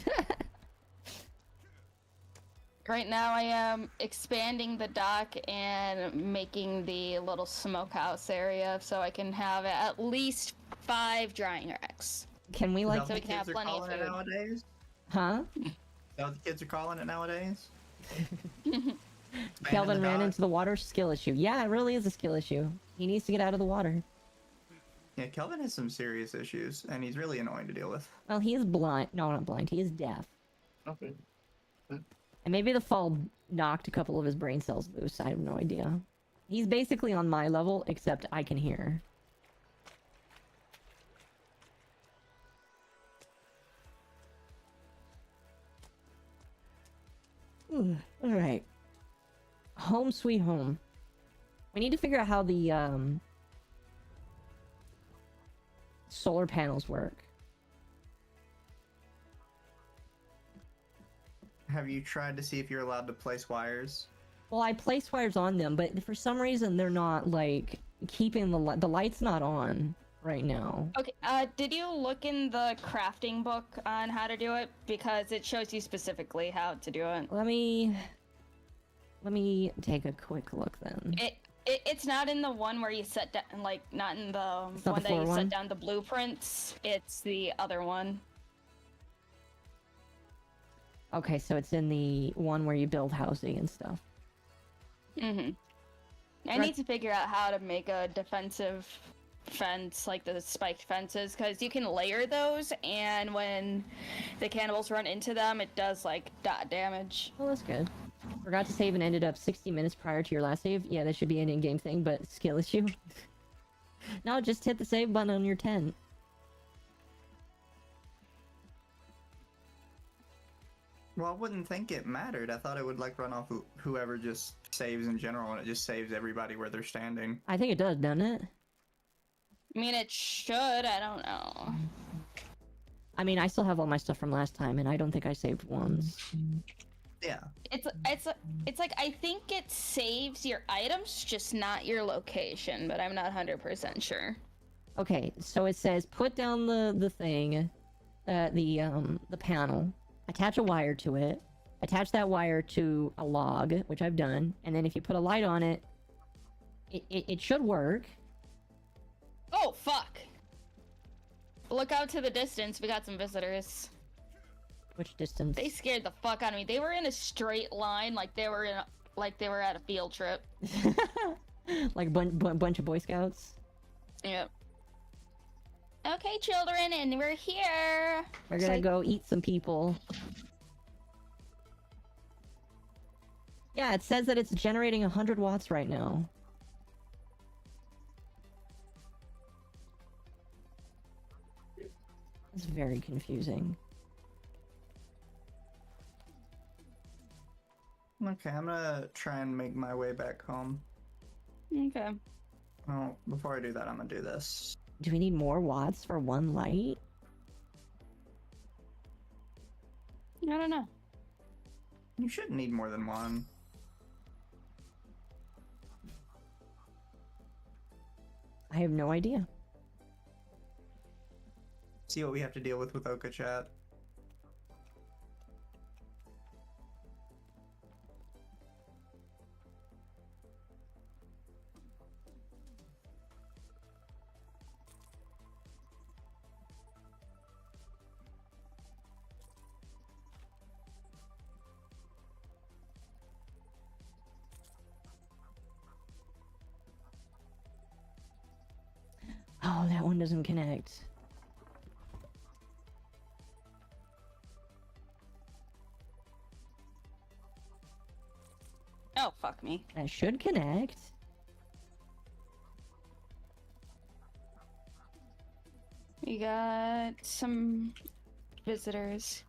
Right now I am expanding the dock and making the little smokehouse area so I can have at least 5 drying racks. Can we Is like? that So we what can have kids are plenty of calling it food. nowadays? Huh? Is that what the kids are calling it nowadays? Kelvin ran dock? into the water. Skill issue. Yeah, it really is a skill issue. He needs to get out of the water. Yeah, Kelvin has some serious issues, and he's really annoying to deal with. Well, he is blind. No, not blind. He is deaf. Okay. And maybe the fall knocked a couple of his brain cells loose. I have no idea. He's basically on my level, except I can hear. Alright. Home sweet home. We need to figure out how the solar panels work. Have you tried to see if you're allowed to place wires? Well, I place wires on them, but for some reason they're not like keeping the light's not on right now. Okay, did you look in the crafting book on how to do it? Because it shows you specifically how to do it. Let me Let me take a quick look then. It's not in the one where you set down, like, not in the It's not one the that you floor one? set down the blueprints. It's the other one. Okay, so it's in the one where you build housing and stuff. Mm-hmm. I Right. need to figure out how to make a defensive fence, like the spiked fences, because you can layer those, and when the cannibals run into them, it does, like, dot damage. Well, that's good. Forgot to save and ended up 60 minutes prior to your last save. Yeah, that should be an in-game thing, but skill issue. No, just hit the save button on your tent. Well, I wouldn't think it mattered. I thought it would like run off whoever just saves in general, and it just saves everybody where they're standing. I think it does, doesn't it? I mean, it should. I don't know. I mean, I still have all my stuff from last time, and I don't think I saved once. Yeah. It's like, I think it saves your items, just not your location, but I'm not 100% sure. Okay, so it says put down the thing, the panel, attach a wire to it, attach that wire to a log, which I've done, and then if you put a light on it, it should work. Oh, fuck! Look out to the distance, we got some visitors. Which distance? They scared the fuck out of me. They were in a straight line, like they were at a field trip. Like bunch of Boy Scouts. Yep. Okay, children, and we're here. We're gonna go eat some people. Yeah, it says that it's generating 100 watts right now. It's very confusing. Okay, I'm gonna try and make my way back home. Okay. Oh, before I do that, I'm gonna do this. Do we need more watts for one light? I don't know. You shouldn't need more than one. I have no idea. See what we have to deal with Oka chat. Oh, that one doesn't connect. Oh, fuck me. That should connect. We got some visitors.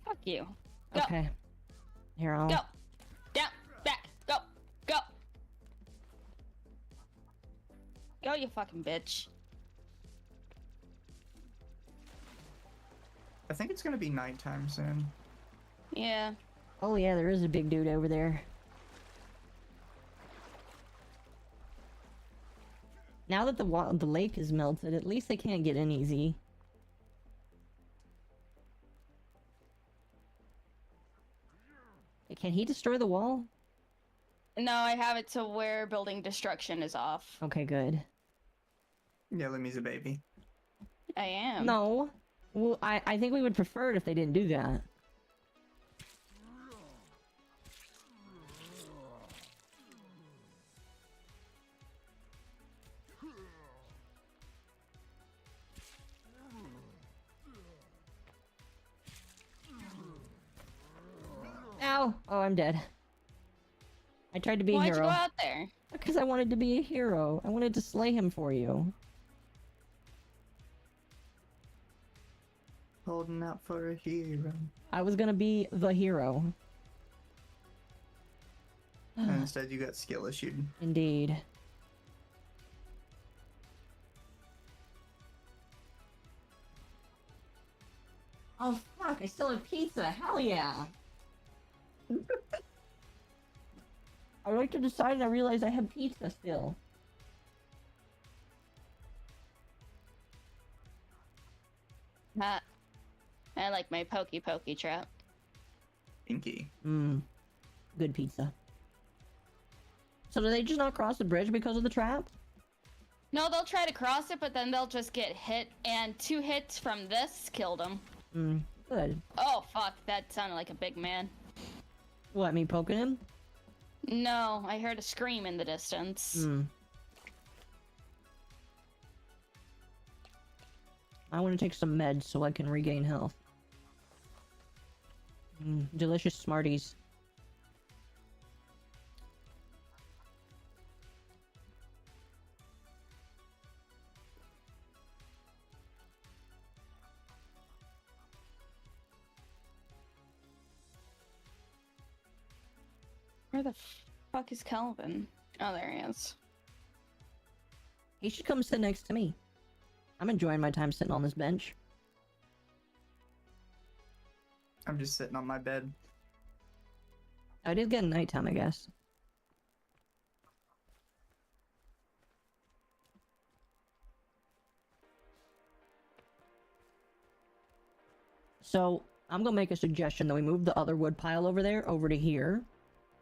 Fuck you. Go. Okay. Here, I'll... Go. Down. Back. Go. Go. Go, you fucking bitch. I think it's gonna be nighttime soon. Yeah. Oh yeah, there is a big dude over there. Now that the lake is melted, at least they can't get in easy. Can he destroy the wall? No, I have it to where building destruction is off. Okay, good. Yeah, Lumi's a baby. I am. No. Well, I think we would prefer it if they didn't do that. Ow! Oh, I'm dead. I tried to be a Why'd you hero. go out there? Because I wanted to be a hero. I wanted to slay him for you. Holding out for a hero. I was gonna be the hero. And instead you got skill issued. Indeed. Oh fuck, I still have pizza. Hell yeah. I went to decide and I realized I have pizza still. I like my pokey trap. Pinky. Mmm. Good pizza. So do they just not cross the bridge because of the trap? No, they'll try to cross it, but then they'll just get hit, and 2 hits from this killed them. Good. Oh, fuck, that sounded like a big man. What, me poking him? No, I heard a scream in the distance. I want to take some meds so I can regain health. Delicious Smarties. Where the fuck is Kelvin? Oh, there he is. He should come sit next to me. I'm enjoying my time sitting on this bench. I'm just sitting on my bed. I did get nighttime, I guess. So, I'm gonna make a suggestion that we move the other wood pile over there, over to here.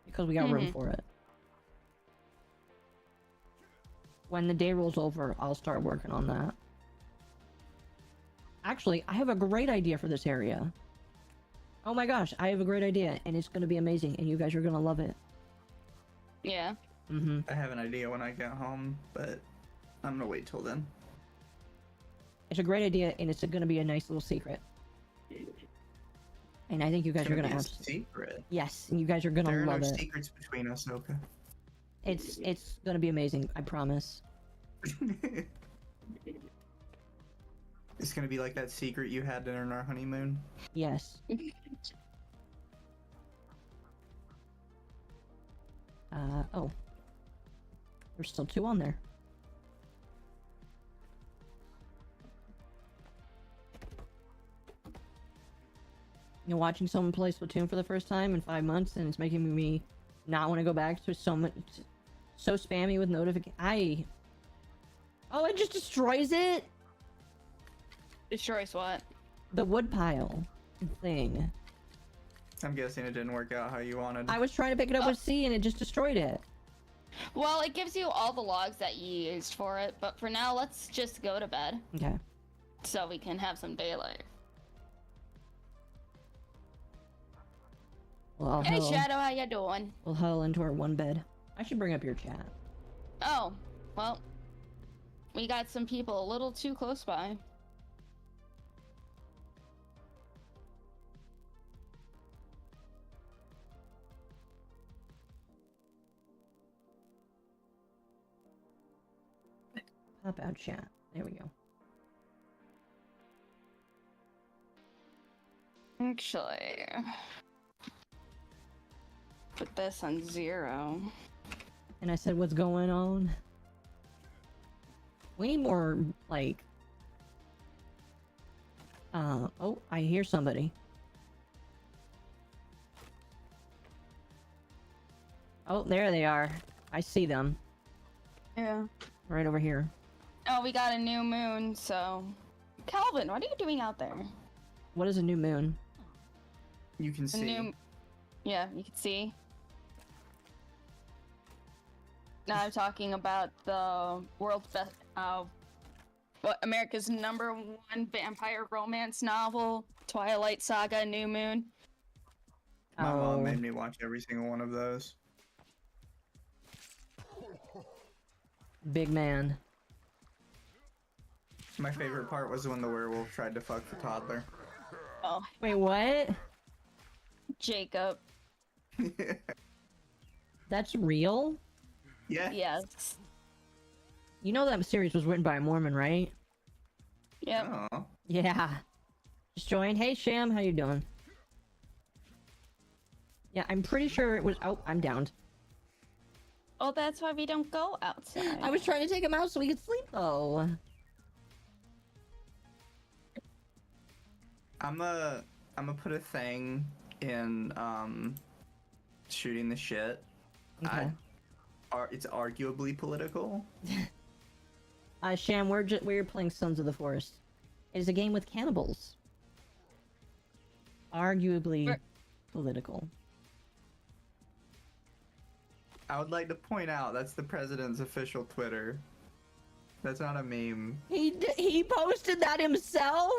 Because we got room for it. When the day rolls over, I'll start working on that. Actually, I have a great idea for this area. Oh my gosh, I have a great idea, and it's gonna be amazing, and you guys are gonna love it. Yeah. I have an idea when I get home, but I'm gonna wait till then. It's a great idea, and it's gonna be a nice little secret. And I think you guys are gonna be a have secret. Yes, and you guys are gonna There are love no it. secrets between us, Oka. It's gonna be amazing, I promise. It's gonna be like that secret you had during our honeymoon. Yes. Oh. There's still 2 on there. You're watching someone play Splatoon for the first time in 5 months, and it's making me not want to go back to so much, so spammy with notification. Oh, it just destroys it. Destroys what? The wood pile thing. I'm guessing it didn't work out how you wanted. I was trying to pick it up with C, and it just destroyed it. Well, it gives you all the logs that you used for it, but for now, let's just go to bed. Okay. So we can have some daylight. Well, I'll Hey, huddle, Shadow, how you doing? we'll huddle into our one bed. I should bring up your chat. Oh, well, we got some people a little too close by. Pop out chat. There we go. Actually, put this on 0. And I said, what's going on? We need more, like... oh, I hear somebody. Oh, there they are. I see them. Yeah. Right over here. Oh, we got a new moon, so... Calvin, what are you doing out there? What is a new moon? You can A see. new... Yeah, you can see. Now I'm talking about the world's best... what, America's #1 vampire romance novel, Twilight Saga, New Moon. My Oh. mom made me watch every single one of those. Big man. My favorite part was when the werewolf tried to fuck the toddler. Oh, Wait, what? Jacob. That's real? Yeah. Yes. You know that series was written by a Mormon, right? Yep. Oh. Yeah. Just joined. Hey, Sham, how you doing? Yeah, I'm pretty sure it was... Oh, I'm downed. Oh, that's why we don't go outside. I was trying to take him out so we could sleep, though. I'm gonna put a thing in shooting the shit. Okay. It's arguably political. Sham, we're playing Sons of the Forest. It is a game with cannibals. Arguably political. I would like to point out that's the president's official Twitter. That's not a meme. He posted that himself?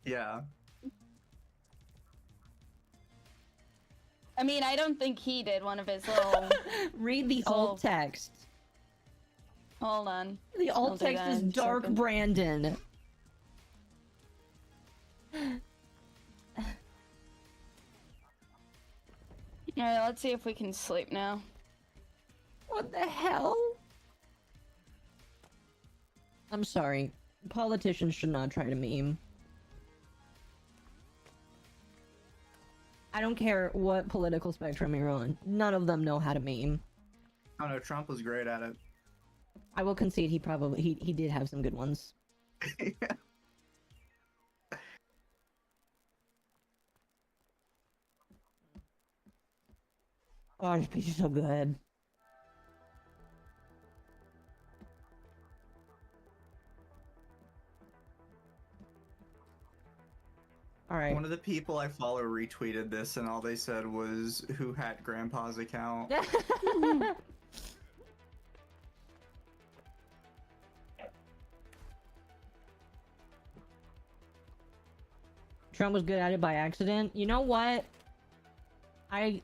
Yeah. I mean, I don't think he did one of his little. Read the alt text. Hold on. The I'll alt do text that is in a Dark second. Brandon. Alright, let's see if we can sleep now. What the hell? I'm sorry. Politicians should not try to meme. I don't care what political spectrum you're on. None of them know how to meme. Oh no, Trump was great at it. I will concede he did have some good ones. Oh, this piece is so good. Alright. One of the people I follow retweeted this, and all they said was, "Who hacked Grandpa's account?" Trump was good at it by accident. You know what? I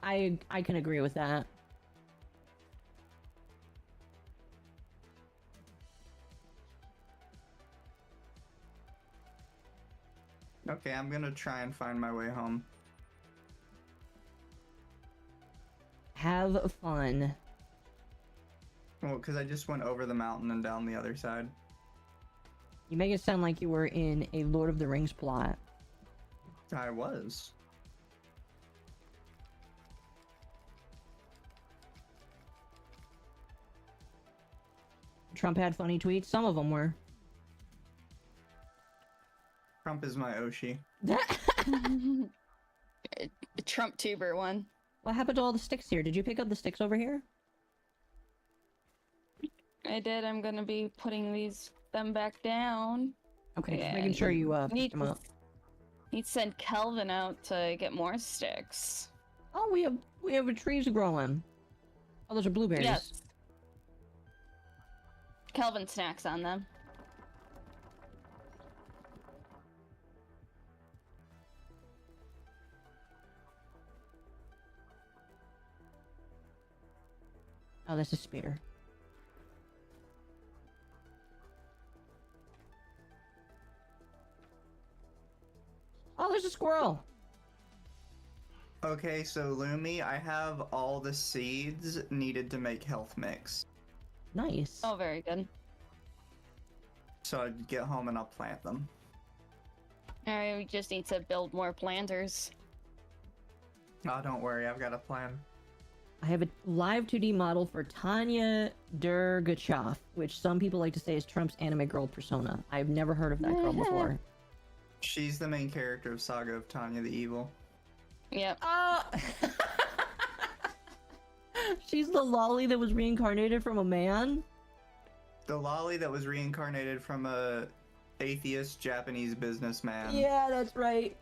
can agree with that. Okay, I'm gonna try and find my way home. Have fun. Well, because I just went over the mountain and down the other side. You make it sound like you were in a Lord of the Rings plot. I was. Trump had funny tweets. Some of them were. Trump is my Oshi. Trump tuber one. What happened to all the sticks here? Did you pick up the sticks over here? I did. I'm gonna be putting them back down. Okay, just Yeah, making sure you need picked them to, up. need to send Kelvin out to get more sticks. Oh, we have trees growing. Oh, those are blueberries. Yes. Kelvin snacks on them. Oh, that's a spear. Oh, there's a squirrel. Okay, so Lumi, I have all the seeds needed to make health mix. Nice. Oh, very good. So I'd get home and I'll plant them. Alright, we just need to build more planters. Oh, don't worry, I've got a plan. I have a live 2D model for Tanya Dergachoff, which some people like to say is Trump's anime girl persona. I've never heard of that girl before. She's the main character of Saga of Tanya the Evil. Yep. Oh! She's the lolly that was reincarnated from a man? The lolly that was reincarnated from a atheist Japanese businessman. Yeah, that's right.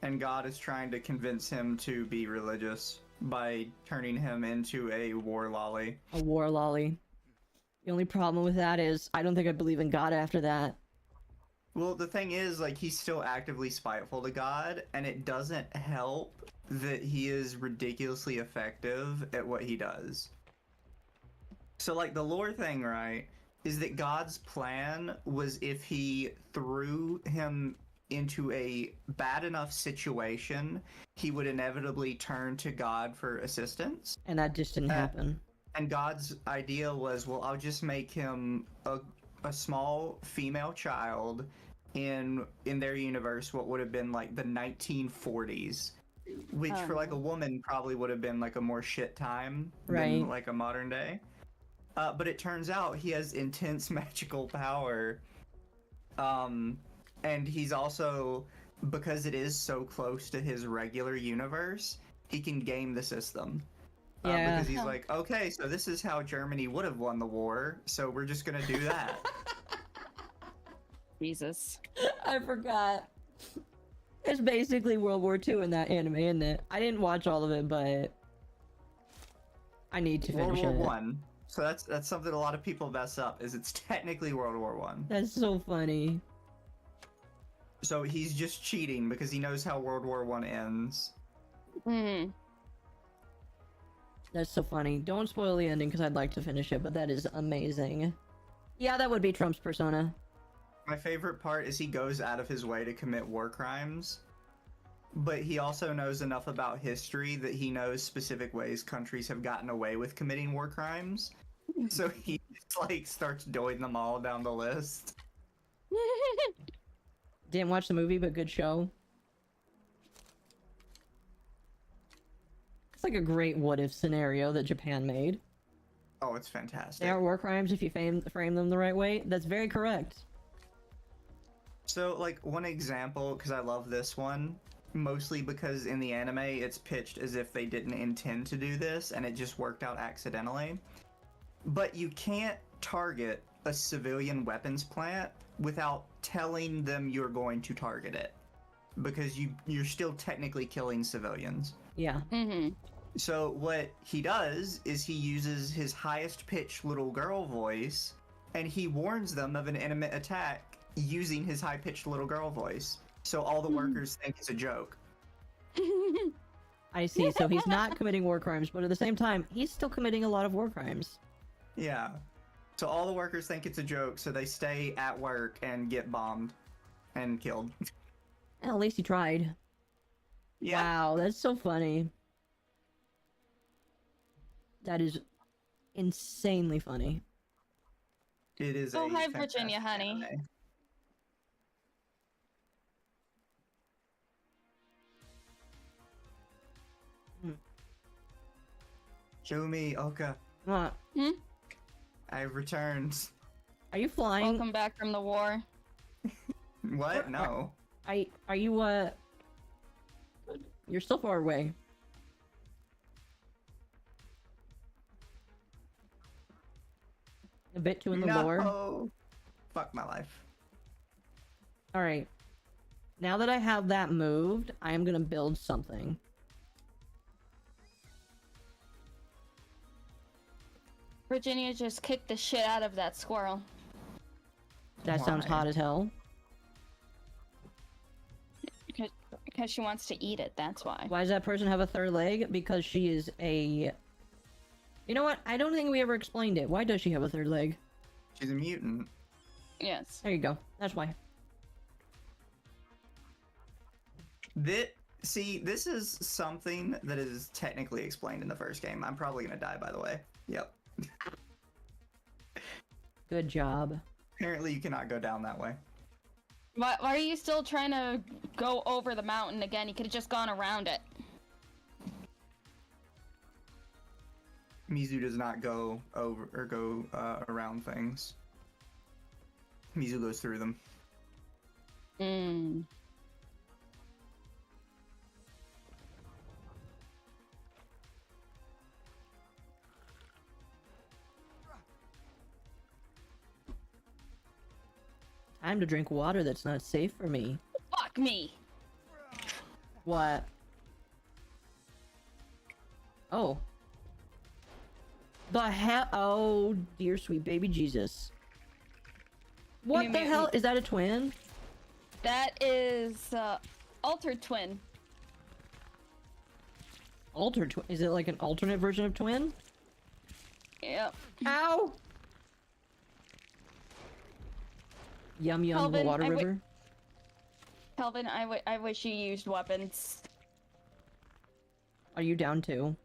And God is trying to convince him to be religious by turning him into a war lolly. A war lolly. The only problem with that is I don't think I believe in God after that. Well, the thing is, like, he's still actively spiteful to God, and it doesn't help that he is ridiculously effective at what he does. So, like, the lore thing, right, is that God's plan was if he threw him into a bad enough situation, he would inevitably turn to God for assistance. And that just didn't happen. And God's idea was, well, I'll just make him a small female child in their universe, what would have been like the 1940s, which for like a woman probably would have been like a more shit time than like a modern day. But it turns out he has intense magical power. And he's also, because it is so close to his regular universe, he can game the system. Yeah. Because he's like, okay, so this is how Germany would have won the war, so we're just gonna do that. Jesus. I forgot. It's basically World War II in that anime, isn't it? I didn't watch all of it, but I need to World finish War it. One. So that's something a lot of people mess up. Is it's technically World War One. That's so funny. So he's just cheating because he knows how World War One ends. Hmm. That's so funny. Don't spoil the ending because I'd like to finish it, but that is amazing. Yeah, that would be Trump's persona. My favorite part is he goes out of his way to commit war crimes, but he also knows enough about history that he knows specific ways countries have gotten away with committing war crimes. So he just like starts doing them all down the list. Didn't watch the movie, but good show. It's like a great what-if scenario that Japan made. Oh, it's fantastic. They are war crimes if you frame them the right way. That's very correct. So, like, one example, because I love this one, mostly because in the anime it's pitched as if they didn't intend to do this and it just worked out accidentally. But you can't target a civilian weapons plant without telling them you're going to target it. Because you're still technically killing civilians. Yeah. Mm-hmm. So what he does is he uses his highest pitched little girl voice and he warns them of an imminent attack using his high pitched little girl voice. So all the workers think it's a joke. I see. So he's not committing war crimes, but at the same time, he's still committing a lot of war crimes. Yeah. So all the workers think it's a joke, so they stay at work and get bombed and killed. Well, at least he tried. Yeah. Wow, that's so funny. That is insanely funny. It is Oh, a hi, fantastic Virginia, honey. anime. Hmm. MommaOcco, What? I've returned. Are you flying? Welcome back from the war. What? No. Are you, You're still far away. A bit too in the lore. No. Fuck my life. Alright. Now that I have that moved, I am gonna build something. Virginia just kicked the shit out of that squirrel. That sounds Why? hot as hell. Because she wants to eat it, that's why. Why does that person have a third leg? Because she is a... You know what? I don't think we ever explained it. Why does she have a third leg? She's a mutant. Yes. There you go. That's why. See, this is something that is technically explained in the first game. I'm probably gonna die, by the way. Yep. Good job. Apparently you cannot go down that way. Why are you still trying to go over the mountain again? You could have just gone around it. Mizu does not go over or go around things. Mizu goes through them. Mm. Time to drink water that's not safe for me. Fuck me! What? Oh. The hell? Oh, dear sweet baby Jesus. What You the mean- hell? Is that a twin? That is, Altered Twin. Altered twin? Is it like an alternate version of twin? Yep. Ow! Yum yum, the Calvin, water I wi- river. Calvin, I wish you used weapons. Are you down too?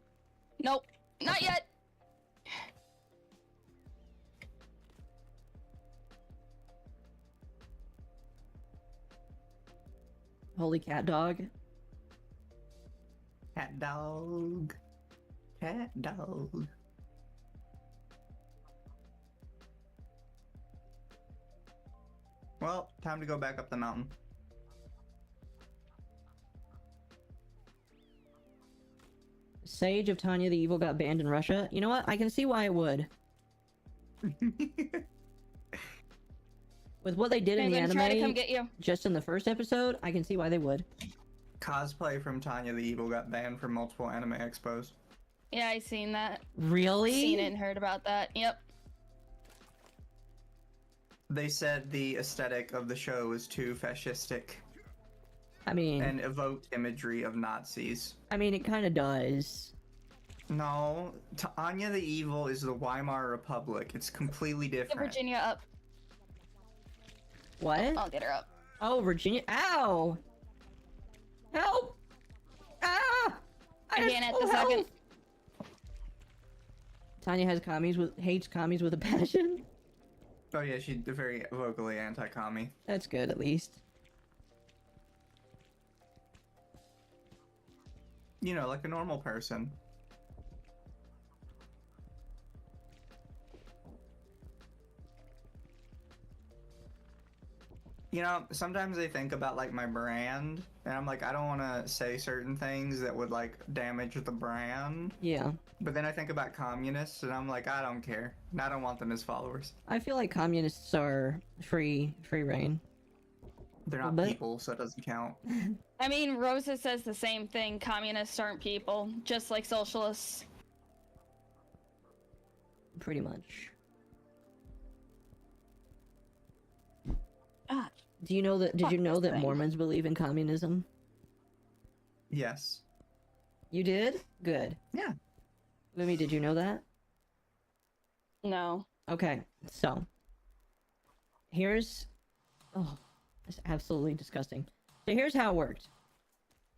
Nope. Not yet! Holy cat dog. Cat dog. Cat dog. Well, time to go back up the mountain. Sage of Tanya the Evil got banned in Russia. You know what? I can see why it would. With what they did in I'm the gonna try to come anime, get you. just in the first episode, I can see why they would. Cosplay from Tanya the Evil got banned from multiple anime expos. Yeah, I seen that. Really? Seen it and heard about that. Yep. They said the aesthetic of the show was too fascistic I mean, and evoked imagery of Nazis. it kind of does. No, Anya the Evil is the Weimar Republic. It's completely Get different. Virginia up. What? I'll get her up. Oh, Virginia. Ow! Help! Ah! I Again have at the full health! second. Tanya hates commies with a passion. Oh yeah, she's very vocally anti-commie. That's good, at least. You know, like a normal person. You know, sometimes I think about like my brand, and I'm like, I don't want to say certain things that would like damage the brand. Yeah. But then I think about communists, and I'm like, I don't care. I don't want them as followers. I feel like communists are free reign. They're not But- people, so it doesn't count. I mean, Rosa says the same thing. Communists aren't people, just like socialists. Pretty much. Ah, Do you know that? Did Fuck you know this that thing. Mormons believe in communism? Yes. You did? Good. Yeah. Lumi, did you know that? no. Okay, so here's it's absolutely disgusting. So here's how it worked.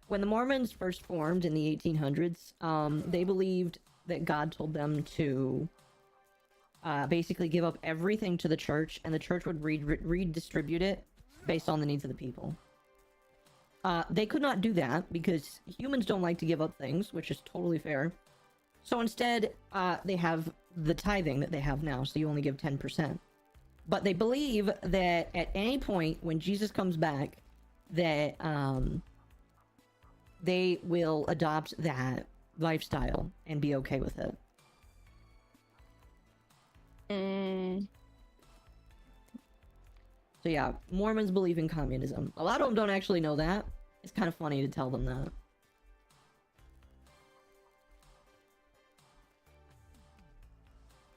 When the Mormons first formed in the 1800s, they believed that God told them to basically give up everything to the church, and the church would redistribute it based on the needs of the people. They could not do that because humans don't like to give up things, which is totally fair. So instead, they have the tithing that they have now, so you only give 10%. But they believe that at any point when Jesus comes back, that they will adopt that lifestyle and be okay with it. So yeah, Mormons believe in communism. A lot of them don't actually know that. It's kind of funny to tell them that.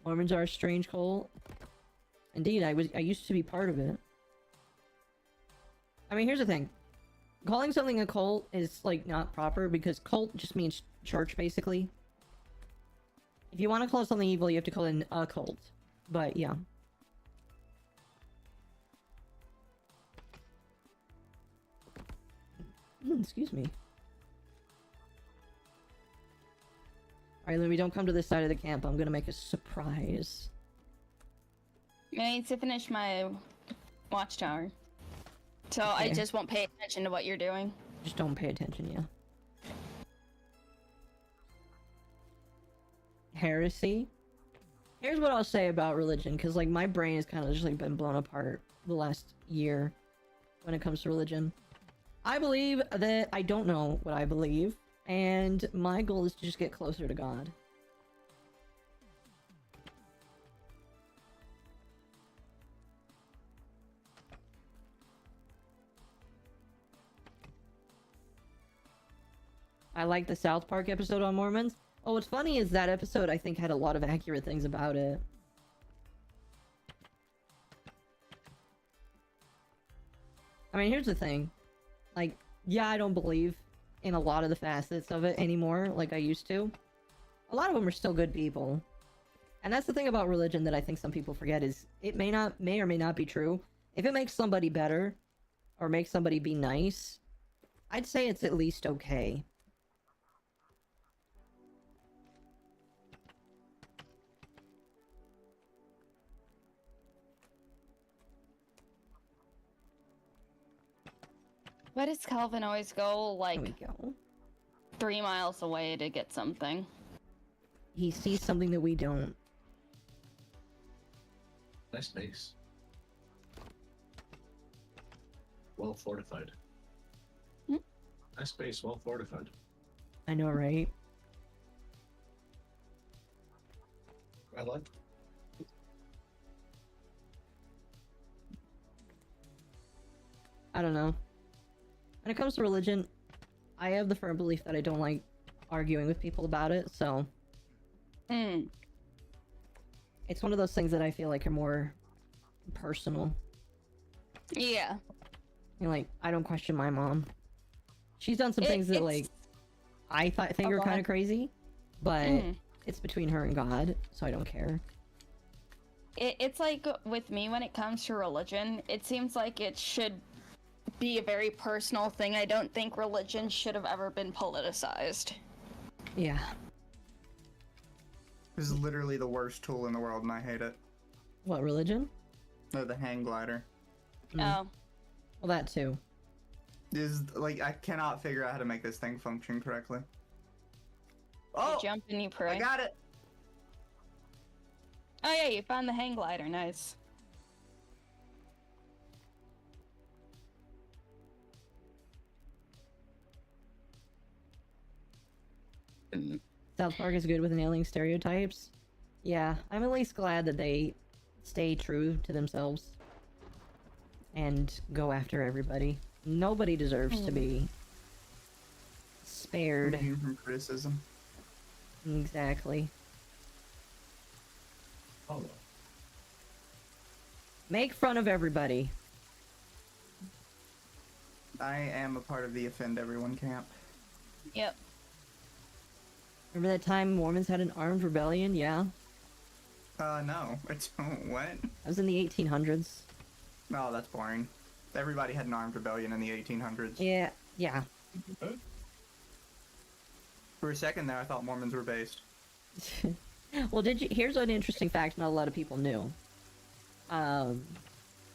Mormons are a strange cult. Indeed, I used to be part of it. I mean, here's the thing. Calling something a cult is, like, not proper because cult just means church, basically. If you want to call something evil, you have to call it a cult. But, yeah. Excuse me. Alright, Lumi, don't come to this side of the camp. I'm gonna make a surprise. I need to finish my watchtower. So I Okay. just won't pay attention to what you're doing. Just don't pay attention, yeah. Heresy? Here's what I'll say about religion, because, like, my brain has kind of just, like, been blown apart the last year when it comes to religion. I believe that I don't know what I believe, and my goal is to just get closer to God. I like the South Park episode on Mormons. Oh, what's funny is that episode, I think, had a lot of accurate things about it. I mean, here's the thing. Like, yeah, I don't believe in a lot of the facets of it anymore, like I used to. A lot of them are still good people. And that's the thing about religion that I think some people forget is it may or may not be true. If it makes somebody better, or makes somebody be nice, I'd say it's at least okay. Why does Calvin always go, There we like, go. 3 miles away to get something? He sees something that we don't. Nice base. Well fortified. Hmm? Nice base, well fortified. I know, right? I like. I don't know. When it comes to religion, I have the firm belief that I don't like arguing with people about it, so Mm. It's one of those things that I feel like are more personal. Yeah. Like, I don't question my mom. She's done some things that, It's- like, I think Oh, are go kind ahead. of crazy, but Mm. it's between her and God, so I don't care. It's like with me when it comes to religion, it seems like it should be a very personal thing. I don't think religion should have ever been politicized. Yeah. This is literally the worst tool in the world, and I hate it. What, religion? No, the hang glider. Mm. Oh. Well, that too. This is, like, I cannot figure out how to make this thing function correctly. You Oh! jump and you pray. I got it! Oh yeah, you found the hang glider. Nice. South Park is good with nailing stereotypes. Yeah, I'm at least glad that they stay true to themselves and go after everybody. Nobody deserves to be spared. Immune from criticism. Exactly. Oh, Make fun of everybody. I am a part of the Offend Everyone camp. Yep. Remember that time Mormons had an armed rebellion? Yeah. No. I don't. What? That was in the 1800s. Oh, that's boring. Everybody had an armed rebellion in the 1800s. Yeah. Yeah. For a second there, I thought Mormons were based. Well, here's an interesting fact not a lot of people knew. I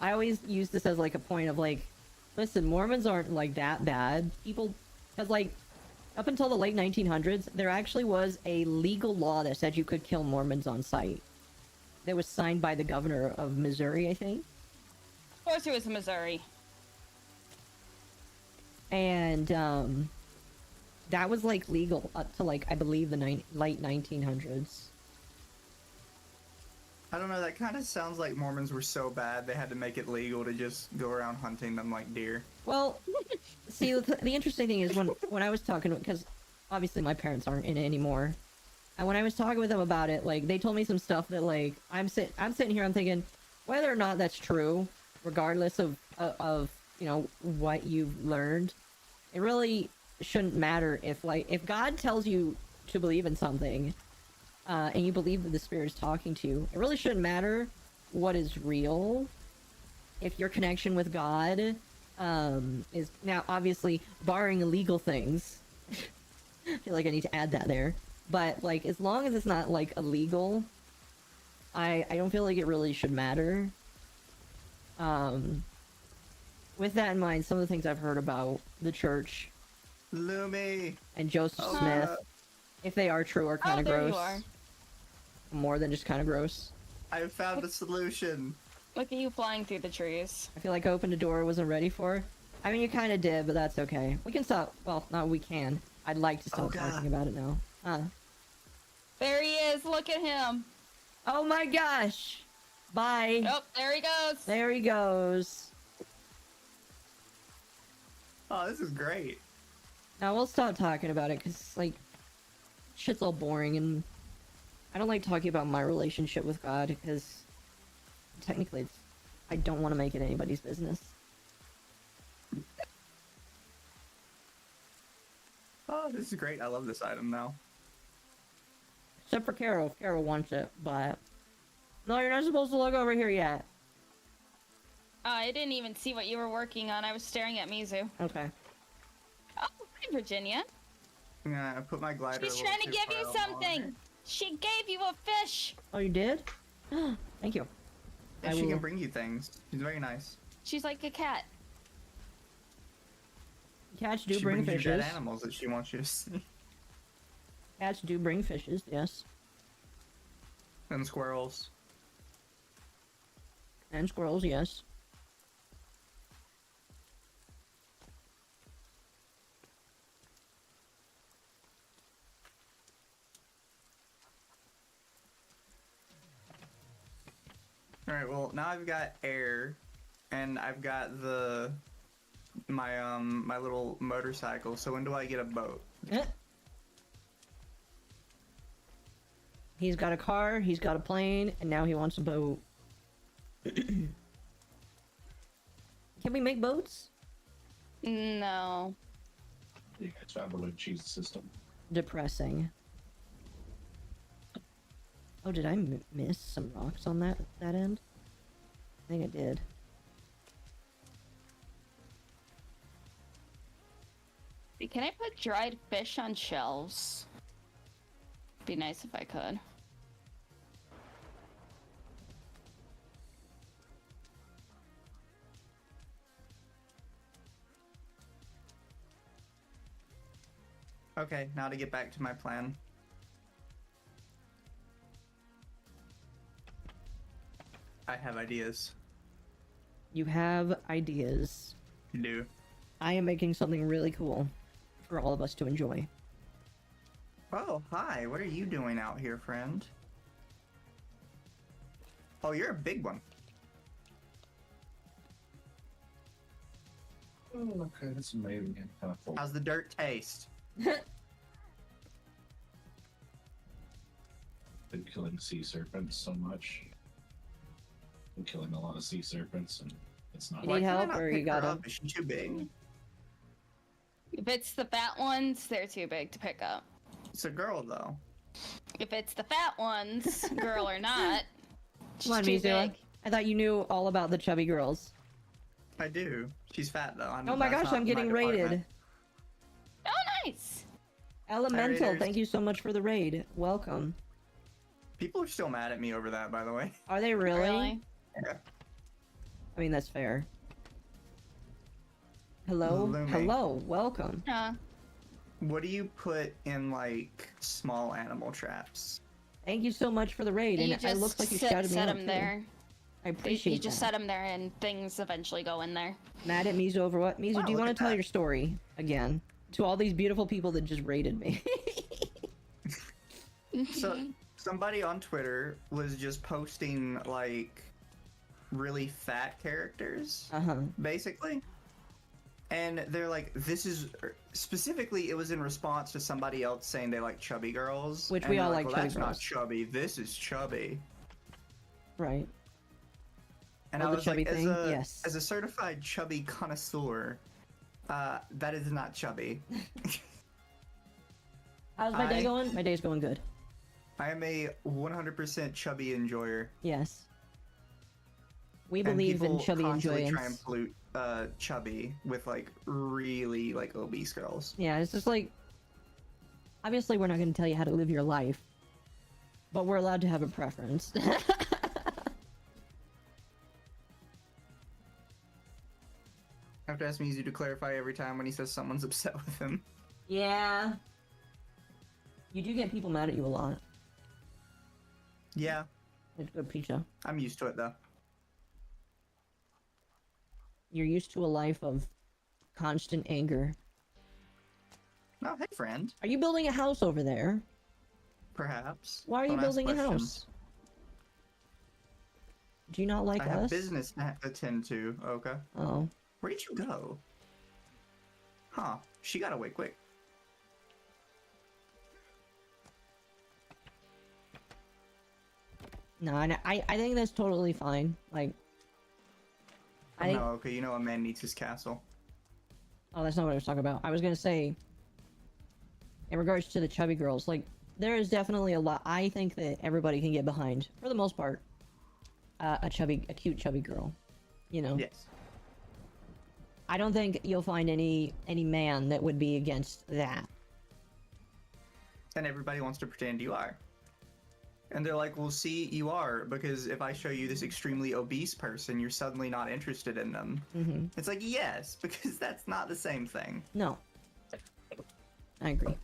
always use this as like a point of like, listen, Mormons aren't like that bad. People, because like, up until the late 1900s, there actually was a legal law that said you could kill Mormons on sight. That was signed by the governor of Missouri, I think. Of course, it was Missouri. And that was like legal up to like I believe the late 1900s. I don't know, that kind of sounds like Mormons were so bad they had to make it legal to just go around hunting them like deer. Well, see, the interesting thing is when I was talking, because obviously my parents aren't in it anymore, and when I was talking with them about it, like they told me some stuff that like I'm sitting here, I'm thinking whether or not that's true, regardless of you know what you've learned, it really shouldn't matter if God tells you to believe in something, and you believe that the Spirit is talking to you, it really shouldn't matter what is real. If your connection with God is now obviously barring illegal things. I feel like I need to add that there. But like as long as it's not like illegal, I don't feel like it really should matter. With that in mind, some of the things I've heard about the church Lumi! and Joseph Oh, Smith, if they are true, are kind of there gross. you are. More than just kind of gross. I have found a solution! Look at you flying through the trees. I feel like I opened a door I wasn't ready for. I mean, you kind of did, but that's okay. We can stop. Well, no, we can. I'd like to stop God. talking about it now. There he is. Look at him. Oh my gosh! Bye. Oh, there he goes. There he goes. Oh, this is great. Now we'll stop talking about it because, like, shit's all boring, and I don't like talking about my relationship with God because technically I don't want to make it anybody's business. Oh, this is great. I love this item now. Except for Carol, if Carol wants it, but... No, you're not supposed to look over here yet. I didn't even see what you were working on. I was staring at Mizu. Okay. Oh, hi, Virginia. Yeah, I put my glider. She's a little trying to too give far you out on something. her. She gave you a fish. Oh, you did? Thank you. Yeah, I she will- can bring you things. She's very nice. She's like a cat. Cats do She bring brings you dead fishes. animals that she wants you to see. Cats do bring fishes, yes. And squirrels. And squirrels, yes. Alright, well, now I've got air, and I've got my little motorcycle, so when do I get a boat? Eh. He's got a car, he's got a plane, and now he wants a boat. Can we make boats? No. Yeah, it's about to cheese the system. Depressing. Oh, did I miss some rocks on that end? I think I did. Can I put dried fish on shelves? Be nice if I could. Okay, now to get back to my plan. I have ideas. You have ideas. You do. I am making something really cool for all of us to enjoy. Oh, hi. What are you doing out here, friend? Oh, you're a big one. Oh, okay, that's amazing. Kind of full. How's the dirt taste? Been killing sea serpents so much. Been killing a lot of sea serpents, and it's not. You Why need can I help, not or pick you got her him? up? Is she too big? If it's the fat ones, they're too big to pick up. It's a girl, though. If it's the fat ones, girl or not, she's Come on, too Mizu. big. I thought you knew all about the chubby girls. I do. She's fat, though. Oh my that's gosh, not I'm my getting department. raided. Oh, nice. Elemental, Raiders. thank you so much for the raid. Welcome. People are still mad at me over that, by the way. Are they really? Yeah. I mean, that's fair. Hello? Lumi. Hello, welcome. What do you put in, like, small animal traps? Thank you so much for the raid, You and it looks like you set shouted me out them too. there. I appreciate You just that. set them there, and things eventually go in there. Mad at Mizu over what? Mizu, Wow, do you look want to at tell that. your story again? To all these beautiful people that just raided me. So, somebody on Twitter was just posting, like, really fat characters, Uh-huh. basically. And they're like, this is... Specifically, it was in response to somebody else saying they like chubby girls. Which and we they're all like well, chubby that's girls. not chubby, this is chubby. Right. And Oh, I the was chubby like, thing? as a, Yes. as a certified chubby connoisseur, that is not chubby. How's my day I- going? My day's going good. I am a 100% chubby enjoyer. Yes. We And believe in people chubby constantly try and enjoyance. pollute chubby with like really like obese girls. Yeah, it's just like... Obviously, we're not going to tell you how to live your life. But we're allowed to have a preference. I have to ask Mizu to clarify every time when he says someone's upset with him. Yeah. You do get people mad at you a lot. Yeah, It's good pizza. I'm used to it though. You're used to a life of constant anger. Oh, hey friend. Are you building a house over there? Perhaps. Why are you Don't ask building a questions. house? Do you not like I have us? business to attend to. Okay. Oh. Where did you go? Huh. She got away quick. No, I think that's totally fine. Like, I think... No, okay, you know a man needs his castle. Oh, that's not what I was talking about. I was gonna say, in regards to the chubby girls, like, there is definitely a lot. I think that everybody can get behind, for the most part, a cute chubby girl. You know. Yes. I don't think you'll find any man that would be against that. And everybody wants to pretend you are. And they're like, well, see, you are, because if I show you this extremely obese person, you're suddenly not interested in them. Mm-hmm. It's like, yes, because that's not the same thing. No. I agree.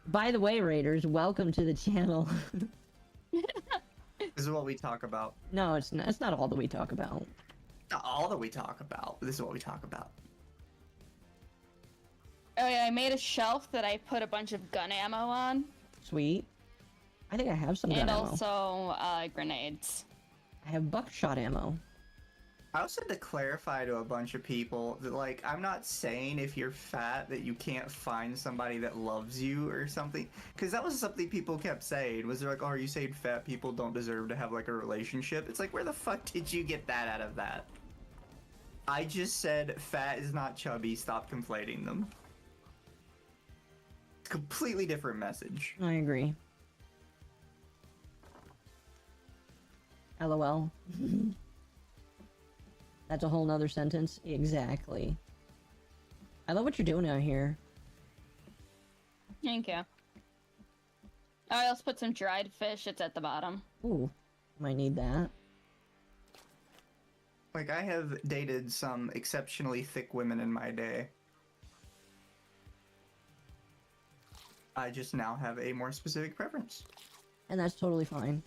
By the way, Raiders, welcome to the channel. This is what we talk about. No, it's not all that we talk about. Not all that we talk about, but this is what we talk about. Oh yeah, I made a shelf that I put a bunch of gun ammo on, Sweet. I think I have some gun and ammo. also grenades. I have buckshot ammo. I also had to clarify to a bunch of people that, like, I'm not saying if you're fat that you can't find somebody that loves you or something. Because that was something people kept saying. Was they're like, oh, are you saying fat people don't deserve to have, like, a relationship? It's like, where the fuck did you get that out of that? I just said fat is not chubby. Stop conflating them. Completely different message. I agree. LOL. That's a whole nother sentence. Exactly. I love what you're doing out here. Thank you. I also put some dried fish. It's at the bottom. Ooh, might need that. Like, I have dated some exceptionally thick women in my day. I just now have a more specific preference. And that's totally fine.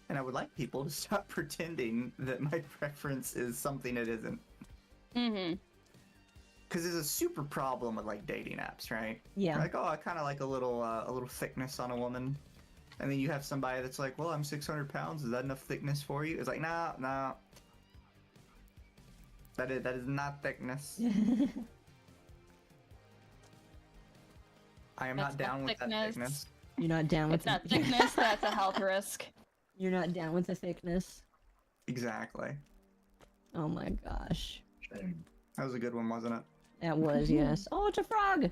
And I would like people to stop pretending that my preference is something it isn't. Mm-hmm. Because there's a super problem with, like, dating apps, right? Yeah. Like, oh, I kind of like a little thickness on a woman. And then you have somebody that's like, well, I'm 600 pounds. Is that enough thickness for you? It's like, nah. That is not thickness. I am That's not down not with that thickness. You're not down with It's not thickness, that's a health risk. You're not down with the thickness. Exactly. Oh my gosh. Shame. That was a good one, wasn't it? That was, yes. Oh, it's a frog!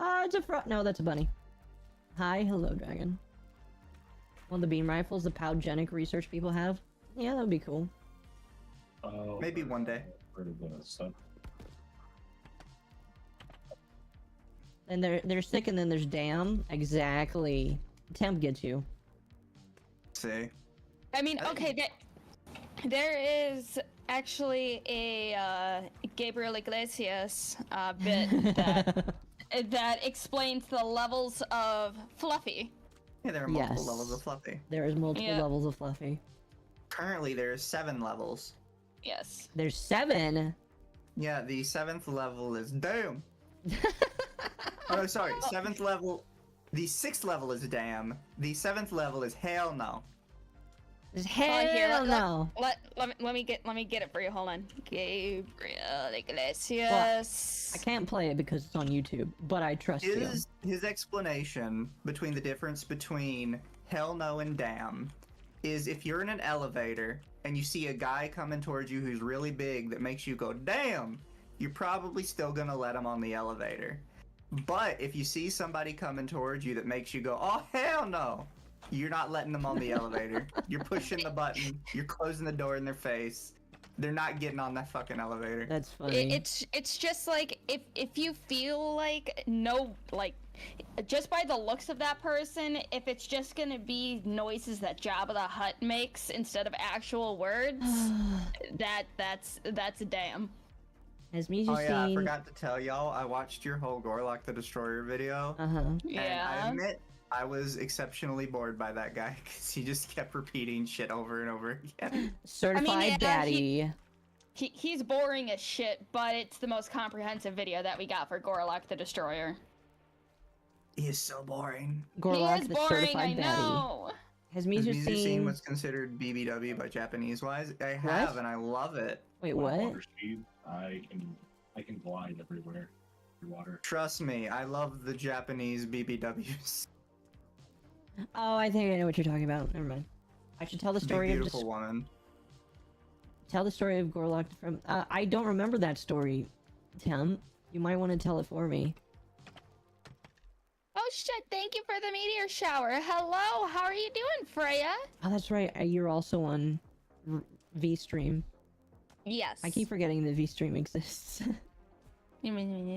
Oh, it's a frog. No, that's a bunny. Hi, hello, dragon. One of the beam rifles the Powgenic research people have? Yeah, that would be cool. Oh, Maybe one day. Heard of the stuff. And there's thick and then there's damn. Exactly. Temp gets you. See? I mean, okay, there is actually a Gabriel Iglesias bit that explains the levels of fluffy. Yeah, there are multiple Yes. levels of fluffy. There is multiple Yeah. levels of fluffy. Currently, there are 7 levels. Yes. There's 7. Yeah, the 7th level is damn. Oh, no, sorry. 7th level. The 6th level is damn. The 7th level is hell no. There's here, hell no. Let me get it for you. Hold on. Gabriel Iglesias. I can't play it because it's on YouTube, but I trust you. His explanation between the difference between hell no and damn is if you're in an elevator and you see a guy coming towards you who's really big that makes you go damn, you're probably still gonna let him on the elevator. But if you see somebody coming towards you that makes you go, oh hell no, you're not letting them on the elevator. You're pushing the button. You're closing the door in their face. They're not getting on that fucking elevator. That's funny. It's just like if you feel like just by the looks of that person, if it's just gonna be noises that Jabba the Hutt makes instead of actual words, that's a damn. Has Mizu Oh yeah, I seen... forgot to tell y'all. I watched your whole Gorlock the Destroyer video. Uh-huh. And Yeah. I admit, I was exceptionally bored by that guy because he just kept repeating shit over and over again. Certified yeah, daddy. He's boring as shit, but it's the most comprehensive video that we got for Gorlock the Destroyer. He is so boring. Gorlock he is the boring, certified I daddy. know. Has Has Mizu Mizu seen seen... what's considered BBW by Japanese wise? I have, What? and I love it. Wait, My what? Water speed, I can glide everywhere. Water. Trust me, I love the Japanese BBWs. Oh, I think I know what you're talking about. Never mind. I should tell the Big story of... beautiful woman. Tell the story of Gorlock from... I don't remember that story, Tim. You might want to tell it for me. Oh shit, thank you for the meteor shower. Hello, how are you doing, Freya? Oh, that's right. You're also on V-Stream. Yes. I keep forgetting that V-Stream exists. I'm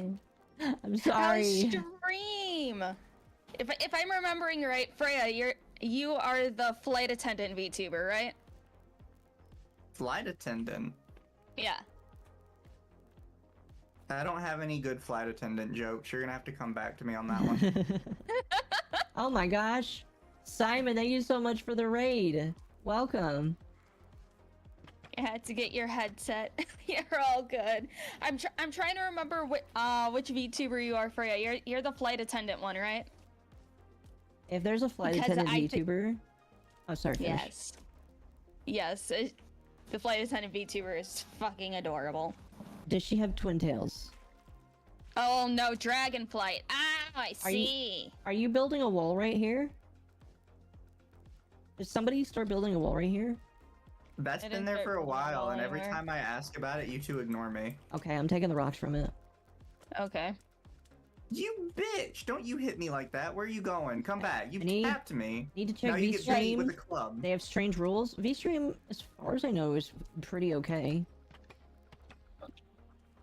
How's sorry. stream? If I'm remembering right, Freya, you are the flight attendant VTuber, right? Flight attendant. Yeah. I don't have any good flight attendant jokes. You're gonna have to come back to me on that one. Oh my gosh. Simon, thank you so much for the raid. Welcome. You had to get your headset. You're all good. I'm trying to remember which VTuber you are, Freya. You're the flight attendant one, right? If there's a flight Because attendant I thi- VTuber... Oh, sorry, finish. Yes. Yes. The flight attendant VTuber is fucking adorable. Does she have twin tails? Oh no, Dragonflight. Ah, I see. Are you building a wall right here? Did somebody start building a wall right here? That's I been didn't there start for a building a while, wall and every anywhere. time I ask about it, you two ignore me. Okay, I'm taking the rocks from it. Okay. You bitch! Don't you hit me like that. Where are you going? Come back. You I need- tapped me. Need to check Now you get beat with VStream. a club. They have strange rules. VStream, as far as I know, is pretty okay.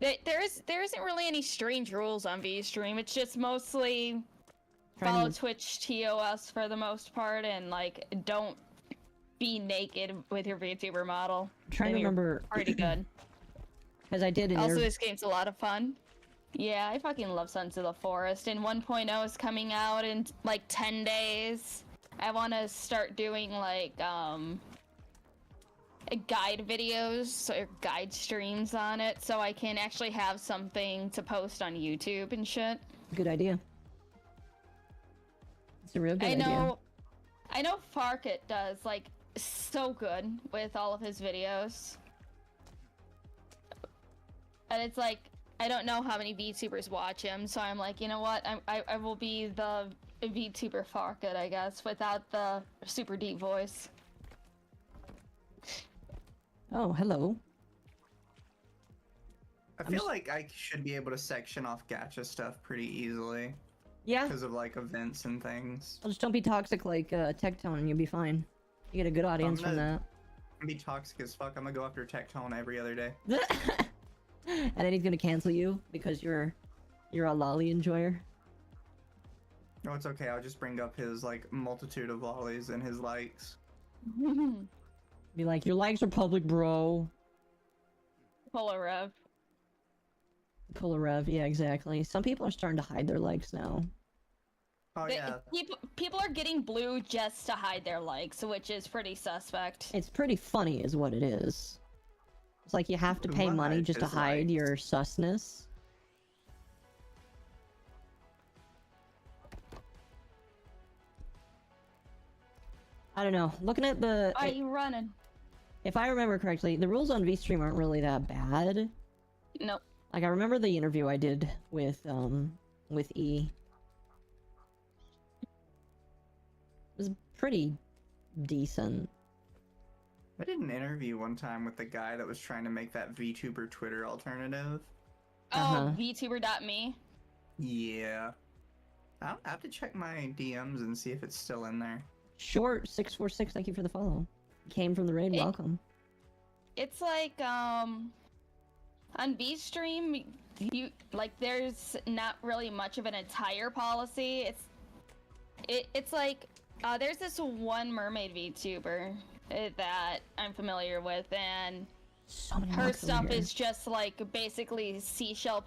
There isn't really any strange rules on VStream. It's just mostly Trying follow to- Twitch TOS for the most part, and like don't be naked with your VTuber model. Trying to And you're remember, Pretty good. because I did an Also, interview. this game's a lot of fun. Yeah, I fucking love Sons of the Forest, and 1.0 is coming out in like 10 days. I want to start doing like guide videos or guide streams on it, so I can actually have something to post on YouTube and shit. Good idea. It's a real good idea. I know Farkit does like so good with all of his videos, and it's like I don't know how many VTubers watch him, so I'm like, you know what? I will be the VTuber Farkit, I guess, without the super deep voice. Oh, hello. I I'm feel just- like I should be able to section off gacha stuff pretty easily Yeah, because of like events and things. well, just don't be toxic like Tectone and you'll be fine. You get a good audience from I'm gonna be toxic as fuck. I'm gonna go after Tectone every other day. that. And then he's gonna cancel you because you're a lolly enjoyer. No, it's okay. I'll just bring up his like multitude of lollies and his likes. Be like, your likes are public, bro. Polar Rev. Pull a rev, yeah, exactly. Some people are starting to hide their likes now. Oh yeah. People are getting blue just to hide their likes, which is pretty suspect. It's pretty funny, is what it is. It's like you have to Who pay money hides just to his hide likes? your susness. I don't know. Looking at the, Are you running? if I remember correctly, the rules on VStream aren't really that bad. Nope. Like I remember the interview I did with E. It was pretty decent. I did an interview one time with the guy that was trying to make that VTuber Twitter alternative. Uh-huh. Oh, VTuber.me. Yeah. I'll have to check my DMs and see if it's still in there. Short 646, thank you for the follow. Came from the raid, It- welcome. It's like on VStream, you like there's not really much of an entire policy. It's like there's this one mermaid VTuber that I'm familiar with, and So many her rocks over stuff here. is just like basically seashell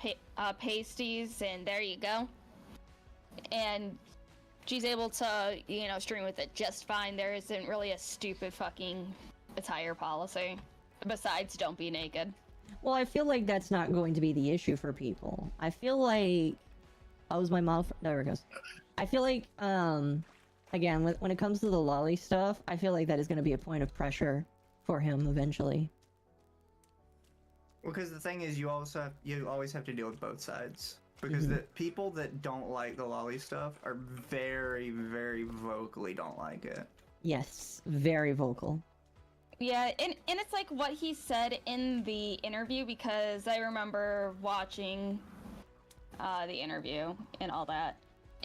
pasties, and there you go. And she's able to, you know, stream with it just fine. There isn't really a stupid fucking attire policy. Besides, don't be naked. Well, I feel like that's not going to be the issue for people. I feel like... Oh, was my model... There it goes. I feel like, again, when it comes to the lolly stuff, I feel like that is going to be a point of pressure for him eventually. Well, because the thing is, you always have to deal with both sides. Because the people that don't like the lolly stuff are very, very vocally don't like it. Yes, very vocal. Yeah, and it's like what he said in the interview, because I remember watching the interview and all that,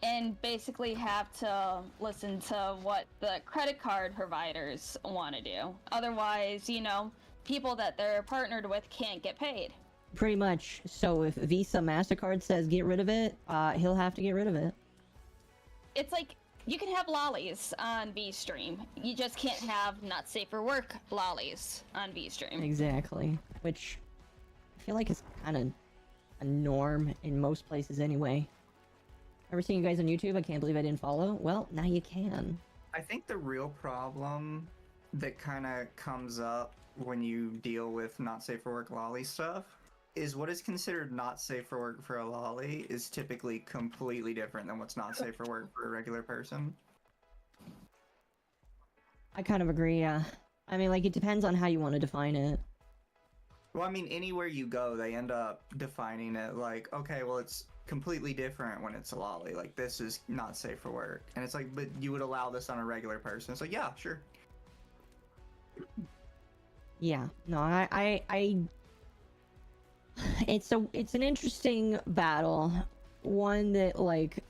and basically have to listen to what the credit card providers want to do. Otherwise, you know, people that they're partnered with can't get paid. Pretty much. So if Visa, MasterCard says get rid of it, he'll have to get rid of it. It's like, you can have lollies on VStream. You just can't have not safe for work lollies on VStream. Exactly. Which I feel like is kind of a norm in most places anyway. Ever seen you guys on YouTube? I can't believe I didn't follow. Well, now you can. I think the real problem that kind of comes up when you deal with not safe for work lolly stuff is what is considered not safe for work for a lolly is typically completely different than what's not safe for work for a regular person. I kind of agree, yeah. I mean, like, it depends on how you want to define it. Well, I mean, anywhere you go, they end up defining it like, okay, well, it's completely different when it's a lolly. Like, this is not safe for work. And it's like, but you would allow this on a regular person. It's like, yeah, sure. Yeah, no, it's an interesting battle. One that, like,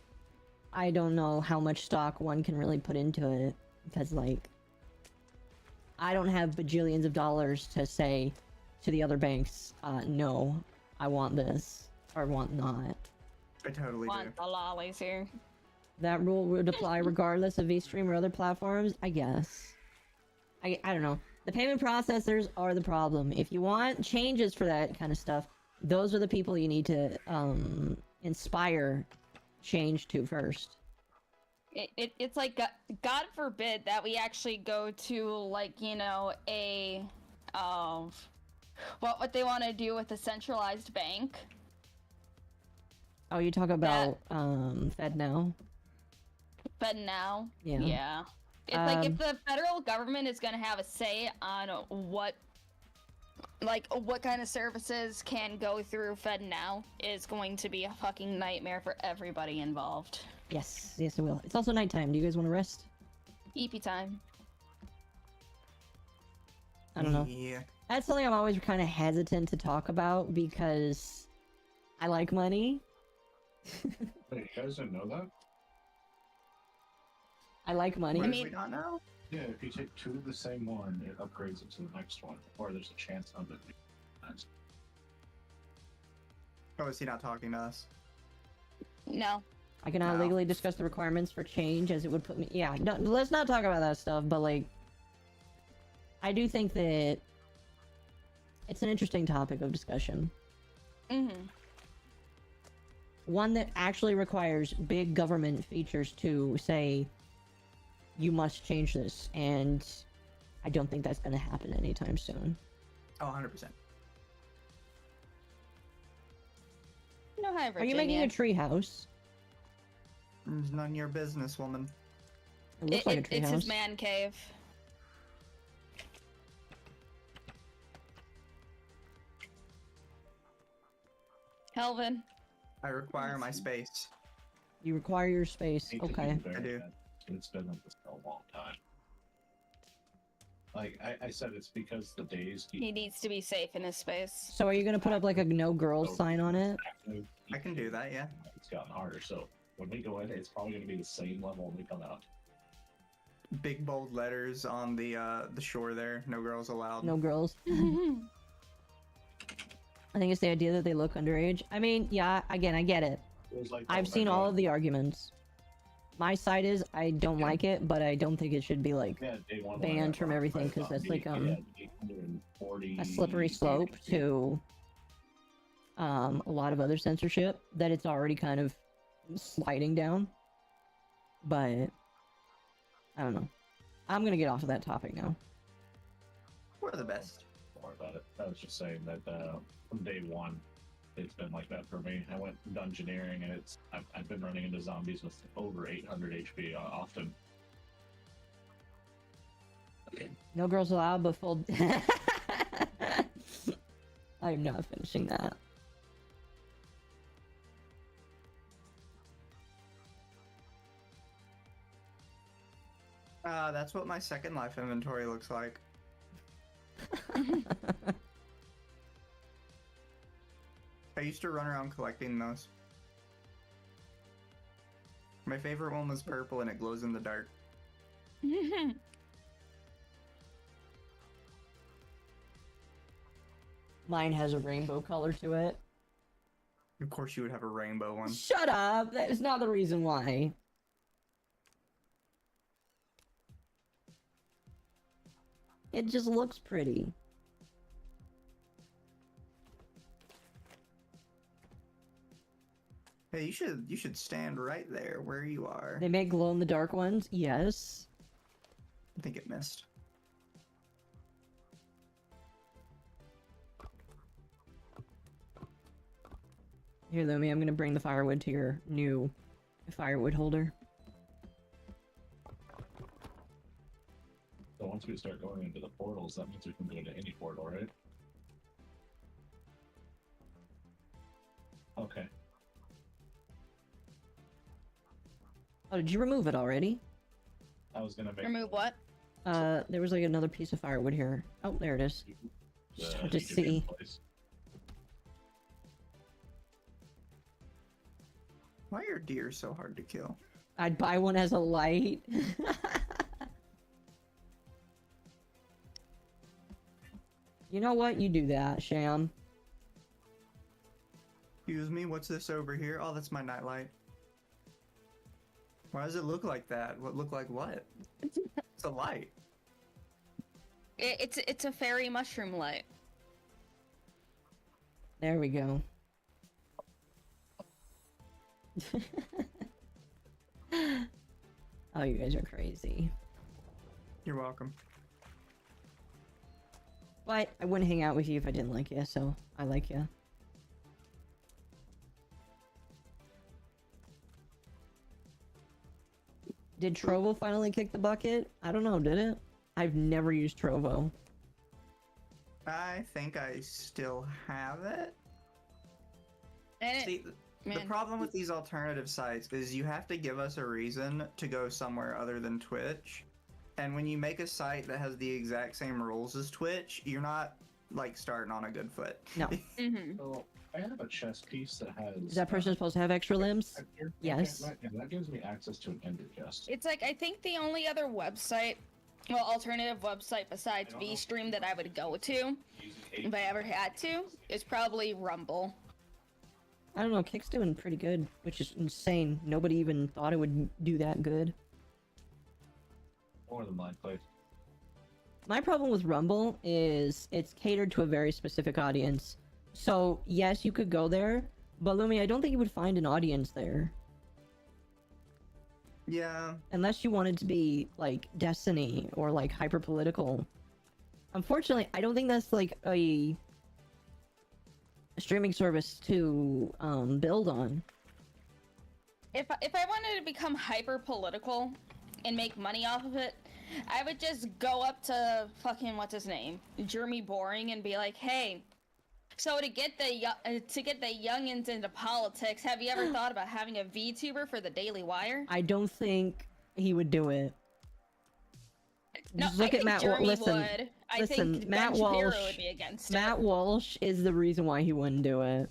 I don't know how much stock one can really put into it. Because, like, I don't have bajillions of dollars to say to the other banks, no, I want this, or want not. I totally do. Want the lollies here. That rule would apply regardless of VStream or other platforms, I guess. I don't know. The payment processors are the problem. If you want changes for that kind of stuff, those are the people you need to inspire change to first. It's like, God forbid that we actually go to, like, you know, a, what they want to do with a centralized bank. Oh, you talk about FedNow? FedNow? Yeah. Yeah. It's like, if the federal government is going to have a say on what kind of services can go through FedNow, is going to be a fucking nightmare for everybody involved. Yes, yes it will. It's also nighttime. Do you guys want to rest? EP time. I don't know. Yeah. That's something I'm always kind of hesitant to talk about because I like money. Wait, you guys didn't know that? I like money. What I did mean- we not know? Yeah, if you take two of the same one, it upgrades it to the next one, or there's a chance of it. Oh, is he not talking to us? No. I cannot No. legally discuss the requirements for change as it would put me. Yeah, no, let's not talk about that stuff, but like, I do think that it's an interesting topic of discussion. Mm-hmm. One that actually requires big government features to say, you must change this, and I don't think that's going to happen anytime soon. Oh, 100%. No, hi, Virginia. Are you making a tree house? It's none of your business, woman. It looks like a tree It's house. his man cave. Kelvin. I require my space. You require your space. Hate to be Okay. the bearer I do. of that, but it's been like this for a long time. Like I said, it's because the days keep He needs to be safe in his space. So are you going to put up like a no girls sign on it? active. I can do that, yeah. It's gotten harder, so when we go in, it's probably going to be the same level when we come out. Big bold letters on the shore there. No girls allowed. No girls. I think it's the idea that they look underage. I mean, yeah, again, I get it. It was like I've seen all of the arguments. My side is I don't like it, but I don't think it should be like day one banned from everything, 'cause that's like, a slippery slope to a lot of other censorship that it's already kind of sliding down. But I don't know. I'm gonna get off of that topic now. We're the best. Don't worry about it. I was just saying that from day one, it's been like that for me. I went dungeoneering, and I've been running into zombies with over 800 HP often. No girls allowed, but full. I'm not finishing that. That's what my Second Life inventory looks like. I used to run around collecting those. My favorite one was purple and it glows in the dark. Mine has a rainbow color to it. Of course you would have a rainbow one. Shut up! That is not the reason why. It just looks pretty. Hey, you should stand right there where you are. They make glow in the dark ones? Yes. I think it missed. Here, Lumi, I'm gonna bring the firewood to your new firewood holder. once we start going into the portals, that means we can go into any portal, right? Okay. Oh, did you remove it already? I was gonna make Remove what? There was like another piece of firewood here. Oh, there it is. the Just hard to Egyptian see. place. Why are deer so hard to kill? I'd buy one as a light. You know what? You do that, Sham. Excuse me, what's this over here? Oh, that's my nightlight. Why does it look like that? What look like what? It's a light. It's a fairy mushroom light. There we go. Oh, you guys are crazy. You're welcome. But I wouldn't hang out with you if I didn't like you, so I like you. Did Trovo finally kick the bucket? I don't know, did it? I've never used Trovo. I think I still have it. And See, the man. problem with these alternative sites is you have to give us a reason to go somewhere other than Twitch. And when you make a site that has the exact same rules as Twitch, you're not like starting on a good foot. No. Mhm. So I have a chest piece that has. Is that person supposed to have extra limbs? Ender. Yes. That gives me access to an ender chest. It's like, I think the only other website, well, alternative website besides VStream that I would go to, if I ever had to, is probably Rumble. I don't know, Kick's doing pretty good, which is insane. Nobody even thought it would do that good. More than likely. My problem with Rumble is it's catered to a very specific audience. So, yes, you could go there, but Lumi, I don't think you would find an audience there. Yeah. Unless you wanted to be, like, Destiny or, like, hyper-political. Unfortunately, I don't think that's, like, a streaming service to build on. If I wanted to become hyper political and make money off of it, I would just go up to fucking what's his name, Jeremy Boring, and be like, "Hey, so to get the youngins into politics, have you ever thought about having a VTuber for the Daily Wire?" I don't think he would do it. No, Just look I at think Matt Jeremy listen, would. I listen, think Matt Ben Shapiro Walsh- would be against Matt it. Walsh is the reason why he wouldn't do it.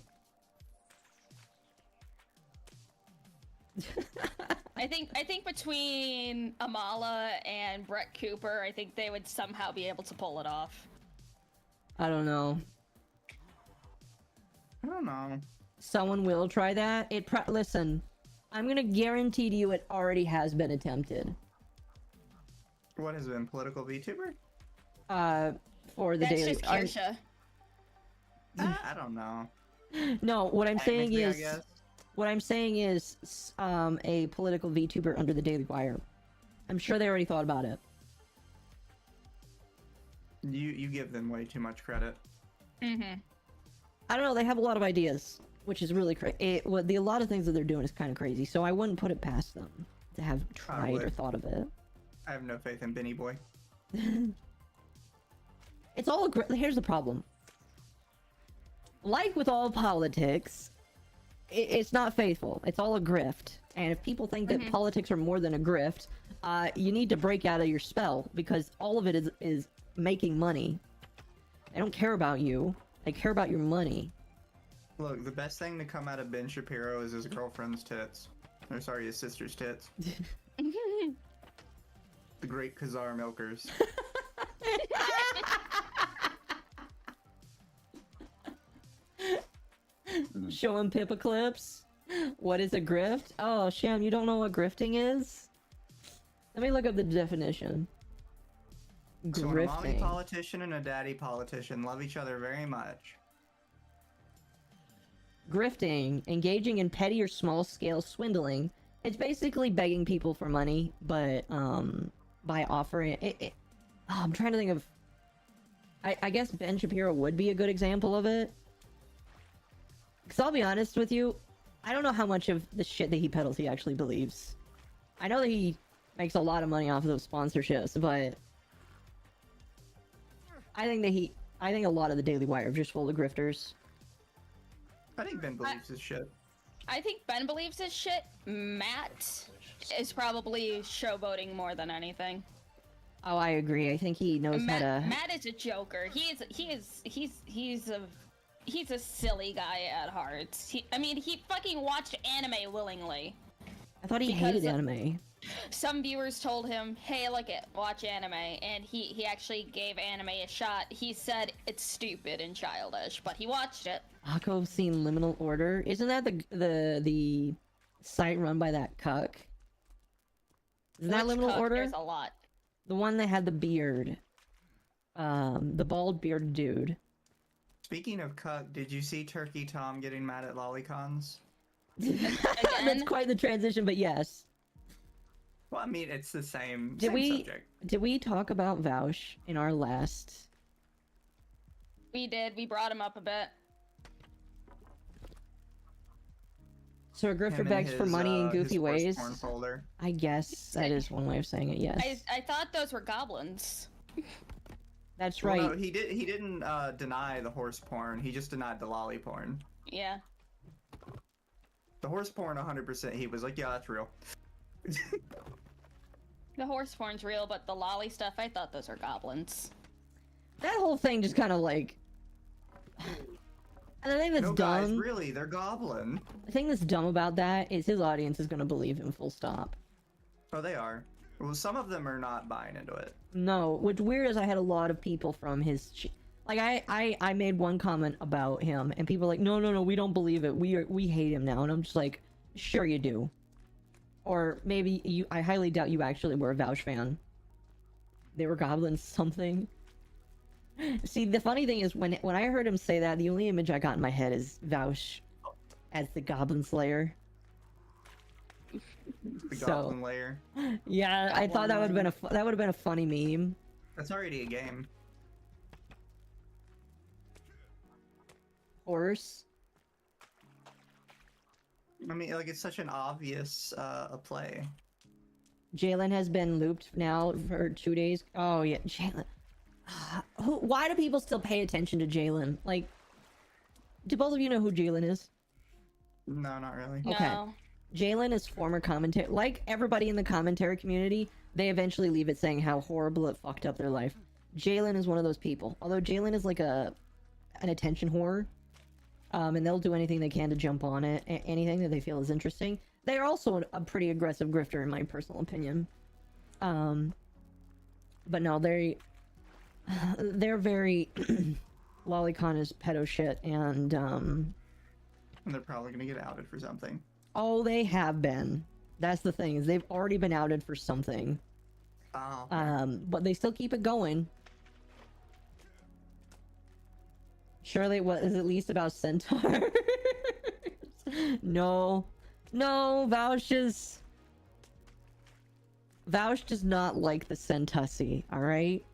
I think between Amala and Brett Cooper, I think they would somehow be able to pull it off. I don't know. I don't know. Someone will try that. Listen, I'm gonna guarantee to you it already has been attempted. What has been political VTuber? For the That's daily. just Kirsha. I don't know. No, what I'm saying Technically, I is, guess. what I'm saying is, a political VTuber under the Daily Wire. I'm sure they already thought about it. You give them way too much credit. Mm-hmm. I don't know. They have a lot of ideas, which is really crazy. A lot of things that they're doing is kind of crazy. So I wouldn't put it past them to have tried or would. thought of it. I have no faith in Benny Boy. It's all here's the problem. Like with all politics, it's not faithful. It's all a grift. And if people think that politics are more than a grift, you need to break out of your spell, because all of it is making money. They don't care about you. They care about your money. Look, the best thing to come out of Ben Shapiro is his girlfriend's tits. Or sorry, his sister's tits. The great Khazar milkers. Showing Pippa clips. What is a grift? Oh, Sham, you don't know what grifting is? Let me look up the definition. So when a mommy Grifting. politician and a daddy politician love each other very much. Grifting, engaging in petty or small-scale swindling. It's basically begging people for money, but by offering it. Oh, I'm trying to think of. I guess Ben Shapiro would be a good example of it. Because I'll be honest with you, I don't know how much of the shit that he peddles he actually believes. I know that he makes a lot of money off of those sponsorships, but I think a lot of the Daily Wire are just full of grifters. I think Ben believes his shit. I think Ben believes his shit. Matt is probably showboating more than anything. Oh, I agree. I think he knows how to. Matt is a joker. He's a silly guy at heart. I mean, he fucking watched anime willingly. I thought he because hated anime. Some viewers told him, "Hey, watch anime," and he actually gave anime a shot. He said it's stupid and childish, but he watched it. Akko's seen Liminal Order. Isn't that the site run by that cuck? Isn't that Which Liminal cuck? Order? There's a lot. The one that had the beard. The bald beard dude. Speaking of cuck, did you see Turkey Tom getting mad at lolicons? That's quite the transition, but yes. Well, I mean, it's the same subject. Did we talk about Vaush in our last? We did. We brought him up a bit. So a grifter Him and begs for his, money in goofy his horse ways. porn folder. I guess that is one way of saying it. Yes, I thought those were goblins. that's Well, right. no, he didn't deny the horse porn. He just denied the lolly porn. Yeah. The horse porn, 100%. He was like, yeah, that's real. The horse porn's real, but the lolly stuff, I thought those were goblins. That whole thing just kind of like. And the thing that's No, dumb. guys, really, they're goblin. The thing that's dumb about that is his audience is gonna believe him. Full stop. Oh, they are. Well, some of them are not buying into it. No, what's weird is I had a lot of people from his. Like I made one comment about him, and people were like, no, we don't believe it. We hate him now, and I'm just like, sure you do. Or maybe you. I highly doubt you actually were a Vaush fan. They were goblins something. See, the funny thing is when I heard him say that, the only image I got in my head is Vaush as the Goblin Slayer. The goblin layer. Yeah, I thought that would have been a funny meme. That's already a game. Horse. I mean, like, it's such an obvious a play. Jalen has been looped now for 2 days. Oh yeah, Jalen. Why do people still pay attention to Jalen? Like, do both of you know who Jalen is? No, not really. Okay. No. Jalen is former commentary. Like everybody in the commentary community, they eventually leave it saying how horrible it fucked up their life. Jalen is one of those people. Although Jalen is like an attention whore, and they'll do anything they can to jump on it, anything that they feel is interesting. They are also a pretty aggressive grifter, in my personal opinion. But no, they're very lolicon is pedo shit, and And they're probably gonna get outed for something. oh, they have been. That's the thing, is they've already been outed for something. Oh. But they still keep it going. Surely what is at least about centaurs? No. Vaush does not like the Centussi, alright?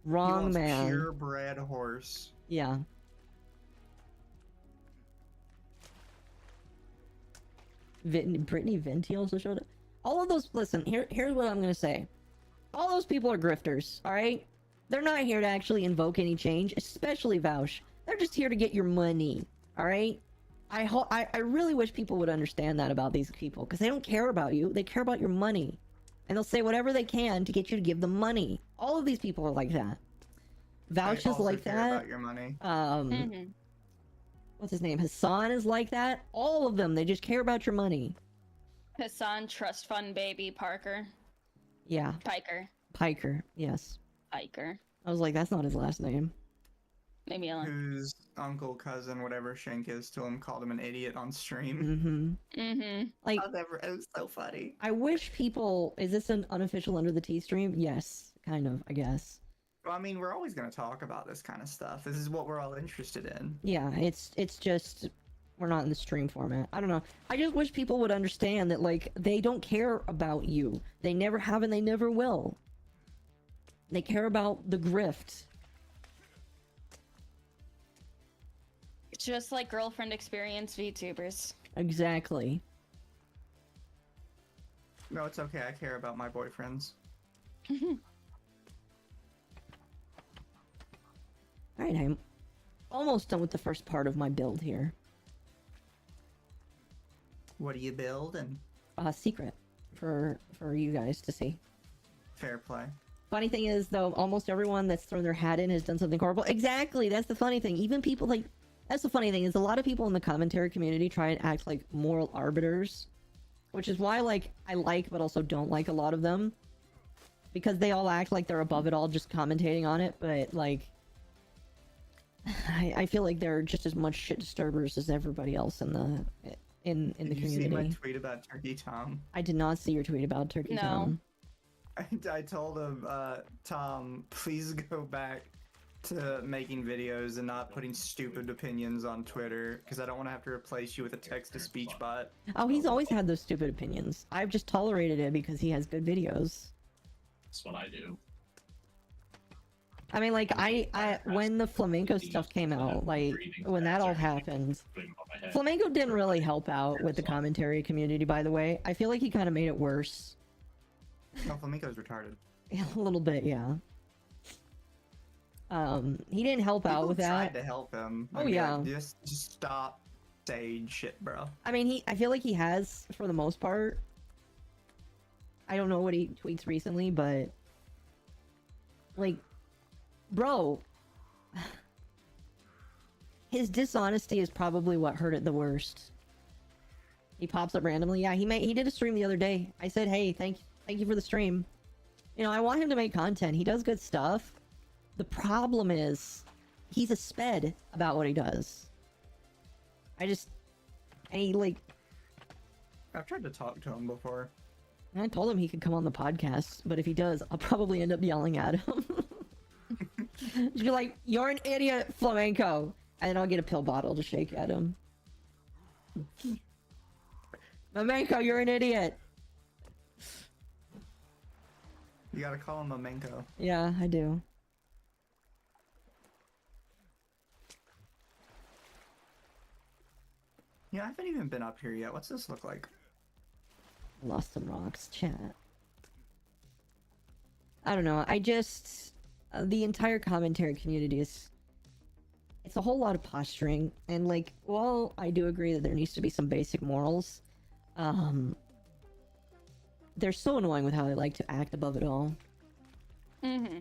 He Wrong wants man. purebred horse. Yeah. Brittany Venti also showed up. All of those, listen, here's what I'm gonna say. All those people are grifters, alright? They're not here to actually invoke any change, especially Vaush. They're just here to get your money, alright? I really wish people would understand that about these people, because they don't care about you, they care about your money. And they'll say whatever they can to get you to give them money. All of these people are like that. Vaush I is also like care that. about your money. What's his name? Hassan is like that. All of them, they just care about your money. Hassan, Trust Fund Baby, Parker. Yeah, Piker, yes. Piker. I was like, that's not his last name. Maybe Ellen. Whose uncle, cousin, whatever Shank is to him, called him an idiot on stream. Like, It was so funny. I wish people. Is this an unofficial Under the Tea stream? Yes, kind of, I guess. Well, I mean, we're always going to talk about this kind of stuff. This is what we're all interested in. Yeah, it's just we're not in the stream format. I don't know. I just wish people would understand that, like, they don't care about you. They never have and they never will. They care about the grift. It's just like girlfriend experience VTubers. Exactly. No, it's okay. I care about my boyfriends. Alright, I'm almost done with the first part of my build here. What are you building? Secret for you guys to see. Fair play. Funny thing is, though, almost everyone that's thrown their hat in has done something horrible. Exactly, that's the funny thing. Even people like... That's the funny thing, is a lot of people in the commentary community try and act like moral arbiters. Which is why, like, I like but also don't like a lot of them. Because they all act like they're above it all just commentating on it, but, like... I feel like they're just as much shit disturbers as everybody else in the in the Did you community. see my tweet about Turkey Tom? I did not see your tweet about Turkey No. Tom. I told him, Tom, please go back to making videos and not putting stupid opinions on Twitter, because I don't want to have to replace you with a text-to-speech bot. Oh, he's always had those stupid opinions. I've just tolerated it because he has good videos. That's what I do. I mean, like, I when the flamenco stuff came out, like, when that all happened, flamenco didn't really help out with the commentary community, by the way. I feel like he kind of made it worse. No, Flamenco's retarded. A little bit, yeah. He didn't help out with tried that. to help him. Oh, I'd be yeah. like, just stop saying shit, bro. I mean, I feel like he has, for the most part. I don't know what he tweets recently, but... Like... Bro, his dishonesty is probably what hurt it the worst. He pops up randomly. Yeah, he did a stream the other day. I said, hey, thank you for the stream. You know, I want him to make content. He does good stuff. The problem is, he's a sped about what he does. And he, like... I've tried to talk to him before. I told him he could come on the podcast, but if he does, I'll probably end up yelling at him. Just be like, you're an idiot, flamenco, and then I'll get a pill bottle to shake at him. Flamenco, you're an idiot. You gotta call him Mamenko. Yeah, I do. Yeah, I haven't even been up here yet. What's this look like? Lost some rocks, chat. I don't know. The entire commentary community is... It's a whole lot of posturing, and, like, while I do agree that there needs to be some basic morals, they're so annoying with how they like to act above it all. Mm-hmm.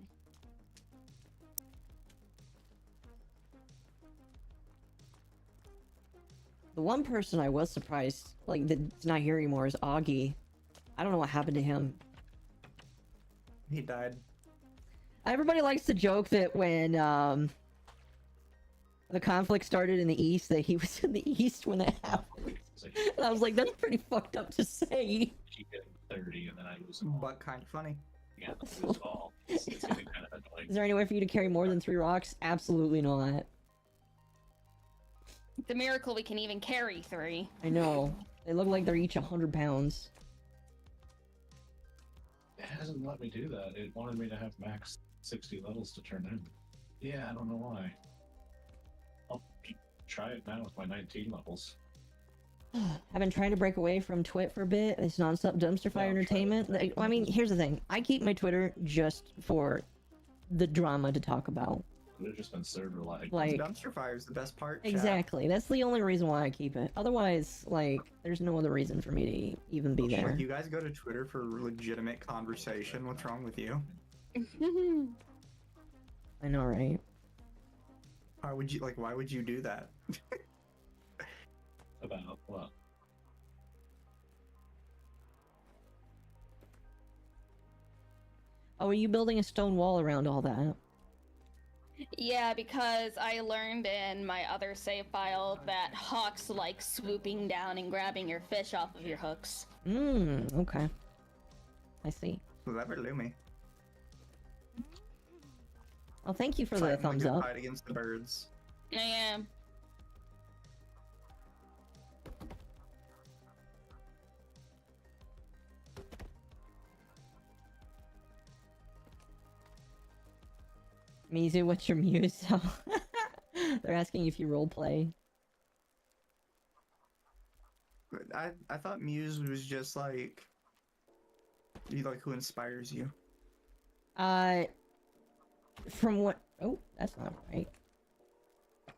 The one person I was surprised, like, that's not here anymore is Augie. I don't know what happened to him. He died. Everybody likes to joke that when, the conflict started in the East, that he was in the East when it happened. And I was like, that's pretty fucked up to say. She hit 30 and then I lose. But kind of funny. Yeah, lose all. It's getting kind of annoying. Is there any way for you to carry more than 3 rocks? Absolutely not. The miracle we can even carry 3. I know. They look like they're each 100 pounds. It hasn't let me do that. It wanted me to have max 60 levels to turn in. Yeah, I don't know why. I'll try it now with my 19 levels. I've been trying to break away from Twit for a bit. It's nonstop dumpster fire entertainment. Like, I mean, here's the thing. I keep my Twitter just for the drama to talk about. It would have just been server lag. Like, Dumpster fire is the best part. chat. exactly. That's the only reason why I keep it. Otherwise, like, there's no other reason for me to even be there. Like, you guys go to Twitter for legitimate conversation. What's wrong with you? I know, right? Why would you do that? About what? Oh, are you building a stone wall around all that? Yeah, because I learned in my other save file that hawks like swooping down and grabbing your fish off of your hooks. Okay. I see. Clever Lumi. Well, thank you for the Fighting like thumbs a up. Fight against the birds. I am. Mizu, what's your muse? They're asking if you roleplay. I thought Muse was just like who inspires you. From what? Oh, that's not right.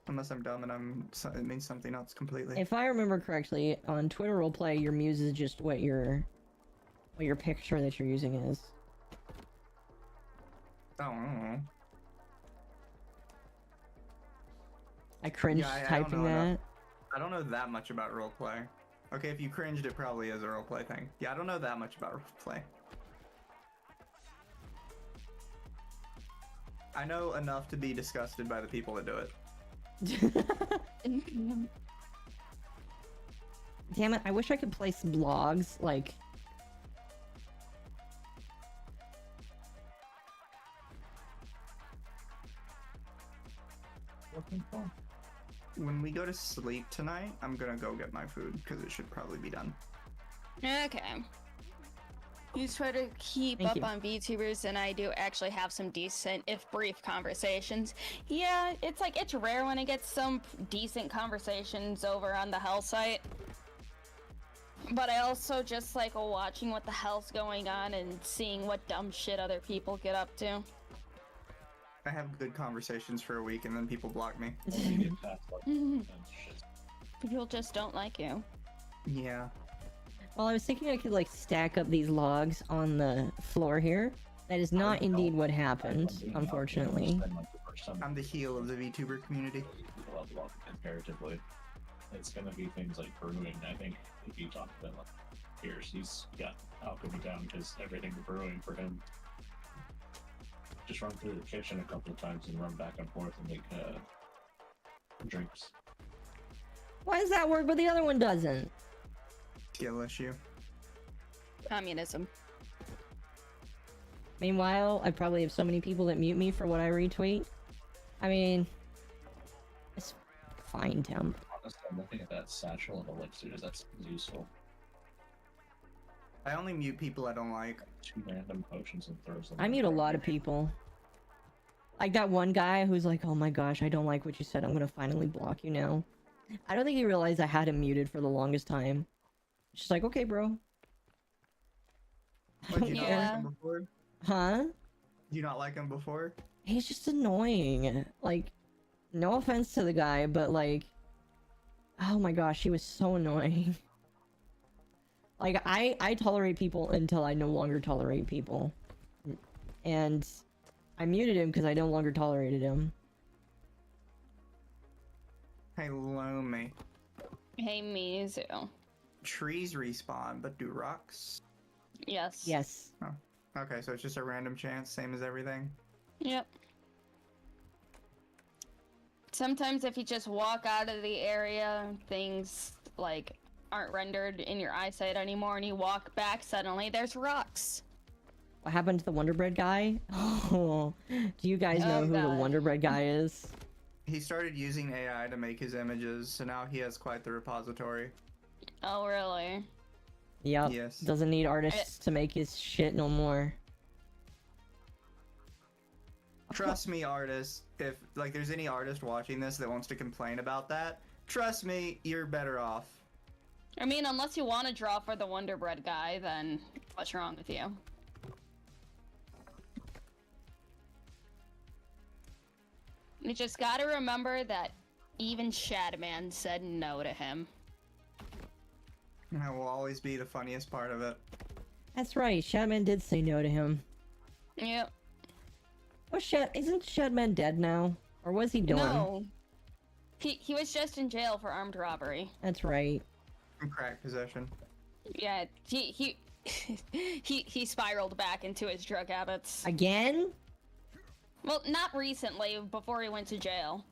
Unless I'm dumb and it means something else completely. If I remember correctly, on Twitter roleplay, your muse is just what your picture that you're using is. Oh, I don't know. I cringed Yeah, I don't typing know that. enough. I don't know that much about roleplay. Okay, if you cringed, it probably is a roleplay thing. Yeah, I don't know that much about roleplay. I know enough to be disgusted by the people that do it. Damn it, I wish I could play some blogs, like... When we go to sleep tonight, I'm gonna go get my food, because it should probably be done. Okay. You try to keep Thank up you. on VTubers, and I do actually have some decent, if brief, conversations. Yeah, it's rare when I get some decent conversations over on the Hell site. But I also just like watching what the hell's going on and seeing what dumb shit other people get up to. I have good conversations for a week, and then people block me. People just don't like you. Yeah. Well, I was thinking I could, like, stack up these logs on the floor here. That is not indeed what happened, unfortunately. I'm the heel of the VTuber community. Comparatively, it's gonna be things like brewing. I think if you talk to like Pierce, he's got alchemy down because everything's brewing for him. Just run through the kitchen a couple of times and run back and forth and make drinks. Why does that work, but the other one doesn't? Skill issue. Communism. Meanwhile, I probably have so many people that mute me for what I retweet. I mean... It's fine, Tim. Honestly, I'm looking at that satchel of elixirs. That's useful. I only mute people I don't like. 2 random potions and throws them. I mute a lot of people. Like that one guy who's like, oh my gosh, I don't like what you said, I'm gonna finally block you now. I don't think he realized I had him muted for the longest time. Just like, okay, bro. What, did you not Yeah. like him before? Huh? Did you not like him before? He's just annoying. Like, no offense to the guy, but like, oh my gosh, he was so annoying. Like, I tolerate people until I no longer tolerate people. And I muted him because I no longer tolerated him. Hey, Lumi. Hey, Mizu. Trees respawn, but do rocks? Yes. Yes. Okay, so it's just a random chance, same as everything. Yep. Sometimes if you just walk out of the area, things like aren't rendered in your eyesight anymore, and you walk back, suddenly there's rocks. What happened to the Wonder Bread guy? Oh, do you guys know Oh, who the God. Wonder Bread guy is? He started using AI to make his images, so now he has quite the repository. Oh, really? Yep. Yes. Doesn't need artists to make his shit no more. Trust me, artists, if like there's any artist watching this that wants to complain about that, trust me, you're better off. I mean, unless you want to draw for the Wonder Bread guy, then what's wrong with you? You just gotta remember that even Shadman said no to him. That will always be the funniest part of it. That's right, Shadman did say no to him. Yep. Isn't Shadman dead now? Or was he done? No. He was just in jail for armed robbery. That's right. From crack possession. Yeah, he he spiraled back into his drug habits. Again? Well, not recently, before he went to jail.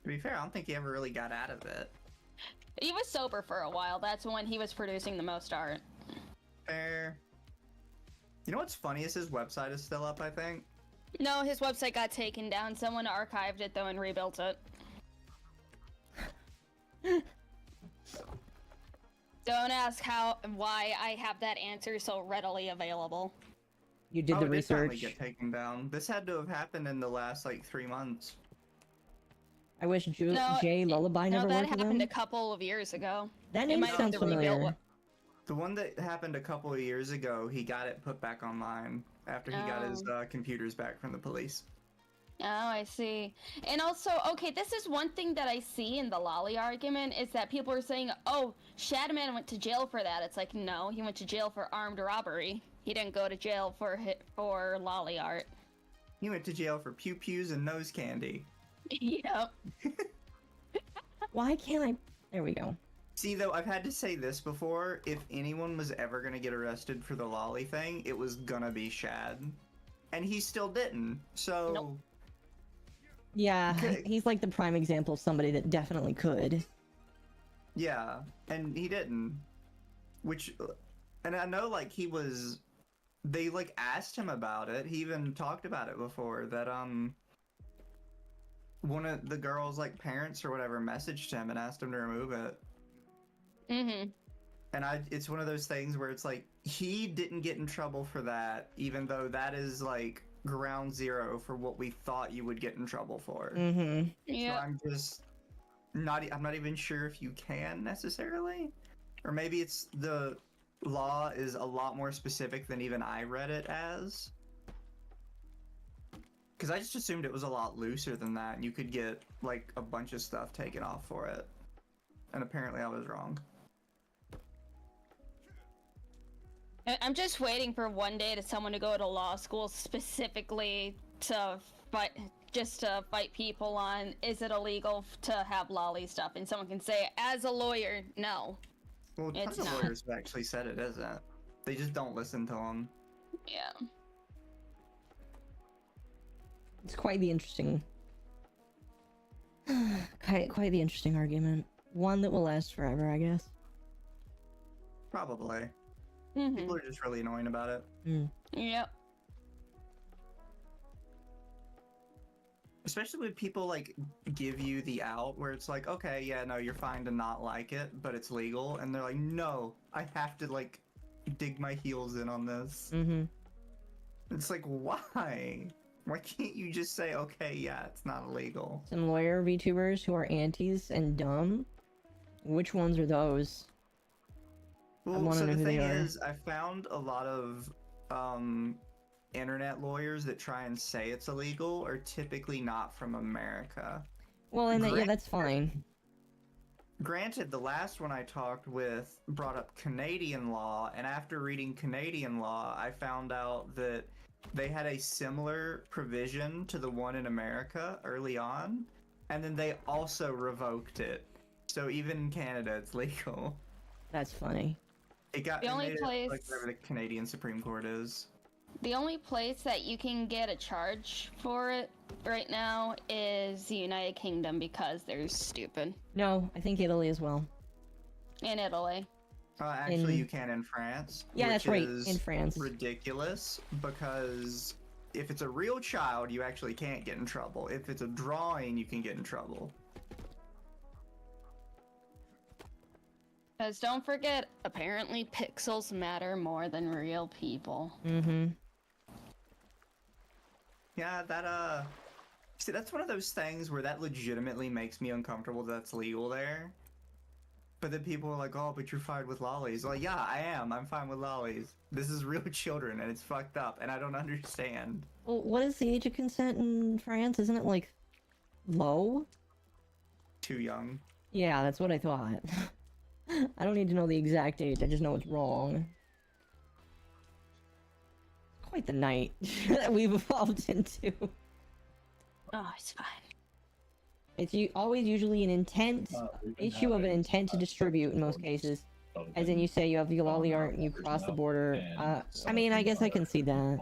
To be fair, I don't think he ever really got out of it. He was sober for a while. That's when he was producing the most art. Fair. You know what's funny is his website is still up, I think. No, his website got taken down. Someone archived it though and rebuilt it. Don't ask why I have that answer so readily available. You did Oh, the it did finally research. get taken down. This had to have happened in the last like 3 months. I wish No, Jay Lullaby No, never that worked with happened a him. couple of years ago. That It name might have been sounds the rebuilt familiar. one. The one that happened a couple of years ago, he got it put back online after he got his computers back from the police. Oh, I see. And also, okay, this is one thing that I see in the lolly argument is that people are saying, oh, Shadowman went to jail for that. It's like, no, he went to jail for armed robbery. He didn't go to jail for lolly art. He went to jail for pew pews and nose candy. Yep. Why can't I? There we go. See, though, I've had to say this before. If anyone was ever gonna get arrested for the lolly thing, it was gonna be Shad. And he still didn't, so... Nope. Yeah, Okay. he's like the prime example of somebody that definitely could. Yeah, and he didn't. Which... And I know, like, he was... They, like, asked him about it. He even talked about it before, that, one of the girl's, like, parents or whatever messaged him and asked him to remove it. Mm-hmm. And it's one of those things where it's like, he didn't get in trouble for that, even though that is, like, ground zero for what we thought you would get in trouble for. Mm-hmm. So Yeah. I'm just I'm not even sure if you can necessarily. Or maybe it's the law is a lot more specific than even I read it as. Because I just assumed it was a lot looser than that, and you could get, like, a bunch of stuff taken off for it. And apparently I was wrong. I'm just waiting for one day to someone to go to law school specifically to fight, just to fight people on, is it illegal to have lolly stuff? And someone can say, as a lawyer, no. Well, It's tons of not. lawyers have actually said it isn't. They just don't listen to them. Yeah. It's quite the interesting... quite the interesting argument. One that will last forever, I guess. Probably. Mm-hmm. People are just really annoying about it. Mm. Yep. Especially when people, like, give you the out where it's like, okay, yeah, no, you're fine to not like it, but it's legal. And they're like, no, I have to, like, dig my heels in on this. Mm-hmm. It's like, why? Why can't you just say, okay, yeah, it's not illegal? Some lawyer VTubers who are antis and dumb. Which ones are those? Well, wanna so know the who they thing are. is, I found a lot of internet lawyers that try and say it's illegal are typically not from America. Well, and that, yeah, Grant- that's fine. Granted, the last one I talked with brought up Canadian law, and after reading Canadian law, I found out that they had a similar provision to the one in America early on, and then they also revoked it. So even in Canada, it's legal. That's funny. It got The it only made it place- like whatever the Canadian Supreme Court is. The only place that you can get a charge for it right now is the United Kingdom because they're stupid. No, I think Italy as well. In Italy. Actually, In- you can in France. Yeah, which that's right, is in France. ridiculous because if it's a real child, you actually can't get in trouble. If it's a drawing, you can get in trouble. Because don't forget, apparently pixels matter more than real people. Mm-hmm. Yeah, that see, that's one of those things where that legitimately makes me uncomfortable that that's legal there. But then people are like, oh, but you're fine with lollies. Like, yeah, I am. I'm fine with lollies. This is real children and it's fucked up and I don't understand. Well, what is the age of consent in France? Isn't it, like, low? Too young. Yeah, that's what I thought. I don't need to know the exact age, I just know it's wrong. Quite the night that we've evolved into. Oh, it's fine. It's always usually an intent, We've been issue of an having, intent to distribute in most cases. As in, you say you have the lolly art and you cross the border. I mean, I guess I can see that.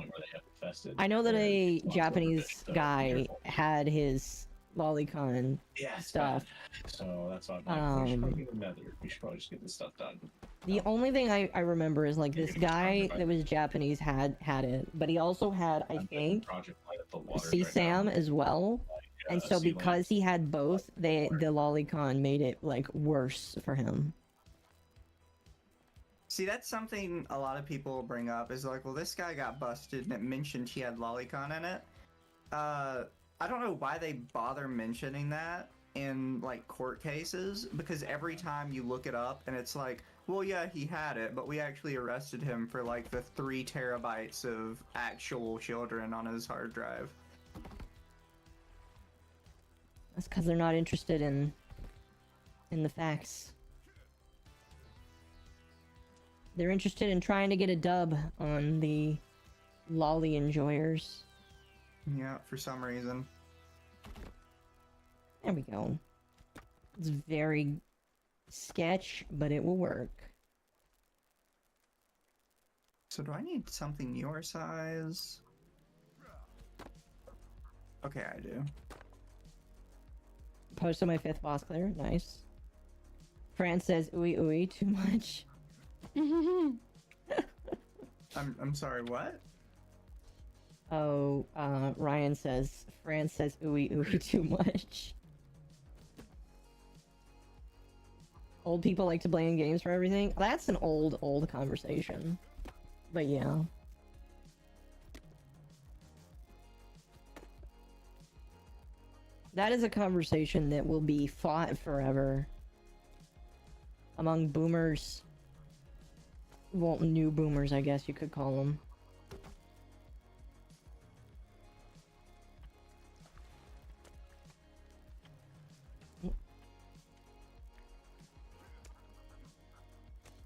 I know that a Japanese guy had his lolicon stuff. So that's why I'm like, we should probably get another. We should probably just get this stuff done. The only thing I remember is, like, this guy that was Japanese had it, but he also had, I think, CSAM as well. And so because he had both, the lolicon made it, like, worse for him. See, that's something a lot of people bring up is like, well, this guy got busted and it mentioned he had lolicon in it. I don't know why they bother mentioning that in, like, court cases, because every time you look it up and it's like, well, yeah, he had it, but we actually arrested him for, like, the 3 terabytes of actual children on his hard drive. That's because they're not interested in the facts. They're interested in trying to get a dub on the lolly enjoyers. Yeah, for some reason. There we go. It's very sketch, but it will work. So do I need something your size? Okay, I do. Posted my 5th boss clear. Nice. Fran says, ooey ooey, too much. I'm sorry, what? Oh, Ryan says, Fran says, ooey ooey, too much. Old people like to blame games for everything. That's an old conversation. But yeah. That is a conversation that will be fought forever. Among boomers. Well, new boomers, I guess you could call them.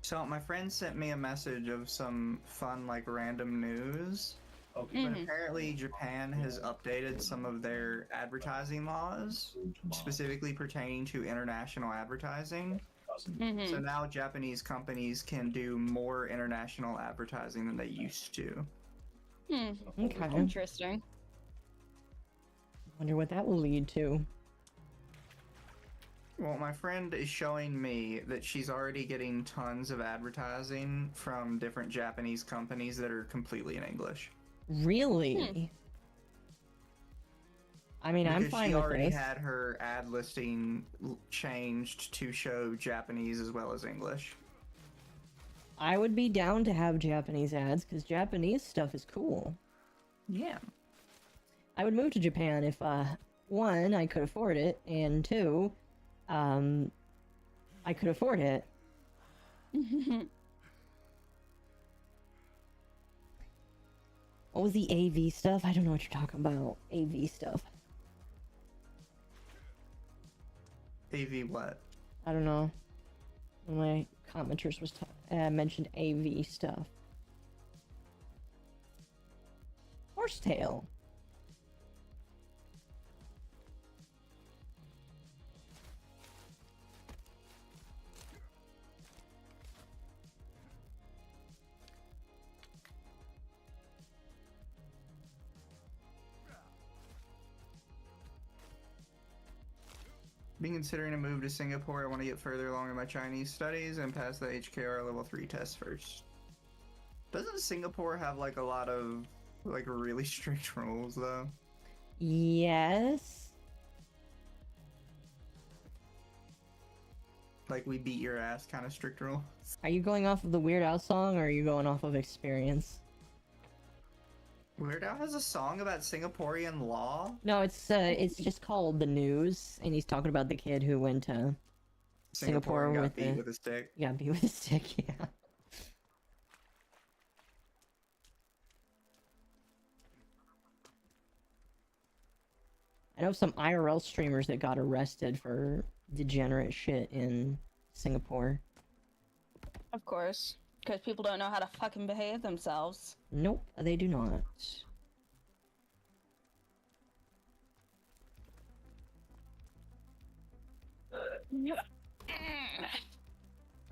So my friend sent me a message of some fun, like, random news. Okay. But apparently Japan has updated some of their advertising laws, specifically pertaining to international advertising. So now Japanese companies can do more international advertising than they used to. Okay. Interesting. Wonder what that will lead to. Well, my friend is showing me that she's already getting tons of advertising from different Japanese companies that are completely in English. Really? I mean, I'm Because fine she with already this. had her ad listing changed to show Japanese as well as English. I would be down to have Japanese ads, because Japanese stuff is cool. Yeah. I would move to Japan if, one, I could afford it, and two, I could afford it. What was the AV stuff? I don't know what you're talking about. AV stuff. AV what? I don't know. One of my commenters was mentioned AV stuff. Horsetail. Been considering a move to Singapore. I want to get further along in my Chinese studies and pass the HKR level 3 test first. Doesn't Singapore have like a lot of like really strict rules though? Yes. Like we beat your ass kind of strict rules. Are you going off of the Weird Al song, or are you going off of experience? Weird Al has a song about Singaporean law. No, it's just called The News, and he's talking about the kid who went to Singapore and got with beat the... with a stick. Yeah, beat with a stick, yeah. I know some IRL streamers that got arrested for degenerate shit in Singapore. Of course. Because people don't know how to fucking behave themselves. Nope, they do not.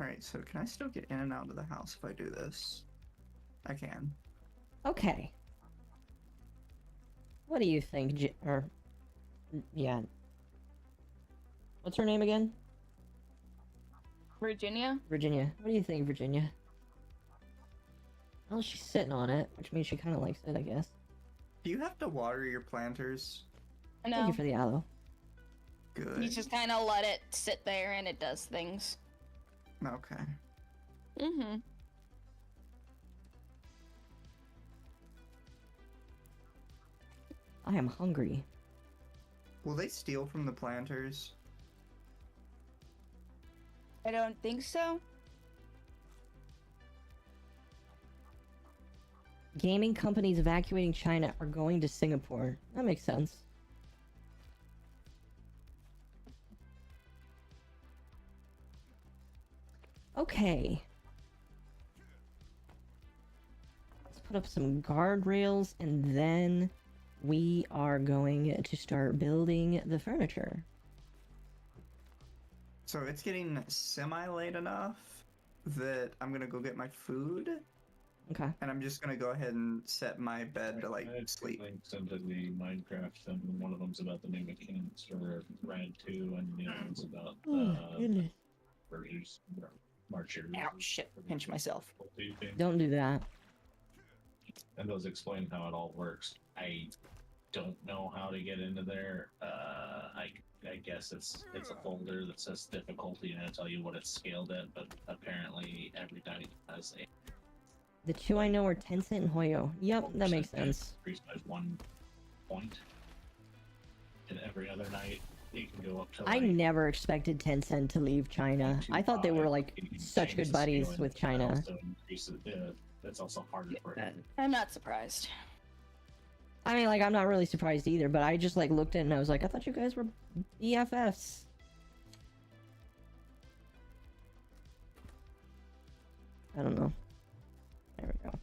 Alright, so can I still get in and out of the house if I do this? I can. Okay. What do you think, yeah. What's her name again? Virginia? Virginia. What do you think, Virginia? Well, she's sitting on it, which means she kind of likes it, I guess. Do you have to water your planters? No. Thank you for the aloe. Good. You just kind of let it sit there and it does things. Okay. Mm-hmm. I am hungry. Will they steal from the planters? I don't think so. Gaming companies evacuating China are going to Singapore. That makes sense. Okay. Let's put up some guardrails and then we are going to start building the furniture. So it's getting semi-late enough that I'm gonna go get my food, Okay. and I'm just gonna go ahead and set my bed to, like, I had sleep. links into the Minecraft, and one of them's about the new mechanics for Rad 2, and the other one's about Goodness. reduce marchers. Ouch, shit. Pinch myself. Don't do that. And those explain how it all works. I don't know how to get into there. I guess it's a folder that says difficulty and it'll tell you what it's scaled at, but apparently every time it has a The two I know are Tencent and Hoyo. Yep, that makes 1% sense. increased by 1 point. And every other night it can go up to I like never expected Tencent to leave China. I thought they were like such good buddies with China. That's also harder for him. I'm not surprised. I mean, like, I'm not really surprised either, but I just like looked at it and I was like, I thought you guys were BFFs. I don't know. There we go.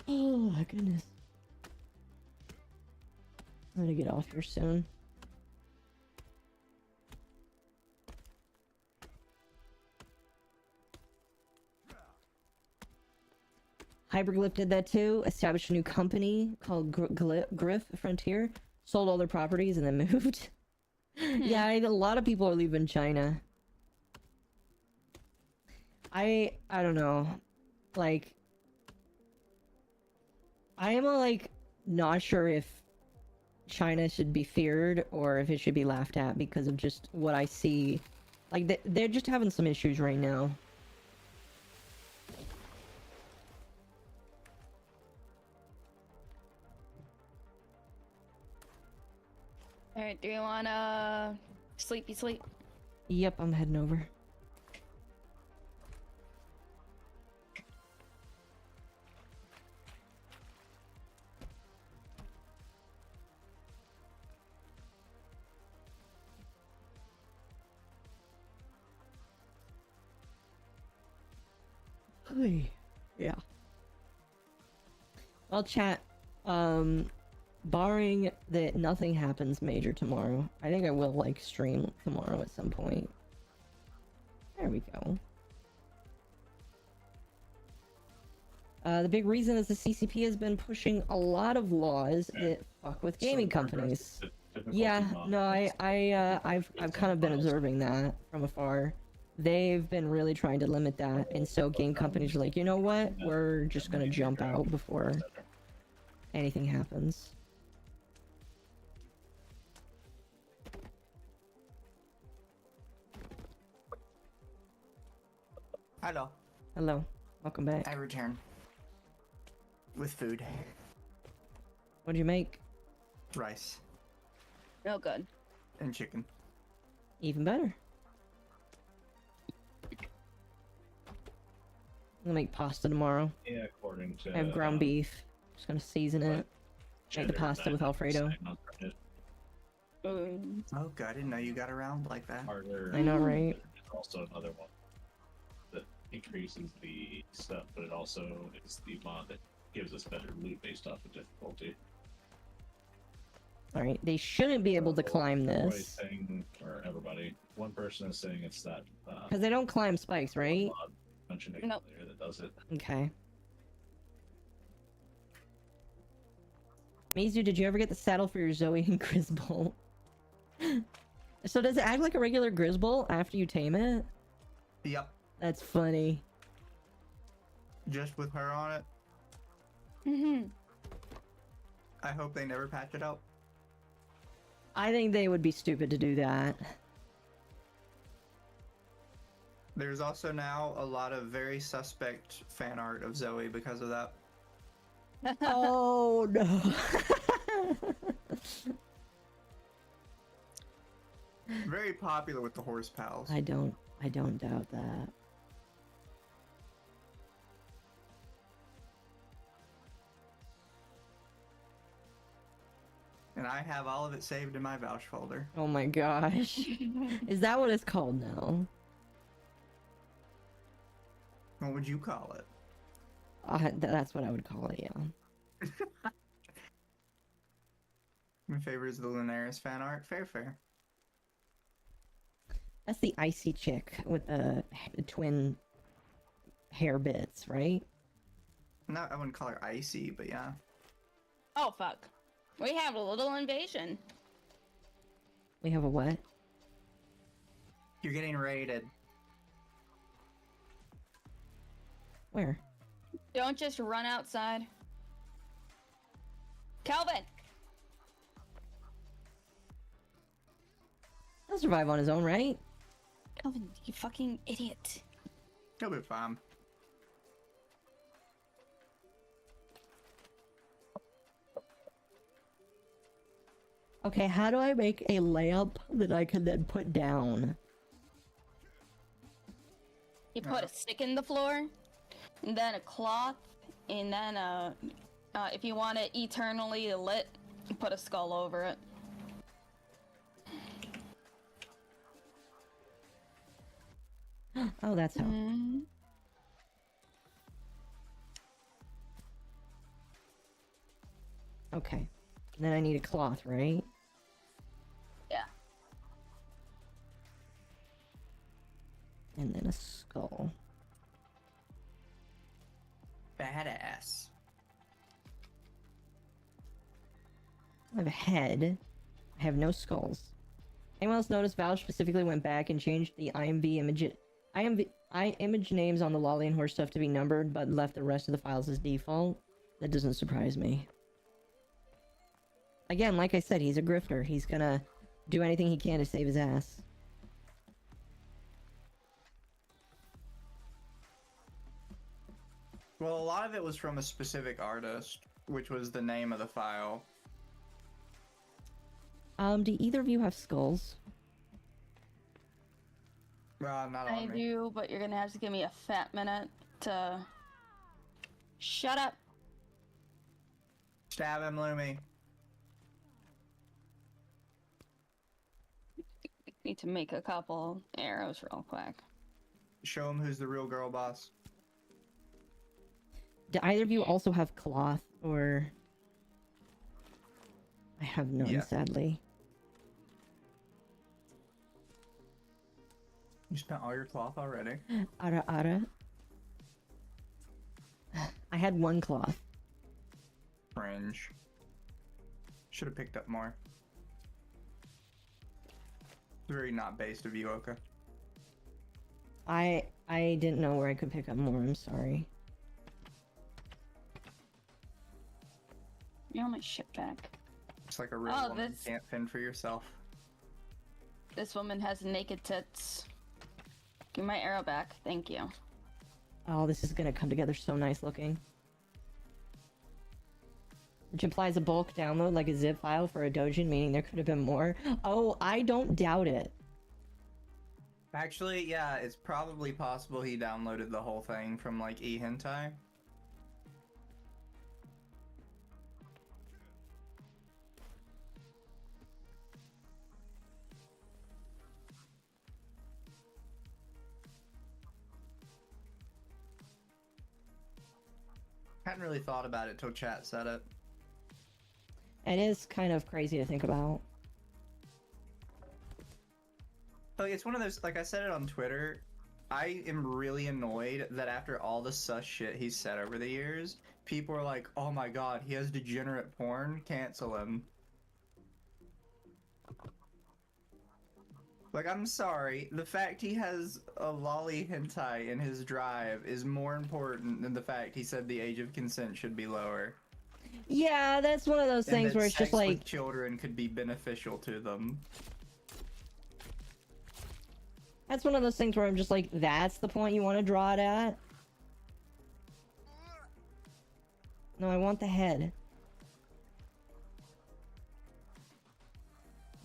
Oh my goodness. I'm gonna get off here soon. Hyperglyph did that too. Established a new company called Griff Frontier. Sold all their properties and then moved. Yeah, a lot of people are leaving China. I don't know. Like, I am like not sure if China should be feared or if it should be laughed at because of just what I see. Like, they're just having some issues right now. Alright, do you wanna sleepy sleep? Yep, I'm heading over. Yeah. Well, chat, barring that nothing happens major tomorrow, I think I will, like, stream tomorrow at some point. There we go. The big reason is the CCP has been pushing a lot of laws that fuck with gaming companies. Yeah, no, I've kind of been observing that from afar. They've been really trying to limit that, and so game companies are like, you know what? We're just gonna jump out before anything happens. Hello. Hello, welcome back. I return. With food. What'd you make? Rice. Oh, good. And chicken. Even better. I'm gonna make pasta tomorrow. Yeah, according to I have ground beef. Just gonna season it. Make the pasta with Alfredo. Oh god, I didn't know you got around like that. Harder. I know, right? There's also another one that increases the stuff, but it also is the mod that gives us better loot based off of difficulty. Alright, they shouldn't be able to climb Everybody's this. saying, or everybody, one person is saying it's that Because they don't climb spikes, right? mod mentioned Nope. earlier that does it. Okay. Mizu, did you ever get the saddle for your Zoe and Grizzball? So does it act like a regular Grizzball after you tame it? Yep. That's funny. Just with her on it. Mm-hmm. I hope they never patch it out. I think they would be stupid to do that. There's also now a lot of very suspect fan art of Zoe because of that. Oh no. Very popular with the horse pals. I don't doubt that. And I have all of it saved in my vouch folder. Oh my gosh. Is that what it's called now? What would you call it? That's what I would call it, yeah. My favorite is the Lunaris fan art. Fair. That's the icy chick with the twin hair bits, right? No, I wouldn't call her icy, but yeah. Oh fuck. We have a little invasion. We have a what? You're getting raided. Where? Don't just run outside. Calvin! He'll survive on his own, right? Calvin, you fucking idiot. He'll be fine. Okay, how do I make a lamp that I can then put down? You put a stick in the floor, and then a cloth, and then if you want it eternally lit, you put a skull over it. Oh, that's how. Okay. Then I need a cloth, right? Yeah. And then a skull. Badass. I have a head. I have no skulls. Anyone else notice Valve specifically went back and changed the image names on the lolly and horse stuff to be numbered, but left the rest of the files as default? That doesn't surprise me. Again, like I said, he's a grifter. He's gonna do anything he can to save his ass. Well, a lot of it was from a specific artist, which was the name of the file. Do either of you have skulls? Not I on me. do, but you're gonna have to give me a fat minute to... Shut up! Stab him, Lumi. Need to make a couple arrows real quick. Show him who's the real girl boss. Do either of you also have cloth, or... I have none, Yeah. sadly. You spent all your cloth already? Ara. I had one cloth. Fringe. Should have picked up more. Very not based of you, Oka. I didn't know where I could pick up more, I'm sorry. You know my shit back. It's like a real Oh, woman. this- Can't fend for yourself. This woman has naked tits. Give my arrow back, thank you. Oh, this is gonna come together so nice looking. Which implies a bulk download, like a zip file for a dojin, meaning there could have been more. Oh, I don't doubt it. Actually, yeah, it's probably possible he downloaded the whole thing from, like, eHentai. Hadn't really thought about it till chat said it. It is kind of crazy to think about. Like, it's one of those, like I said it on Twitter, I am really annoyed that after all the sus shit he's said over the years, people are like, oh my god, he has degenerate porn, cancel him. Like, I'm sorry, the fact he has a lolly hentai in his drive is more important than the fact he said the age of consent should be lower. Yeah, that's one of those And things that where it's just sex with like... children could be beneficial to them. That's one of those things where I'm just like, that's the point you want to draw it at? No, I want the head.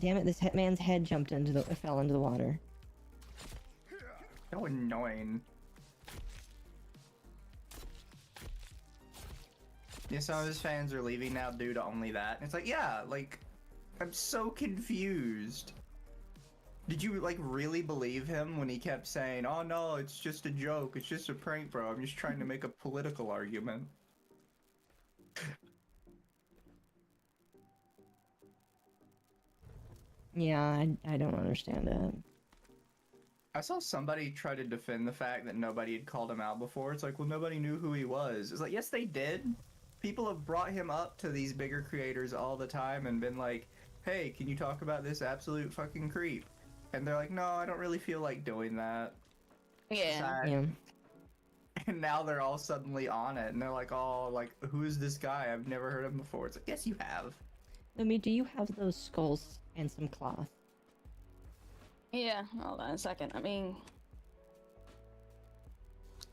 Damn it, this hitman's head fell into the water. So annoying. Yeah, some of his fans are leaving now due to only that. And it's like, yeah, like, I'm so confused. Did you like really believe him when he kept saying, "Oh no, it's just a joke. It's just a prank, bro. I'm just trying to make a political argument." Yeah, I don't understand it. I saw somebody try to defend the fact that nobody had called him out before. It's like, well, nobody knew who he was. It's like, yes, they did. People have brought him up to these bigger creators all the time and been like, hey, can you talk about this absolute fucking creep? And they're like, no, I don't really feel like doing that. Yeah. Sad. Yeah. And now they're all suddenly on it, and they're like, oh, like, who is this guy? I've never heard of him before. It's like, yes, you have. Lumi, do you have those skulls and some cloth? Yeah, hold on a second. I mean...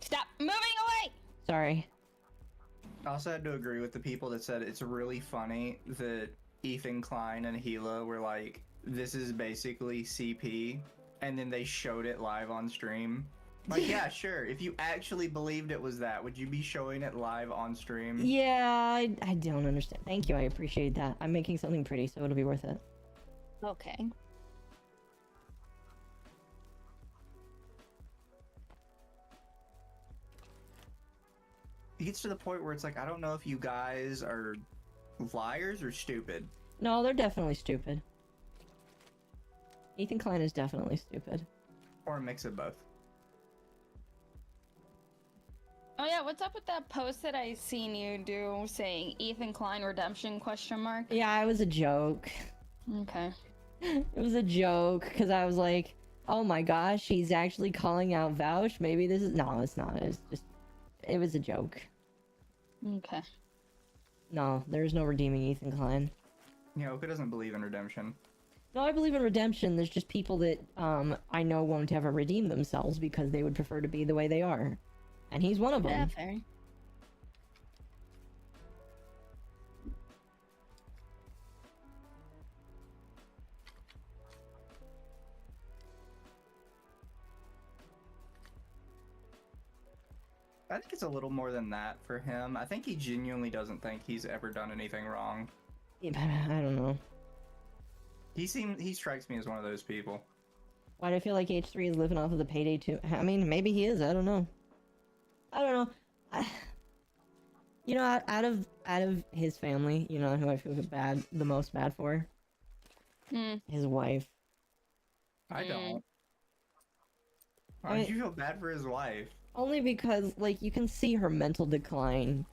Stop moving away! Sorry. I also had to agree with the people that said it's really funny that Ethan Klein and Gila were like, this is basically CP, and then they showed it live on stream. Like, yeah, sure. If you actually believed it was that, would you be showing it live on stream? Yeah, I don't understand. Thank you, I appreciate that. I'm making something pretty, so it'll be worth it. Okay. It gets to the point where it's like, I don't know if you guys are liars or stupid. No, they're definitely stupid. Ethan Klein is definitely stupid. Or a mix of both. Oh yeah, what's up with that post that I seen you do saying Ethan Klein redemption question mark? Yeah, it was a joke. Okay. It was a joke, because I was like, oh my gosh, he's actually calling out Vouch. Maybe this is... No, it's not. It's just... It was a joke. Okay. No, there's no redeeming Ethan Klein. Yeah, Oka doesn't believe in redemption. No, I believe in redemption. There's just people that I know won't ever redeem themselves because they would prefer to be the way they are. And he's one of them. Yeah, fair. I think it's a little more than that for him. I think he genuinely doesn't think he's ever done anything wrong. Yeah, I don't know. He strikes me as one of those people. Why do I feel like H3 is living off of the payday too? I mean, maybe he is. I don't know. I don't know. You know, out of his family, you know who I feel the most bad for? His wife. I don't. Why I- did you feel bad for his wife? Only because, like, you can see her mental decline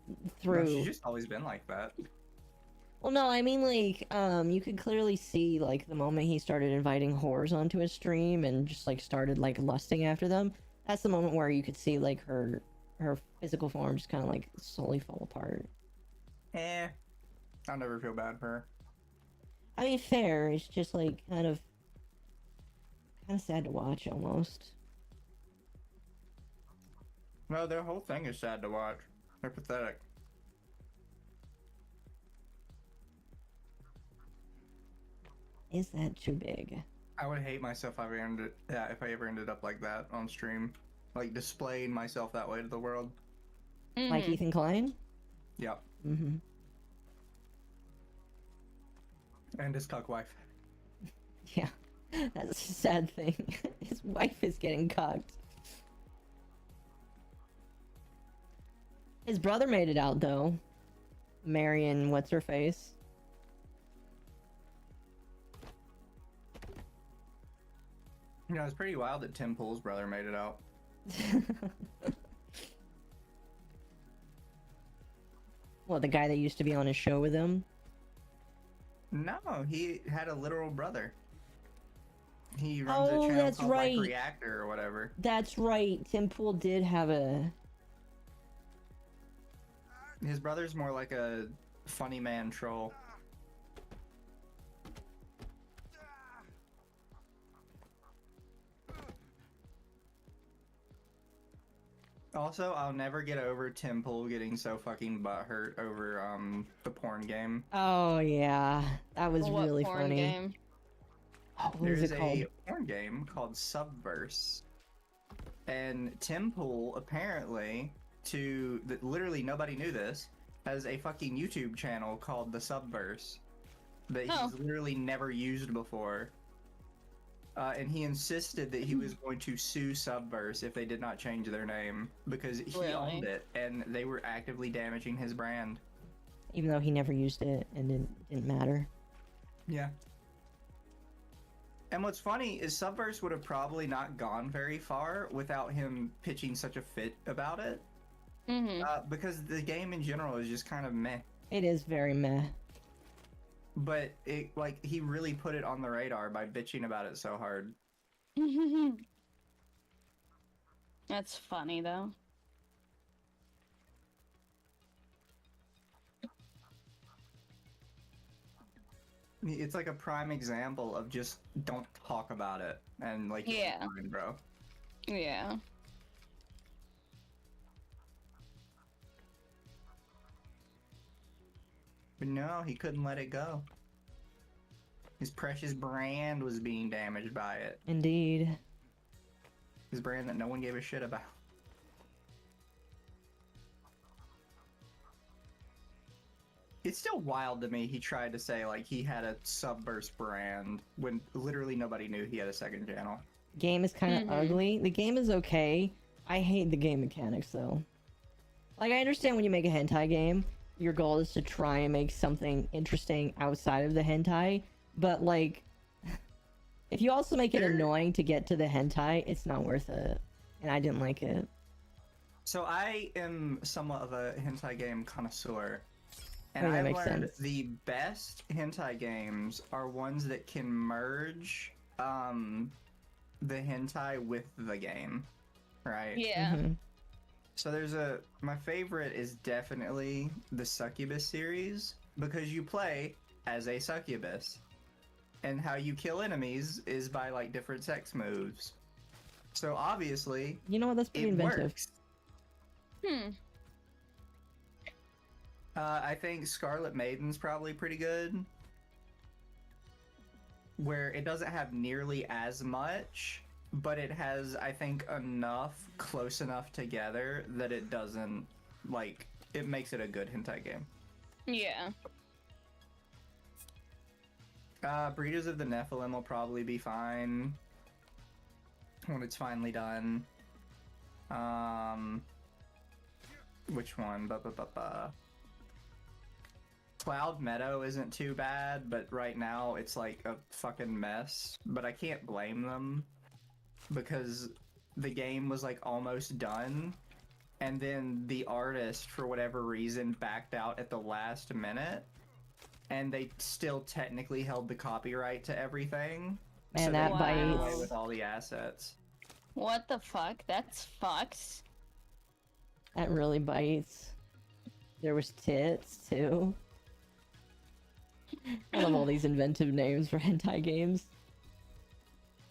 No, through... she's just always been like that. Well, no, I mean, like, you could clearly see, like, the moment he started inviting whores onto his stream and just, like, started, like, lusting after them. That's the moment where you could see, like, her physical form just kind of, like, slowly fall apart. I'll never feel bad for her. I mean, fair. It's just, like, kind of sad to watch, almost. No, their whole thing is sad to watch. They're pathetic. Is that too big? I would hate myself if I ever ended up like that on stream. Like, displaying myself that way to the world. Like Ethan Klein? Yep. Mm-hmm. And his cuck wife. Yeah. That's a sad thing. His wife is getting cucked. His brother made it out, though. Marion, what's-her-face? You know, it's pretty wild that Tim Pool's brother made it out. What, the guy that used to be on his show with him? No, he had a literal brother. He runs a Oh, channel that's called, right. like, Reactor or whatever. That's right. Tim Pool did have a... His brother's more like a funny man troll. Also, I'll never get over Tim Pool getting so fucking butthurt over the porn game. Oh, yeah. That was What really porn funny. game? Oh, what was There's it called? a porn game called Subverse. And Tim Pool, apparently, literally nobody knew this, has a fucking YouTube channel called The Subverse. that Oh. he's literally never used before. And he insisted that he was going to sue Subverse if they did not change their name because he Really? owned it and they were actively damaging his brand. Even though he never used it and didn't matter. Yeah. And what's funny is Subverse would have probably not gone very far without him pitching such a fit about it. Because the game in general is just kind of meh. It is very meh. But it like he really put it on the radar by bitching about it so hard. That's funny though. It's like a prime example of just don't talk about it and like Yeah. it's fine, bro. Yeah. But no, he couldn't let it go. His precious brand was being damaged by it. Indeed. His brand that no one gave a shit about. It's still wild to me he tried to say like he had a Subverse brand when literally nobody knew he had a second channel. Game is kind of ugly. The game is okay. I hate the game mechanics though. Like I understand when you make a hentai game, your goal is to try and make something interesting outside of the hentai, but like if you also make it annoying to get to the hentai, it's not worth it. And I didn't like it. So I am somewhat of a hentai game connoisseur. And Oh, that I've makes learned sense. the best hentai games are ones that can merge the hentai with the game. Right? Yeah. Mhm. So my favorite is definitely the Succubus series because you play as a succubus. And how you kill enemies is by like different sex moves. So obviously You know what? That's pretty it inventive. works. I think Scarlet Maiden's probably pretty good. Where it doesn't have nearly as much, but it has, I think, enough close enough together that it doesn't, like, it makes it a good hentai game. Yeah. Breeders of the Nephilim will probably be fine when it's finally done. Which one? Cloud Meadow isn't too bad, but right now it's like a fucking mess. But I can't blame them because the game was like almost done, and then the artist, for whatever reason, backed out at the last minute, and they still technically held the copyright to everything. Man, so that they ran away bites. with all the assets. What the fuck? That's fucked. That really bites. There was tits too. I love all these inventive names for hentai games.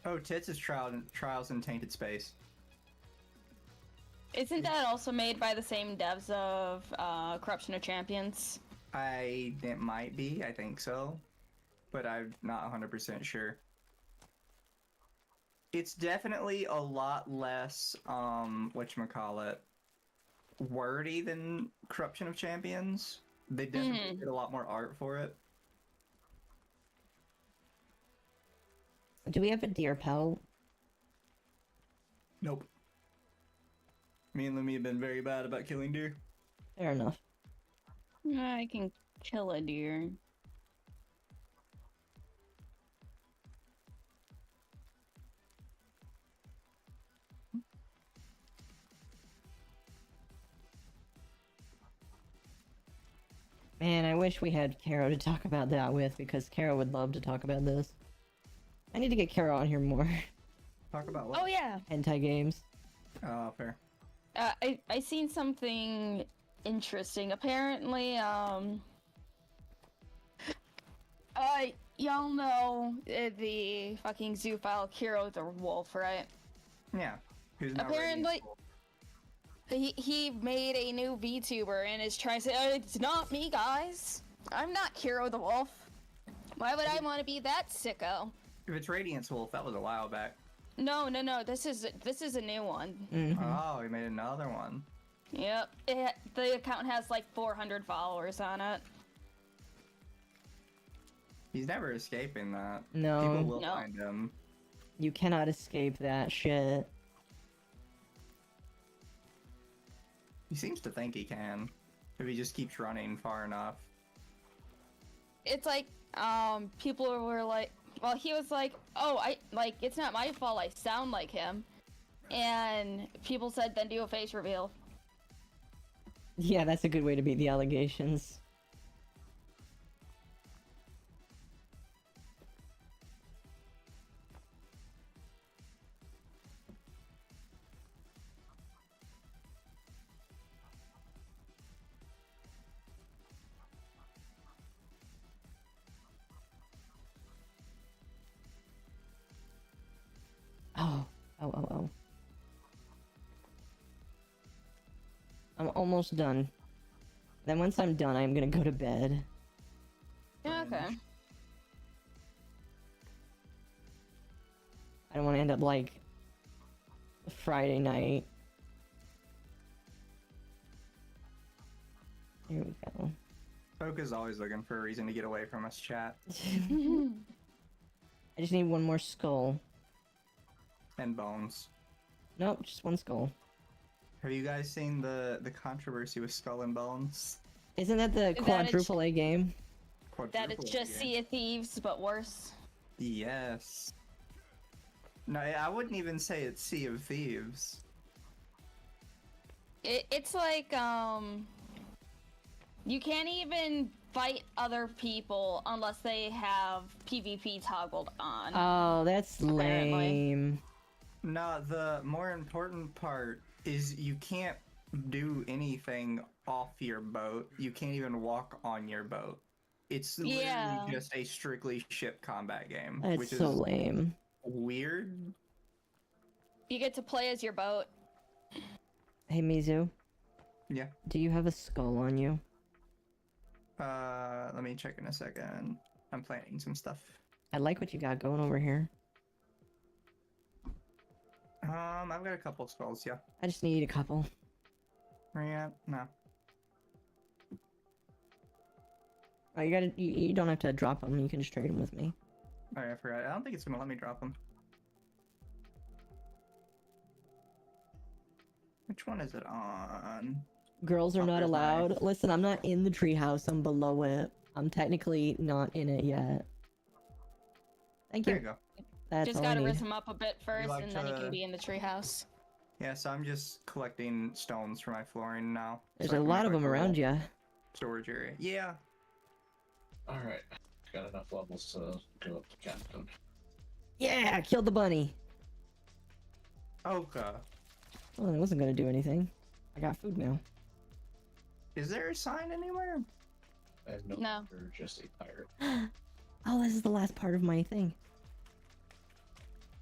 Oh, Tits is Trials in Tainted Space. Isn't that also made by the same devs of Corruption of Champions? It might be, I think so. But I'm not 100% sure. It's definitely a lot less, whatchamacallit, wordy than Corruption of Champions. They definitely did a lot more art for it. Do we have a deer pelt? Nope. Me and Lumi have been very bad about killing deer. Fair enough. I can kill a deer. Man, I wish we had Karo to talk about that with, because Karo would love to talk about this. I need to get Karo on here more. Talk about what? Oh yeah. Hentai games. Oh, fair. I seen something interesting. Apparently, y'all know the fucking zoophile Kiro the wolf, right? Yeah. Who's now Apparently, he made a new VTuber and is trying to say, it's not me, guys. I'm not Kiro the wolf. Why would I want to be that sicko? If it's Radiance Wolf, that was a while back. No. This is a new one. Oh, he made another one. Yep. The account has like 400 followers on it. He's never escaping that. No. People will No. find him. You cannot escape that shit. He seems to think he can. If he just keeps running far enough. It's like, people were like, well, he was like, oh, it's not my fault, I sound like him. And people said, then do a face reveal. Yeah, that's a good way to beat the allegations. Oh. I'm almost done. Then once I'm done, I'm gonna go to bed. Yeah, okay. I don't want to end up like Friday night. Here we go. Poke's always looking for a reason to get away from us, chat. I just need one more skull. And bones. Nope, just one skull. Have you guys seen the controversy with Skull and Bones? Isn't that the Is that a quadruple A game? That it's Quadruple just A. Sea of Thieves, but worse. Yes. No, I wouldn't even say it's Sea of Thieves. It's like, you can't even fight other people unless they have PvP toggled on. Oh, that's Apparently. lame. No, the more important part is you can't do anything off your boat. You can't even walk on your boat. It's literally Yeah. just a strictly ship combat game, That's which so is lame. weird. You get to play as your boat. Hey, Mizu. Yeah. Do you have a skull on you? Let me check in a second. I'm planning some stuff. I like what you got going over here. I've got a couple skulls, yeah. I just need a couple. Yeah, no. Oh, you don't have to drop them. You can just trade them with me. Oh, yeah, I forgot. I don't think it's gonna let me drop them. Which one is it on? Girls are Oh, not there's my- allowed. Listen, I'm not in the treehouse. I'm below it. I'm technically not in it yet. Thank There you. you go. That's Just all gotta I raise need. him up a bit first, like and then he to- can be in the treehouse. Yeah, so I'm just collecting stones for my flooring now. There's so I a can lot make, of like, them a around little you. storage area. Yeah. Alright. Got enough levels to go up to captain. Yeah, killed the bunny. Okay. Well, it wasn't gonna do anything. I got food now. Is there a sign anywhere? I have no No. longer just a pirate. Oh, this is the last part of my thing.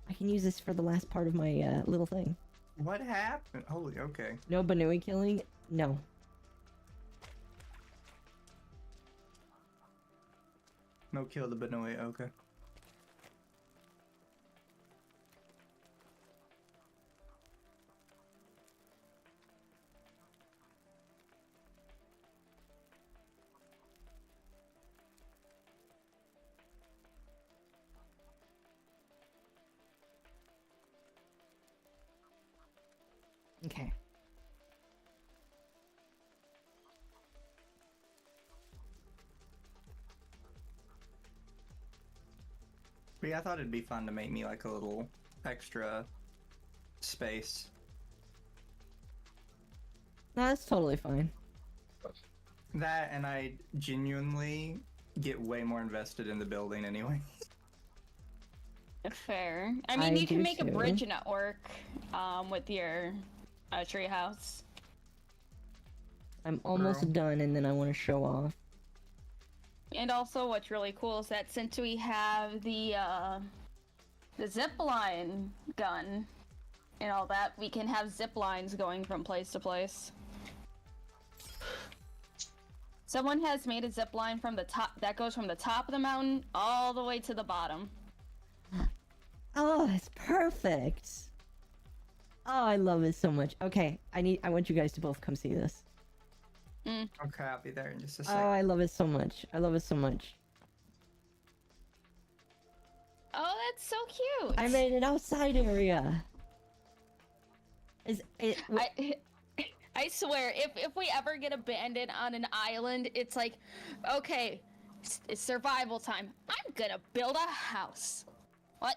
I can use this for the last part of my little thing. What happened? Holy, okay. No Banui killing? No. No kill the Benoi, okay. Okay. But yeah, I thought it'd be fun to make me like a little extra space. No, that's totally fine. That, and I genuinely get way more invested in the building anyway. Fair. I mean, I you can do make a too. bridge network, with your treehouse. I'm almost True. done, and then I want to show off. And also, what's really cool is that since we have the zip line gun and all that, we can have zip lines going from place to place. Someone has made a zip line from the top that goes from the top of the mountain all the way to the bottom. Oh, it's perfect. Oh, I love it so much. Okay, I want you guys to both come see this. Okay, I'll be there in just a Oh, second. I love it so much. I love it so much. Oh, that's so cute. I made an outside area. Is it? I swear, if we ever get abandoned on an island, it's like, okay, it's survival time. I'm gonna build a house. What?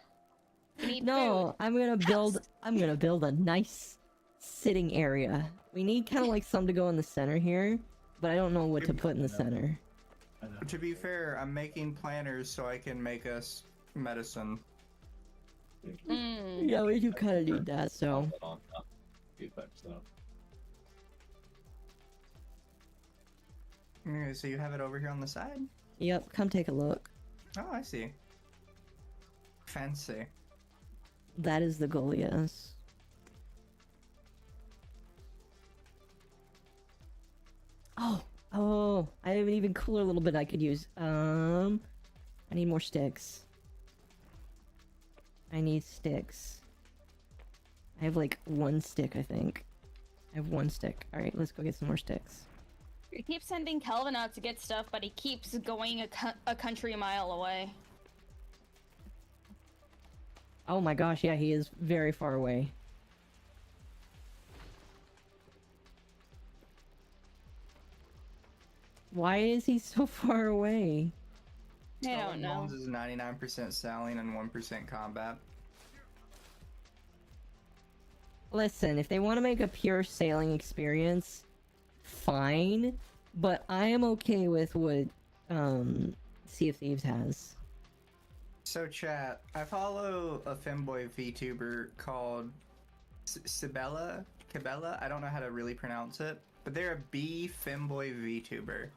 You need No, I'm gonna build. House. I'm gonna build a nice sitting area. We need kind of like some to go in the center here, but I don't know what to put in the center. I know. To be fair, I'm making planners so I can make us medicine. Mm. Yeah, we do kind of need that. So The effects though. Okay, so you have it over here on the side? yep, come take a look. Oh, I see. Fancy. That is the goal. Yes. Oh, I have an even cooler little bit I could use. I need more sticks. I need sticks. I have like 1 stick, I think. I have 1 stick. Alright, let's go get some more sticks. We keep sending Kelvin out to get stuff, but he keeps going a country mile away. Oh my gosh, yeah, he is very far away. Why is he so far away? I Skull don't and know. Bones is 99% sailing and 1% combat. Listen, if they want to make a pure sailing experience, fine. But I am okay with what Sea of Thieves has. So chat, I follow a femboy VTuber called Cabela. I don't know how to really pronounce it, but they're a B femboy VTuber,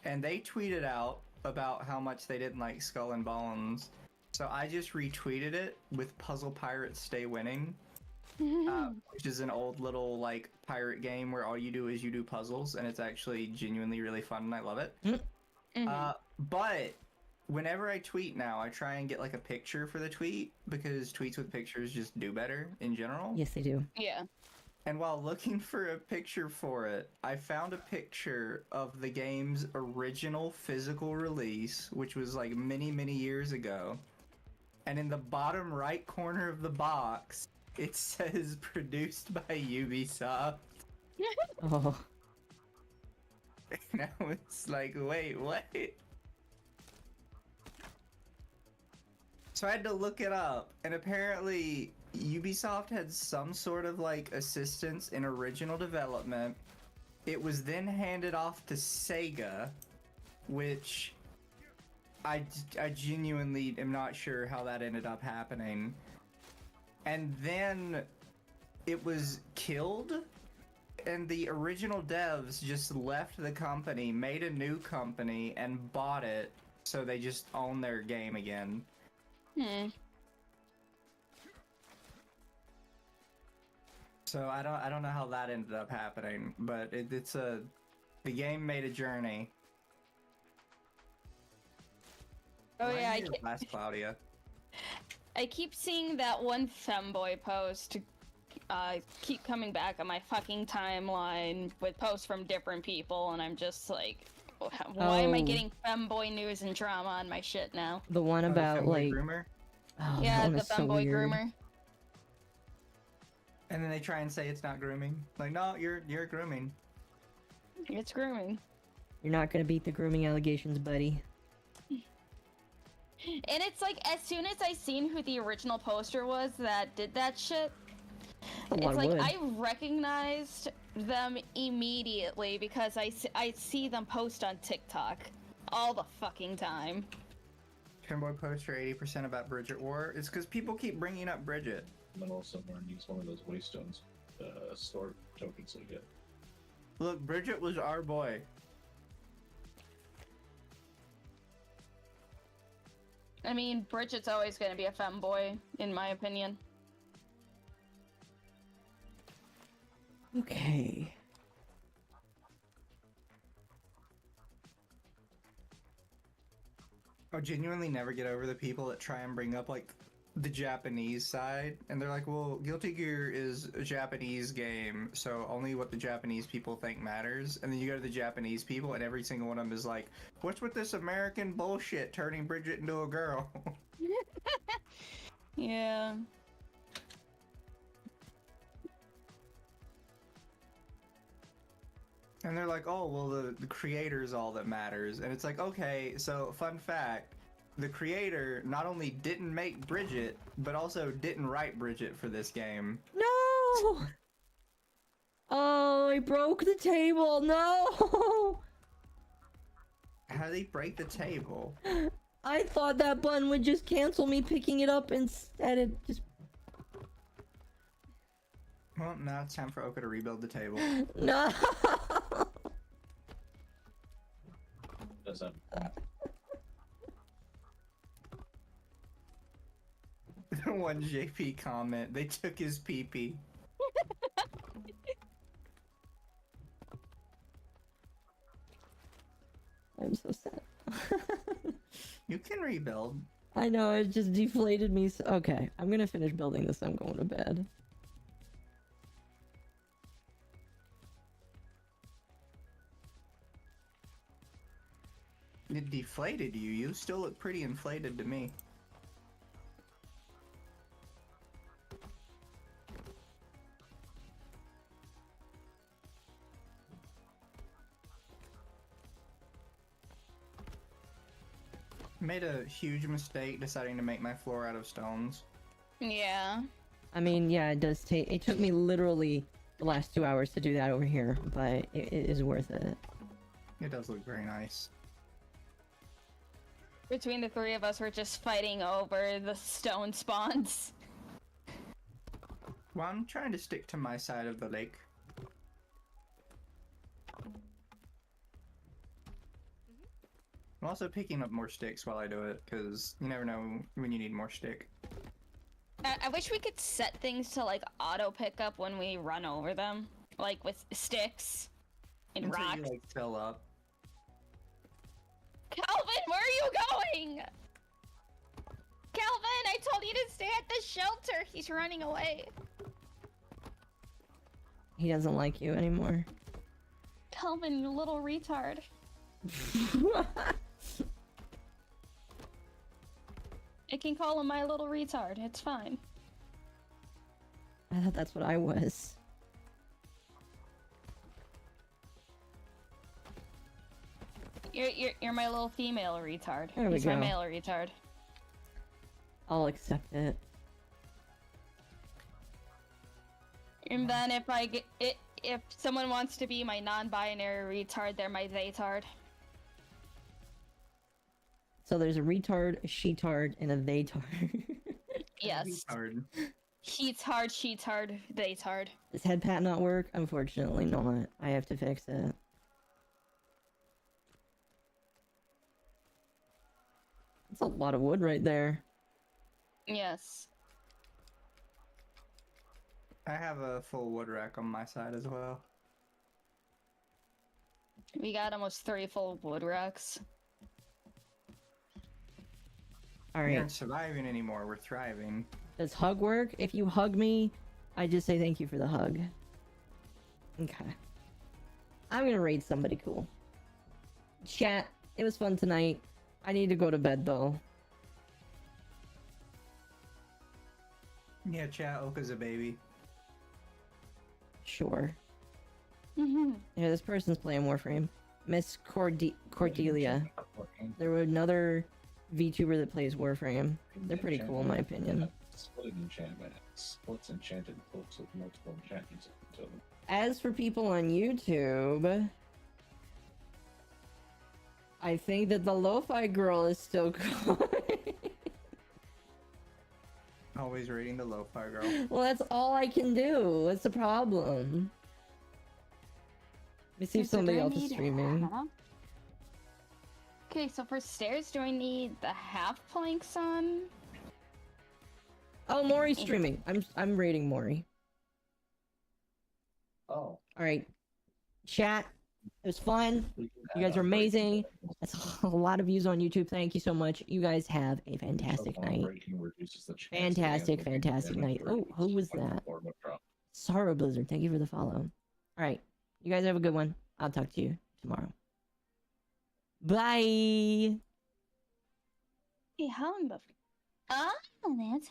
and they tweeted out about how much they didn't like Skull and Bones. So I just retweeted it with Puzzle Pirates Stay Winning, which is an old little like pirate game where all you do is you do puzzles, and it's actually genuinely really fun, and I love it. But whenever I tweet now, I try and get like a picture for the tweet because tweets with pictures just do better in general. Yes, they do. Yeah. And while looking for a picture for it, I found a picture of the game's original physical release, which was like many, many years ago. And in the bottom right corner of the box, it says produced by Ubisoft. Oh, And I was like, wait, what? So I had to look it up, and apparently Ubisoft had some sort of like assistance in original development. It was then handed off to Sega, which I genuinely am not sure how that ended up happening. And then it was killed, and the original devs just left the company, made a new company, and bought it, so they just own their game again. So I don't know how that ended up happening, but the game made a journey. Oh Remind yeah, me of Last Claudia. I keep seeing that one femboy post keep coming back on my fucking timeline with posts from different people, and I'm just like, why am I Oh. getting femboy news and drama on my shit now? the one Oh, the about femboy like groomer? oh, that Yeah, one the is so femboy weird. groomer. And then they try and say it's not grooming. Like, no, you're grooming. It's grooming. You're not gonna beat the grooming allegations, buddy. And it's like, as soon as I seen who the original poster was that did that shit, Well, it's I like would. I recognized them immediately because I see them post on TikTok all the fucking time. Femboy poster 80% about Bridget War. It's because people keep bringing up Bridget. Middle somewhere needs one of those waystones, store tokens we get. Look, Bridget was our boy. I mean, Bridget's always gonna be a femboy, in my opinion. Okay. I genuinely never get over the people that try and bring up like the Japanese side, and they're like, well, Guilty Gear is a Japanese game, so only what the Japanese people think matters. And then you go to the Japanese people, and every single one of them is like, what's with this American bullshit turning Bridget into a girl? Yeah. And they're like, oh, well, the creator's all that matters. And it's like, okay, so fun fact, the creator not only didn't make Bridget, but also didn't write Bridget for this game. No! Oh, I broke the table. No! How did he break the table? I thought that button would just cancel me picking it up instead. It just Well, now it's time for Oka to rebuild the table. no. Does that One JP comment, they took his pee-pee. I'm so sad. You can rebuild. I know it just deflated me. Okay, I'm gonna finish building this. I'm going to bed. It deflated you. You still look pretty inflated to me. Made a huge mistake deciding to make my floor out of stones. Yeah. I mean, yeah, it does take. It took me literally the last 2 hours to do that over here, but it is worth it. It does look very nice. Between the three of us, we're just fighting over the stone spawns. Well, I'm trying to stick to my side of the lake. I'm also picking up more sticks while I do it, because you never know when you need more stick. I wish we could set things to like auto pick up when we run over them, like with sticks and Until rocks. you like fill up. Calvin, where are you going? Calvin, I told you to stay at the shelter. He's running away. He doesn't like you anymore. Calvin, you little retard. I can call him my little retard. It's fine. I thought that's what I was. You're my little female retard. There we He's my go. male retard. I'll accept it. And then if I get it, if someone wants to be my non-binary retard, they're my they-tard. So there's a retard, a she-tard, and a they-tard. Yes. Hard. He's hard, she's hard, they's hard. Does head pat not work? Unfortunately not. I have to fix it. That's a lot of wood right there. Yes. I have a full wood rack on my side as well. We got almost 3 full wood racks. We Alright. aren't surviving anymore, we're thriving. Does hug work? If you hug me, I just say thank you for the hug. Okay. I'm gonna raid somebody cool. Chat, it was fun tonight. I need to go to bed though. Yeah, chat, Oka's a baby. Sure. Mm-hmm. Yeah, this person's playing Warframe. Miss Cordelia. There were another VTuber that plays Warframe. They're pretty cool in my opinion. Splitting enchantment splits enchanted books with multiple enchantments into them. As for people on YouTube, I think that the lo-fi girl is still going. Always raiding the lo-fi girl. Well, that's all I can do. What's the problem? Let me see if somebody else is streaming. Okay, so for stairs, do I need the half planks on? Oh, Maury's streaming. I'm raiding Maury. Oh. All right, chat. It was fun. You guys are amazing. That's a lot of views on YouTube. Thank you so much. You guys have a fantastic night. Fantastic, fantastic night. Oh, who was that? Sorrow Blizzard. Thank you for the follow. All right, you guys have a good one. I'll talk to you tomorrow. Bye. Hey, how in the Oh, that's